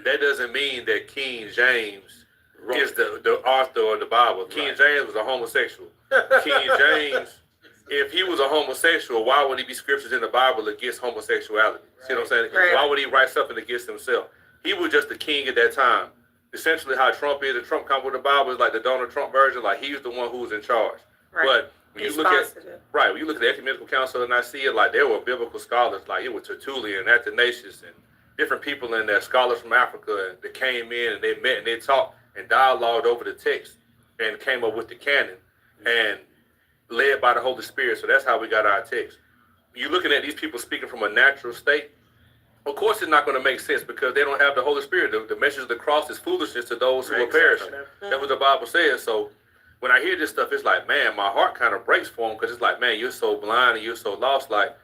that doesn't mean that King James is the author of the Bible. King James was a homosexual. King James, if he was a homosexual, why would he be scriptures in the Bible against homosexuality? See what I'm saying? Why would he write something against himself? He was just the king at that time. Essentially how Trump is, the Trump come with the Bible is like the Donald Trump version, like he's the one who was in charge. But when you look at when you look at the Ecumenical Council and I see it, like there were biblical scholars, like it was Tertullian, Athanasius, and different people in there, scholars from Africa that came in and they met and they talked and dialogued over the text and came up with the canon and led by the Holy Spirit. So that's how we got our text. You're looking at these people speaking from a natural state. Of course, it's not going to make sense because they don't have the Holy Spirit. The message of the cross is foolishness to those who are perishing. That's what the Bible says. So when I hear this stuff, it's like, man, my heart kind of breaks for them because it's like, man, you're so blind and you're so lost. Like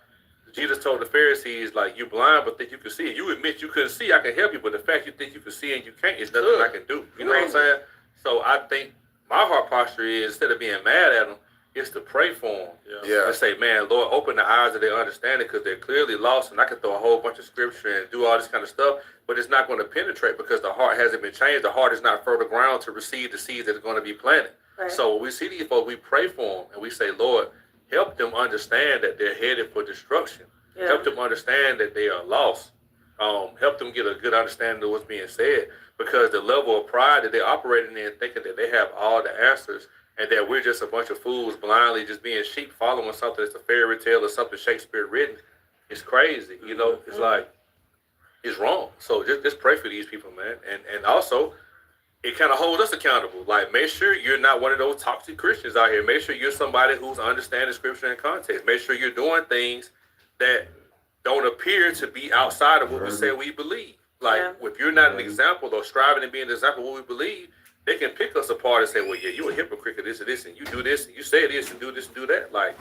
Jesus told the Pharisees, like, you're blind but think you can see. You admit you couldn't see, I can help you, but the fact you think you can see and you can't, it's nothing I can do. You know what I'm saying? So I think my heart posture is, instead of being mad at them, is to pray for them. And say, man, Lord, open the eyes of their understanding because they're clearly lost. And I can throw a whole bunch of scripture and do all this kind of stuff, but it's not going to penetrate because the heart hasn't been changed. The heart is not fertile ground to receive the seeds that are going to be planted. So when we see these folks, we pray for them and we say, Lord, help them understand that they're headed for destruction. Help them understand that they are lost. Help them get a good understanding of what's being said, because the level of pride that they're operating in, thinking that they have all the answers and that we're just a bunch of fools blindly just being sheep following something that's a fairy tale or something Shakespeare written, is crazy. You know, it's like, it's wrong. So just pray for these people, man. And also, it kind of holds us accountable. Like, make sure you're not one of those toxic Christians out here. Make sure you're somebody who's understanding scripture and context. Make sure you're doing things that don't appear to be outside of what we say we believe. Like, if you're not an example or striving to be an example of what we believe, they can pick us apart and say, well, yeah, you a hypocrite of this and this, and you do this, and you say this and do this and do that. Like,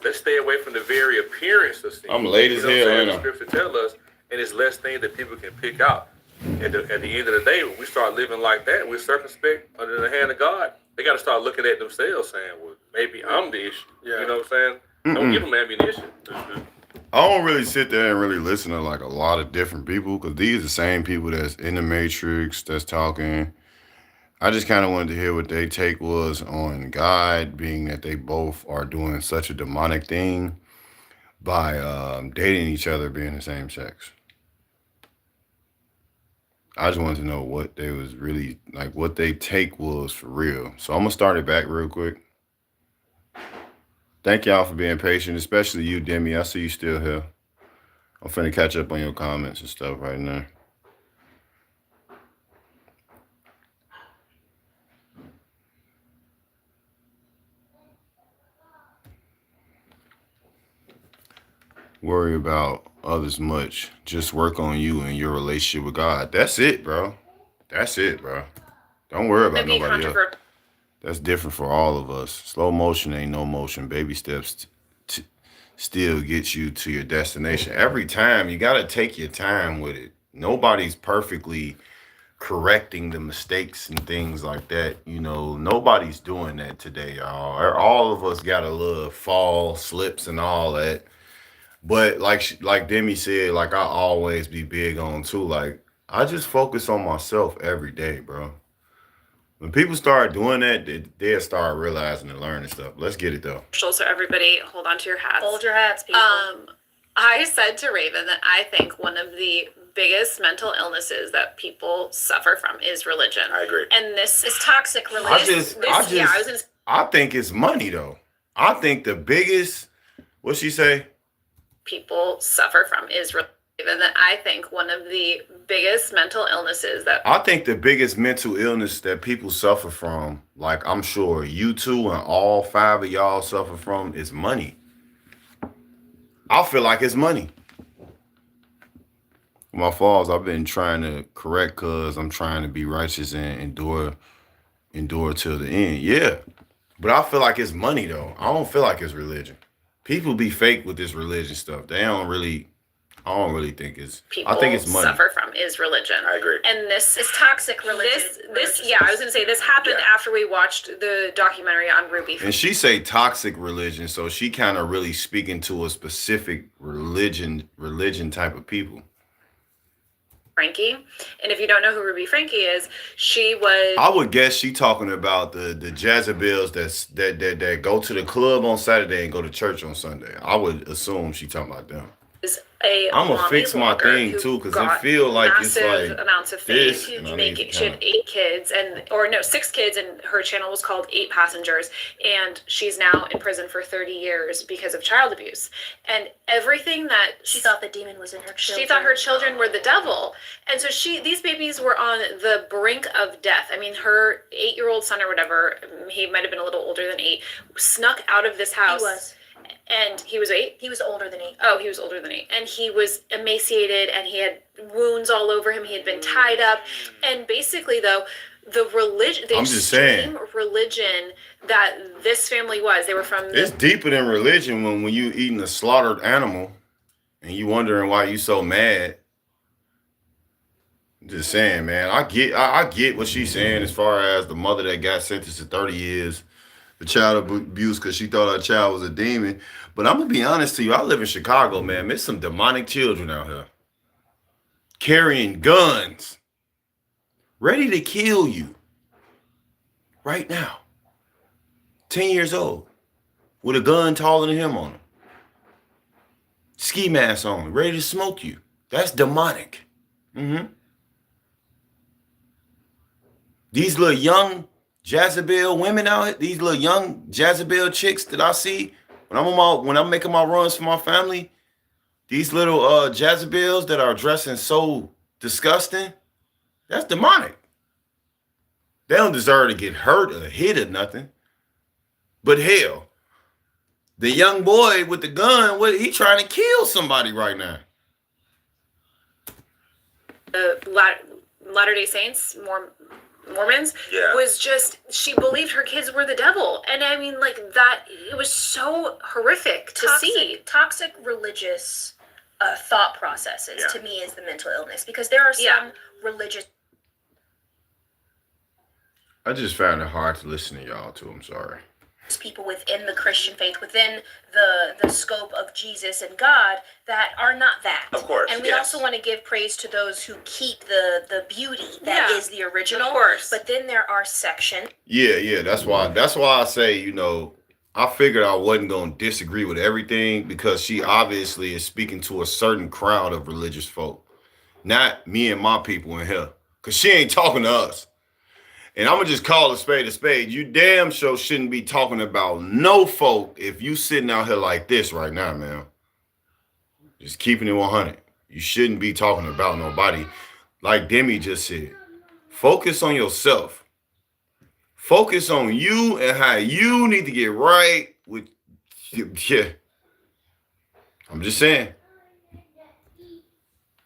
let's stay away from the very appearance of sin. I'm late as hell, ain't The I? scripture tell us, and it's less things that people can pick out. At the end of the day, when we start living like that, we're circumspect under the hand of God. They got to start looking at themselves, saying, "Well, maybe I'm the issue." Yeah. You know what I'm saying? Don't give them ammunition. I don't really sit there and really listen to like a lot of different people because these are the same people that's in the Matrix that's talking. I just kind of wanted to hear what their take was on God, being that they both are doing such a demonic thing by dating each other, being the same sex. I just wanted to know what they was really, like what they take was for real. So I'm going to start it back real quick. Thank y'all for being patient, especially you, Demi. I see you still here. I'm finna catch up on your comments and stuff right now. Worry about others much. Just work on you and your relationship with God. That's it, bro. That's it, bro. Don't worry about nobody else. That's different for all of us. Slow motion ain't no motion. Baby steps still get you to your destination. Every time, you got to take your time with it. Nobody's perfectly correcting the mistakes and things like that. You know, nobody's doing that today, y'all. All of us got a little fall, slips, and all that. But like Demi said, like I always be big on too, like I just focus on myself every day, bro. When people start doing that, they'll start realizing and learning stuff. Let's get it though. So everybody hold on to your hats. Hold your hats, people. I said to Raven that I think one of the biggest mental illnesses that people suffer from is religion. I agree. And this is toxic religion. I think it's money though. I think the biggest, what'd she say? People suffer from is religion. And that I think one of the biggest mental illnesses that I think the biggest mental illness that people suffer from, like I'm sure you two and all 5 of y'all suffer from, is money. I feel like it's money. My faults I've been trying to correct because I'm trying to be righteous and endure till the end. Yeah. But I feel like it's money though. I don't feel like it's religion. People be fake with this religion stuff. I don't really think it's. I think it's money. Suffer from is religion. I agree. And this is toxic religion. I was gonna say this happened after we watched the documentary on Ruby. And she say toxic religion, so she kind of really speaking to a specific religion type of people. Frankie, and if you don't know who Ruby Frankie is, she was. I would guess she talking about the Jezebels that go to the club on Saturday and go to church on Sunday. I would assume she talking about them. I'm gonna fix my thing too, because it feel like it's like amounts of fame. She had 8 kids, or 6 kids, and her channel was called 8 Passengers, and she's now in prison for 30 years because of child abuse. And everything that she thought the demon was in her children. She thought her children were the devil, and so these babies were on the brink of death. I mean, her 8-year-old son or whatever, he might have been a little older than 8, snuck out of this house. He was. And he was 8? He was older than 8. Oh, he was older than 8. And he was emaciated and he had wounds all over him. He had been tied up. And basically, though, the religion, the extreme religion that this family was, they were from. It's deeper than religion when you eating a slaughtered animal and you wondering why you so mad. I'm just saying, man. I get what she's saying as far as the mother that got sentenced to 30 years. The child abuse because she thought her child was a demon. But I'm going to be honest to you. I live in Chicago, man. There's some demonic children out here. Carrying guns. Ready to kill you. Right now. 10 years old. With a gun taller than him on him. Ski mask on. Ready to smoke you. That's demonic. These little young Jezebel women out here, these little young Jezebel chicks that I see when I'm making my runs for my family, these little Jezebels that are dressing so disgusting, that's demonic. They don't deserve to get hurt or hit or nothing. But hell, the young boy with the gun, he trying to kill somebody right now. Latter-day Saints, Mormons, was just, she believed her kids were the devil. And I mean, like, that, it was so horrific to see. Toxic religious thought processes, to me, is the mental illness. Because there are some religious... I just found it hard to listen to y'all too. I'm sorry. People within the Christian faith, within the scope of Jesus and God, that are not that. Of course. And we also want to give praise to those who keep the beauty that is the original. Of course. But then there are sections. Yeah. That's why I say, you know, I figured I wasn't gonna disagree with everything because she obviously is speaking to a certain crowd of religious folk, not me and my people in here. Cause she ain't talking to us. And I'm going to just call a spade a spade. You damn sure shouldn't be talking about no folk if you sitting out here like this right now, man. Just keeping it 100. You shouldn't be talking about nobody. Like Demi just said, focus on yourself. Focus on you and how you need to get right with, yeah. I'm just saying.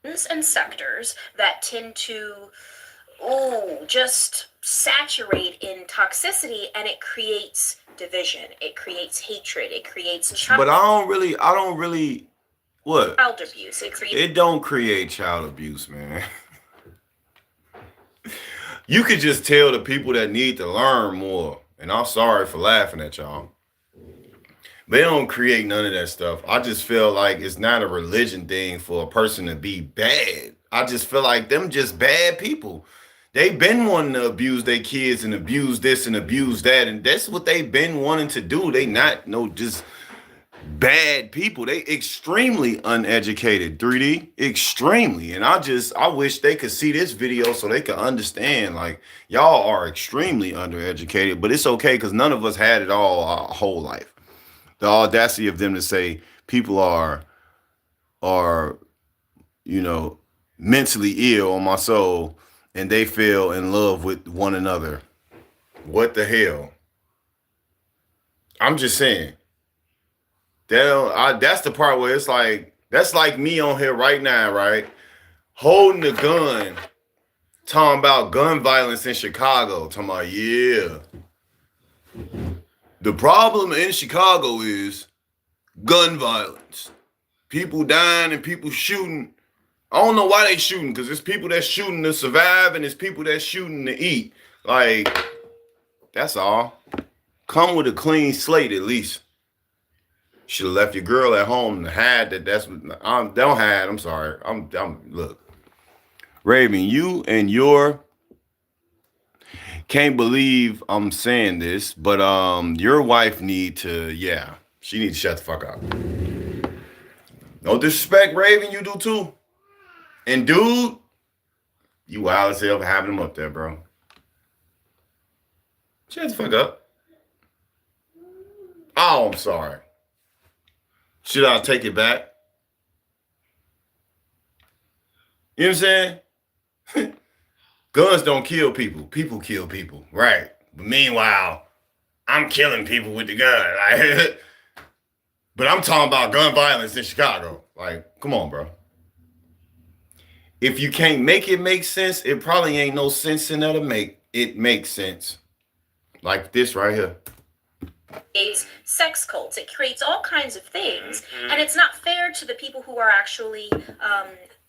And sectors that tend to, just saturate in toxicity, and it creates division, it creates hatred, it creates But I don't really what? Child abuse. It don't create child abuse, man. You could just tell the people that need to learn more. And I'm sorry for laughing at y'all. They don't create none of that stuff. I just feel like it's not a religion thing for a person to be bad. I just feel like them just bad people. They've been wanting to abuse their kids and abuse this and abuse that. And that's what they've been wanting to do. They not just bad people. They extremely uneducated, 3D. Extremely. And I wish they could see this video so they could understand, like, y'all are extremely undereducated. But it's okay because none of us had it all our whole life. The audacity of them to say people are, you know, mentally ill on my soul, and they fell in love with one another. What the hell? I'm just saying. That's the part where it's like, that's like me on here right now, right? Holding the gun, talking about gun violence in Chicago. Talking about, yeah. The problem in Chicago is gun violence. People dying and people shooting. I don't know why they shooting, because it's people that's shooting to survive and it's people that's shooting to eat. Like, that's all. Come with a clean slate at least. Should have left your girl at home and hide that. Don't hide. I'm sorry. Look. Raven, you and your, can't believe I'm saying this, but your wife need to, she need to shut the fuck up. No disrespect, Raven, you do too. And dude, you wild as hell for having him up there, bro. Shut the fuck up. Oh, I'm sorry. Should I take it back? You know what I'm saying? Guns don't kill people. People kill people. Right. But meanwhile, I'm killing people with the gun. Like, but I'm talking about gun violence in Chicago. Like, come on, bro. If you can't make it make sense, it probably ain't no sense in there to make it make sense. Like this right here. It's sex cults. It creates all kinds of things. And it's not fair to the people who are actually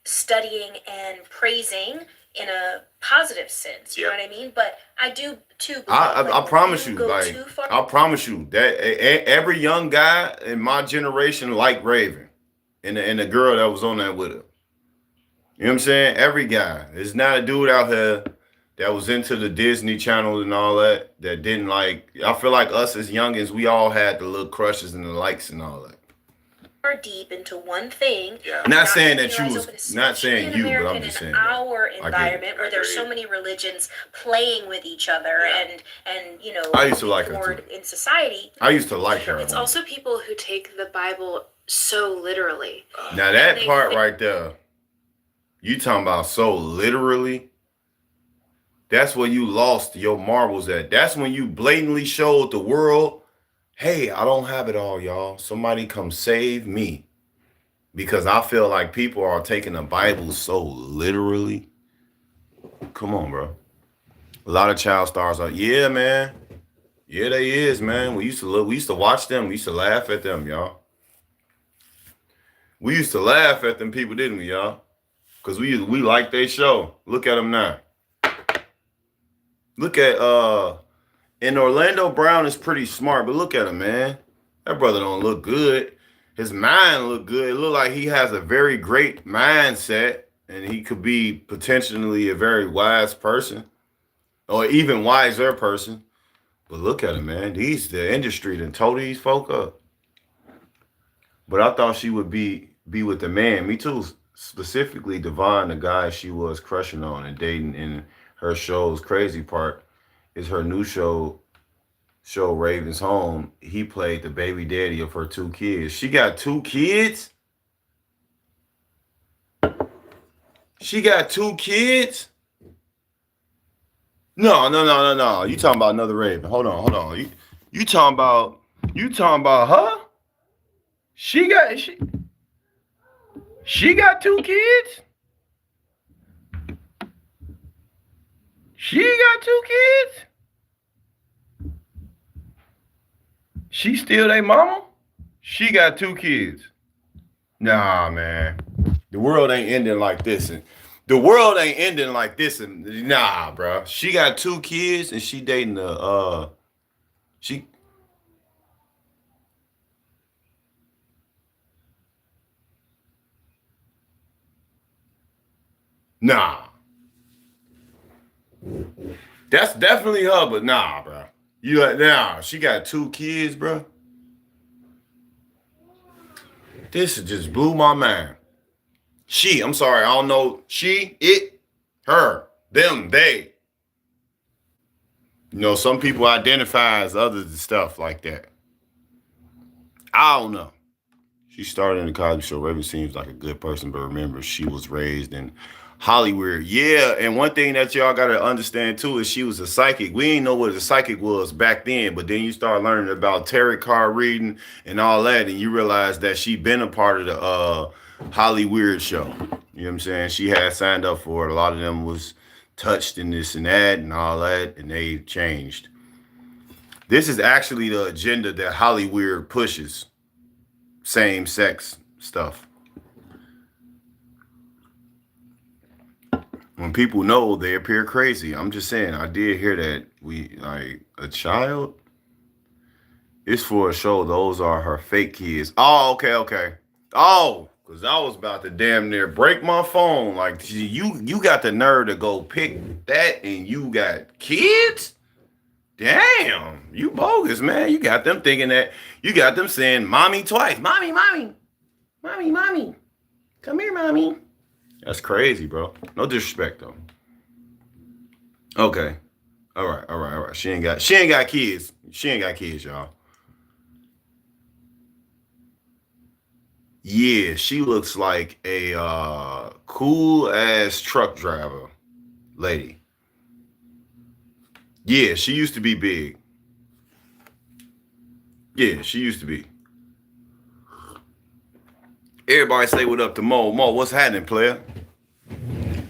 studying and praising in a positive sense. You know what I mean? But I do too. I promise you, like, I promise you that every young guy in my generation liked Raven and the girl that was on that with her. You know what I'm saying? Every guy. There's not a dude out here that was into the Disney Channel and all that didn't like. I feel like us as youngins, we all had the little crushes and the likes and all that. Deep into one thing. Not saying that you was, not saying you, but I'm just saying. Our environment where there's so many religions playing with each other and you know, I used to like her too. In society. I used to like her. It's also people who take the Bible so literally. Now that part right there, you talking about so literally, that's where you lost your marbles at. That's when you blatantly showed the world, hey, I don't have it all, y'all. Somebody come save me. Because I feel like people are taking the Bible so literally. Come on, bro. A lot of child stars are, yeah, man. Yeah, they is, man. We used to watch them. We used to laugh at them, y'all. We used to laugh at them people, didn't we, y'all? Because we like their show. Look at them now. Look at, and Orlando Brown is pretty smart, but look at him, man. That brother don't look good. His mind look good. It look like he has a very great mindset, and he could be potentially a very wise person, or even wiser person. But look at him, man. The industry done told these folk up. But I thought she would be with the man. Me too. Specifically, Devon, the guy she was crushing on and dating in her show's crazy part is her new show Raven's Home. He played the baby daddy of her 2 kids. She got 2 kids? She got 2 kids? No. You talking about another Raven. Hold on. You talking about her? She got 2 kids? She got 2 kids? She still their mama? She got 2 kids. Nah, man. The world ain't ending like this. Nah, bro. She got 2 kids and she dating Nah. That's definitely her, but nah, bro. She got 2 kids, bro. This just blew my mind. I'm sorry, I don't know. She, it, her, them, they. You know, some people identify as others and stuff like that. I don't know. She started in the Cosby Show. Raven seems like a good person, but remember, she was raised in Hollywood. Yeah, and one thing that y'all got to understand, too, is she was a psychic. We didn't know what a psychic was back then, but then you start learning about tarot card reading and all that, and you realize that she been a part of the Hollywood show. You know what I'm saying? She had signed up for it. A lot of them was touched in this and that and all that, and they changed. This is actually the agenda that Hollywood pushes. Same-sex stuff. When people know, they appear crazy. I'm just saying, I did hear that a child. It's for a show. Those are her fake kids. Oh, okay. Oh, because I was about to damn near break my phone. Like, you got the nerve to go pick that and you got kids? Damn, you bogus, man. You got them thinking that, you got them saying mommy twice. Mommy. Come here, mommy. That's crazy, bro. No disrespect, though. Okay. All right. She ain't got kids. She ain't got kids, y'all. Yeah, she looks like a cool ass truck driver lady. Yeah, she used to be big. Yeah, she used to be. Everybody say what up to Mo. Mo, what's happening, player?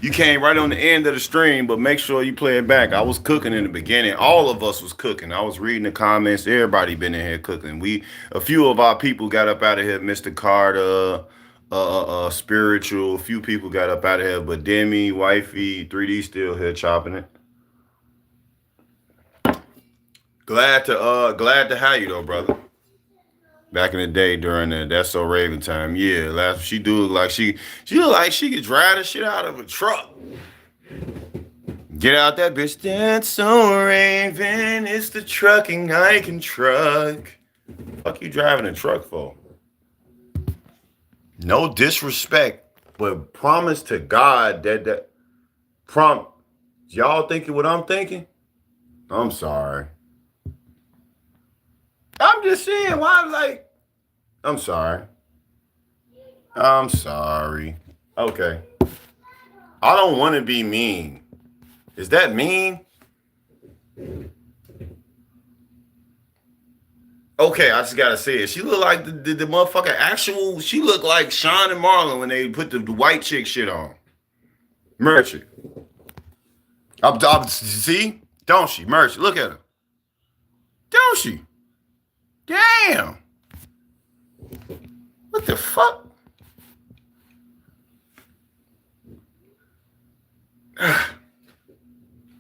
You came right on the end of the stream, but make sure you play it back. I was cooking in the beginning. All of us was cooking. I was reading the comments. Everybody been in here cooking. A few of our people got up out of here. Mr. Carter, Spiritual. A few people got up out of here, but Demi, Wifey, 3D still here chopping it. Glad to have you though, brother. Back in the day during That's So Raven time. Yeah, she do look like she look like she could drive the shit out of a truck. Get out that bitch. That's so Raven. It's the trucking I can truck. Fuck you driving a truck for? No disrespect, but promise to God that y'all thinking what I'm thinking? I'm sorry. I'm just saying, I'm sorry. Okay. I don't want to be mean. Is that mean? Okay, I just gotta say it. She look like the motherfucker actual, she look like Sean and Marlon when they put the white chick shit on. Merchant. See? Don't she? Mercy, look at her. Don't she? Damn. What the fuck?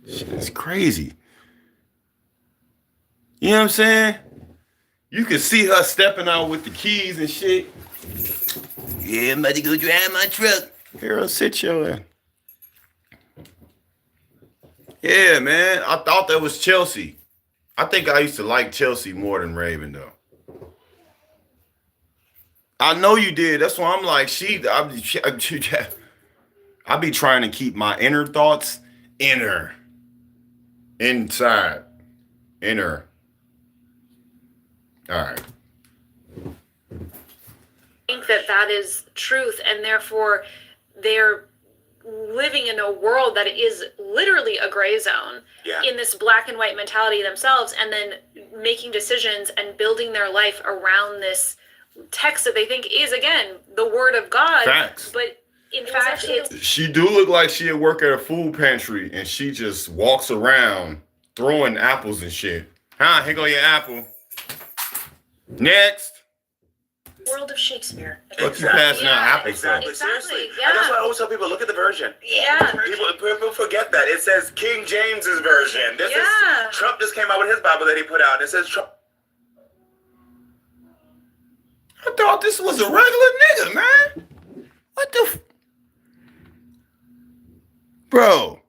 Shit is crazy. You know what I'm saying? You can see her stepping out with the keys and shit. Yeah, I'm about to go drive my truck. Girl, sit your ass. Yeah, man. I thought that was Chelsea. I think I used to like Chelsea more than Raven, though. I know you did. That's why I'm like, I be trying to keep my inner thoughts inside. Inner. All right. Think that is truth, and therefore they're living in a world that is literally a gray zone in this black and white mentality themselves, and then making decisions and building their life around this text that they think is, again, the word of God. Facts. But in fact, she do look like she at work at a food pantry and she just walks around throwing apples and shit. Huh? Here go your apple. Next. World of Shakespeare. What you passing out apples Exactly. for? Seriously. Yeah. And that's why I always tell people, look at the version. Yeah. People forget that. It says King James's version. This is Trump just came out with his Bible that he put out, and it says Trump. I thought this was a regular nigga, man. What the Bro.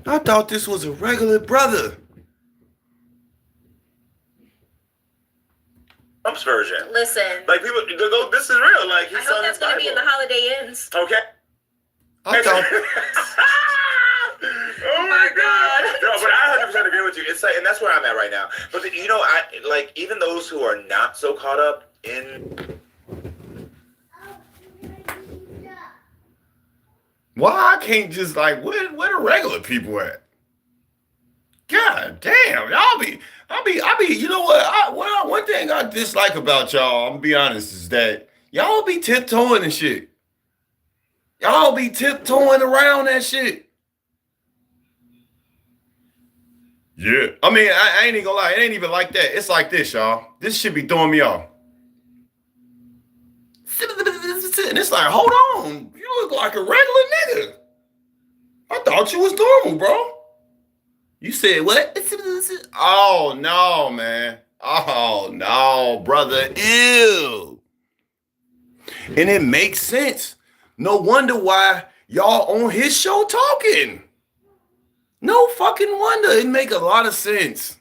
I thought this was a regular brother. Trump's version. Listen. Like people go, this is real. Like he's I hope that's going to be in the Holiday Inns. Okay. I thought. Oh my God! No, but I 100% agree with you. It's like, and that's where I'm at right now. But I like even those who are not so caught up in. Why I can't just like where the regular people at? God damn, I be. You know what? One thing I dislike about y'all, I'm gonna be honest, is that y'all be tiptoeing and shit. Y'all be tiptoeing around that shit. Yeah, I mean, I ain't even gonna lie, it ain't even like that. It's like this, y'all. This shit be throwing me off. And it's like, hold on, you look like a regular nigga. I thought you was normal, bro. You said what? Oh no, man. Oh no, brother. Ew. And it makes sense. No wonder why y'all on his show talking. No fucking wonder. It make a lot of sense.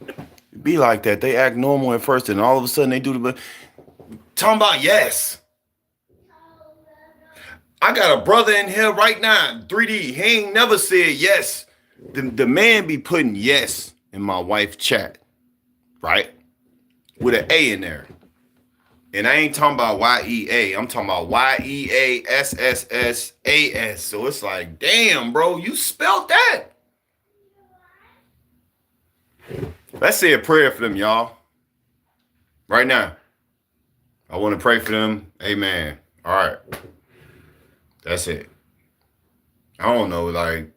It be like that. They act normal at first, and all of a sudden they do the talking about yes. I got a brother in here right now, 3D. He ain't never said yes. The man be putting yes in my wife's chat, right? With an A in there. And I ain't talking about Y-E-A. I'm talking about Y-E-A-S-S-S-A-S. So it's like, damn, bro, you spelled that. Let's say a prayer for them, y'all. Right now. I want to pray for them. Amen. All right. That's it. I don't know, like,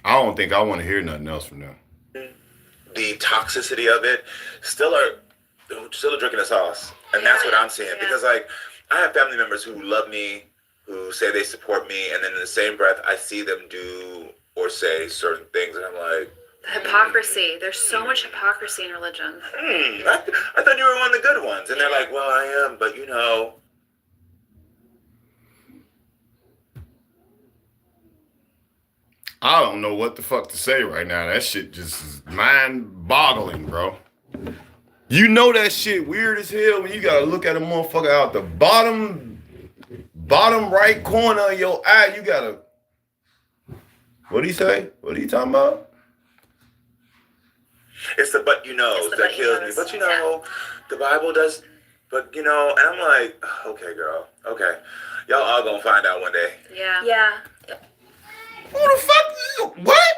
I don't think I want to hear nothing else from them. The toxicity of it still are drinking the sauce. And that's what I'm saying. Because, like, I have family members who love me, who say they support me, and then in the same breath, I see them do or say certain things, and I'm like... Hypocrisy. There's so much hypocrisy in religion. I thought you were one of the good ones. And they're like, well, I am, but you know... I don't know what the fuck to say right now. That shit just is mind-boggling, bro. You know that shit weird as hell when you gotta look at a motherfucker out the bottom right corner of your eye. You gotta... What do you say? What are you talking about? It's the but you know that kills me. But you know, the Bible does... But you know, and I'm like, okay, girl. Okay. Y'all all gonna find out one day. Yeah. Yeah. Who the fuck? What?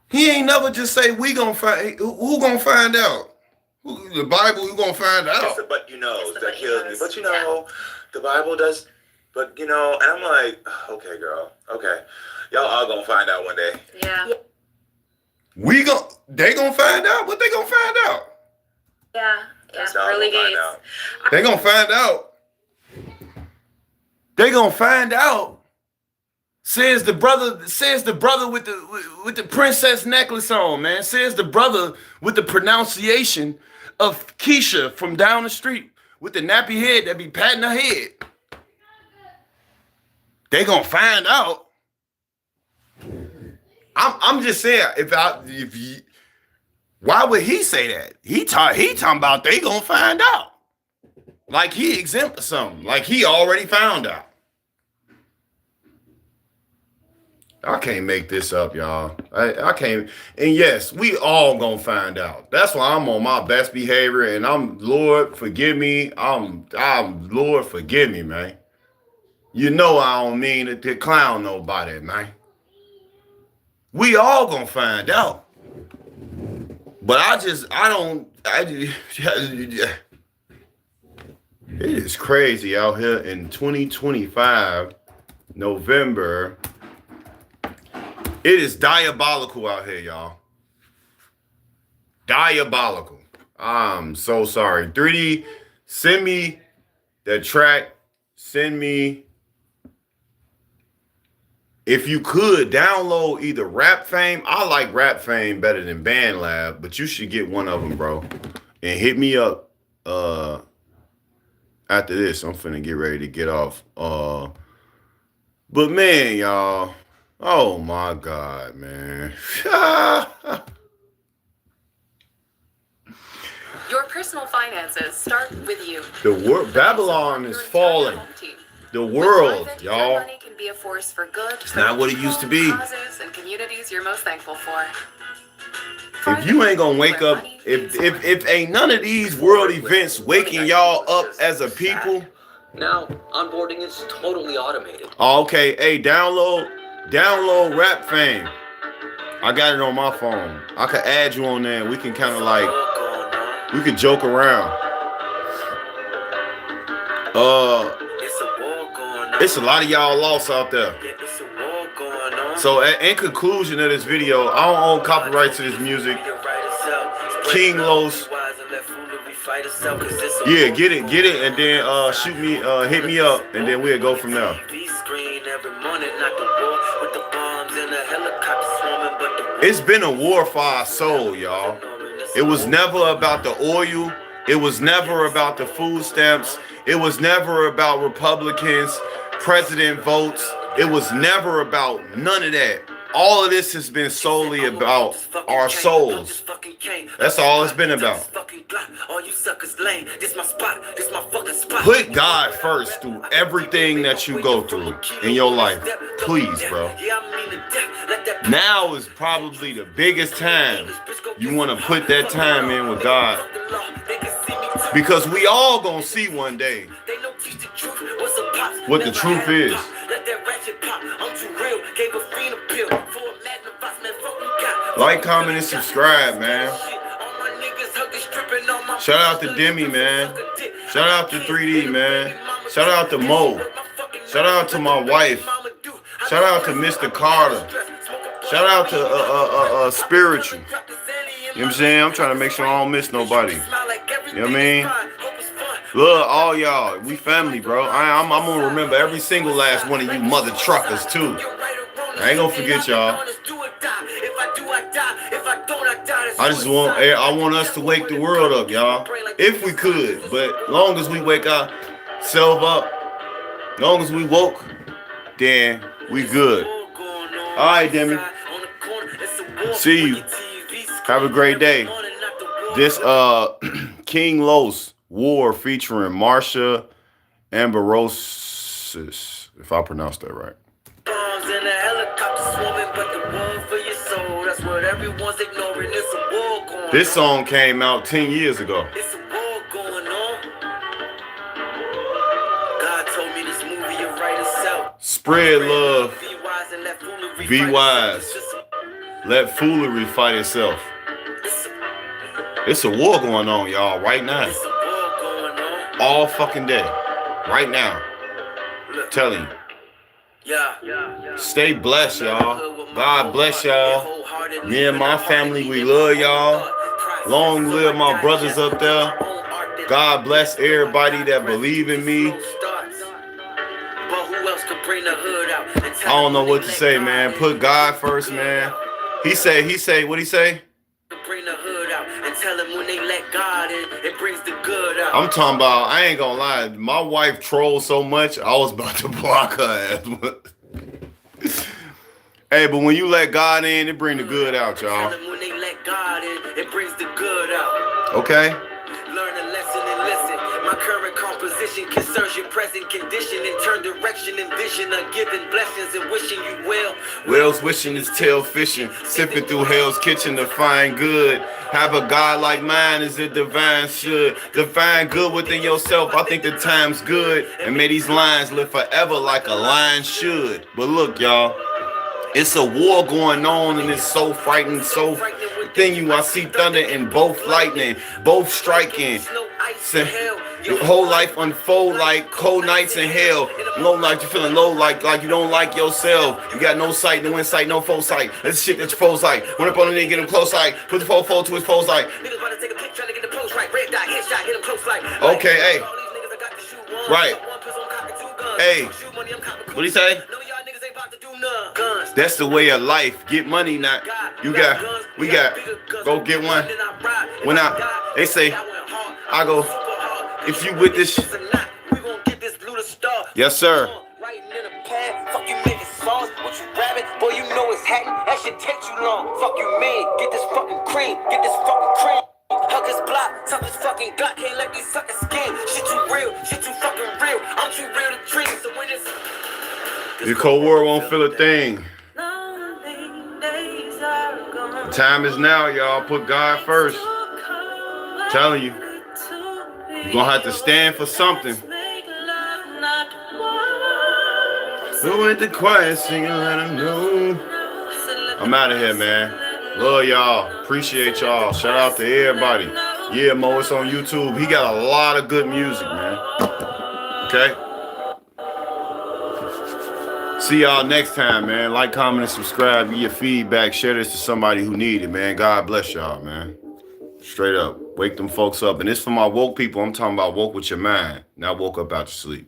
He ain't never just say we gonna find. Who gonna find out? The Bible, who gonna find out? It's the but you know that kills me. But you know, the Bible does. But and I'm like, okay, girl, okay, y'all all gonna find out one day. Yeah. They gonna find out. What they gonna find out? Yeah. Early gates. They gonna find out. They gonna find out. Says the brother with the princess necklace on, man. Says the brother with the pronunciation of Keisha from down the street with the nappy head that be patting her head. They gonna find out. I'm just saying, why would he say that? He talking about they gonna find out. Like he exempt or something. Like he already found out. I can't make this up, y'all. I can't. And yes, we all gonna find out. That's why I'm on my best behavior, and I'm Lord forgive me. I'm Lord forgive me, man. You know I don't mean to clown nobody, man. We all gonna find out. But it is crazy out here in 2025, November. It is diabolical out here, y'all. Diabolical. I'm so sorry. 3D, send me the track. Send me, if you could, download either Rap Fame. I like Rap Fame better than Band Lab, but you should get one of them, bro. And hit me up after this. I'm finna get ready to get off. But man, y'all. Oh my God, man. Your personal finances start with you. Babylon is falling. The world, y'all. Money can be a force for good. It's not what it used to be. Causes and communities you're most thankful for. If you ain't gonna wake up, if ain't none of these world events waking y'all up as a people. Now onboarding is totally automated. Oh, okay, hey, download Rap Fame. I got it on my phone. I could add you on there. We can kind of like, we could joke around. It's a lot of y'all lost out there. So in conclusion of this video, I don't own copyright to this music. King Los. Yeah, get it, and then shoot me, hit me up, and then we'll go from there. It's been a war for our soul, y'all. It was never about the oil. It was never about the food stamps. It was never about Republicans, president votes. It was never about none of that. All of this has been solely about our souls. That's all it's been about. Put God first through everything that you go through in your life. Please, bro. Now is probably the biggest time you want to put that time in with God. Because we all gonna see one day what the truth is. Like, comment, and subscribe, man. Shout out to Demi, man. Shout out to 3D, man. Shout out to Mo. Shout out to my wife. Shout out to Mr. Carter. Shout out to Spiritual. You know what I'm saying? I'm trying to make sure I don't miss nobody. You know what I mean? Look, all y'all, we family, bro. I'm gonna remember every single last one of you mother truckers too. I ain't gonna forget y'all. I want us to wake the world up, y'all. If we could, but long as we wake ourselves up, long as we woke, then we good. All right, Demi. See you. Have a great day. This King Los War featuring Marsha Ambrosius, if I pronounced that right. This song came out 10 years ago. Spread love. Be wise. Let foolery fight itself. It's a war going on, y'all, right now. All fucking day. Right now. Telling you. Stay blessed, y'all. God bless y'all. Me and my family, we love y'all. Long live my brothers up there. God bless everybody that believe in me. I don't know what to say, man. Put God first, man. He say, what he say? Bring the hood out and tell them when they let God in, it brings the good out. I'm talking about, I ain't gonna lie. My wife trolls so much, I was about to block her ass. Hey, but when you let God in, it bring the good out, y'all. Tell them when they let God in, it brings the good out. Okay? Learn a lesson and listen. My current composition concerns your present condition and turn direction and vision of giving blessings and wishing you well. Whales wishing his tail fishing, sipping through hell's kitchen to find good. Have a God like mine as a divine should. Define good within yourself, I think the time's good. And may these lines live forever like a lion should. But look, y'all, it's a war going on and it's so frightening, so thing you. I see thunder and both lightning, both striking. Your whole life unfold like cold nights in hell. Low nights, you feeling low like you don't like yourself. You got no sight, no insight, no foresight. That's shit that your foes like. Run up on the nigga, get him close like. Put the foe to his foes like. Okay, hey. Right. Hey. What he say? That's the way of life. Get money, not we got. Go get one. When they say, I go. If you with this, yes sir. Fuck you make it sauce, what you grabbing? Boy, you know it's happening. That shit take too long. Fuck you mean? Get this fucking cream. Get this fucking cream. Hug his block, suck his fucking gut. Can't let me suck his skin. Shit too real. Shit too fucking real. I'm too real to dream. So when it's the cold war won't feel a thing. The time is now, y'all. Put God first. I'm telling you. You're gonna have to stand for something. Go with the quiet singing, let them know. I'm out of here, man. Love y'all. Appreciate y'all. Shout out to everybody. Yeah, Mo, it's on YouTube. He got a lot of good music, man. Okay? See y'all next time, man. Like, comment, and subscribe. Give your feedback. Share this to somebody who need it, man. God bless y'all, man. Straight up. Wake them folks up. And this for my woke people. I'm talking about woke with your mind, not woke up out your sleep.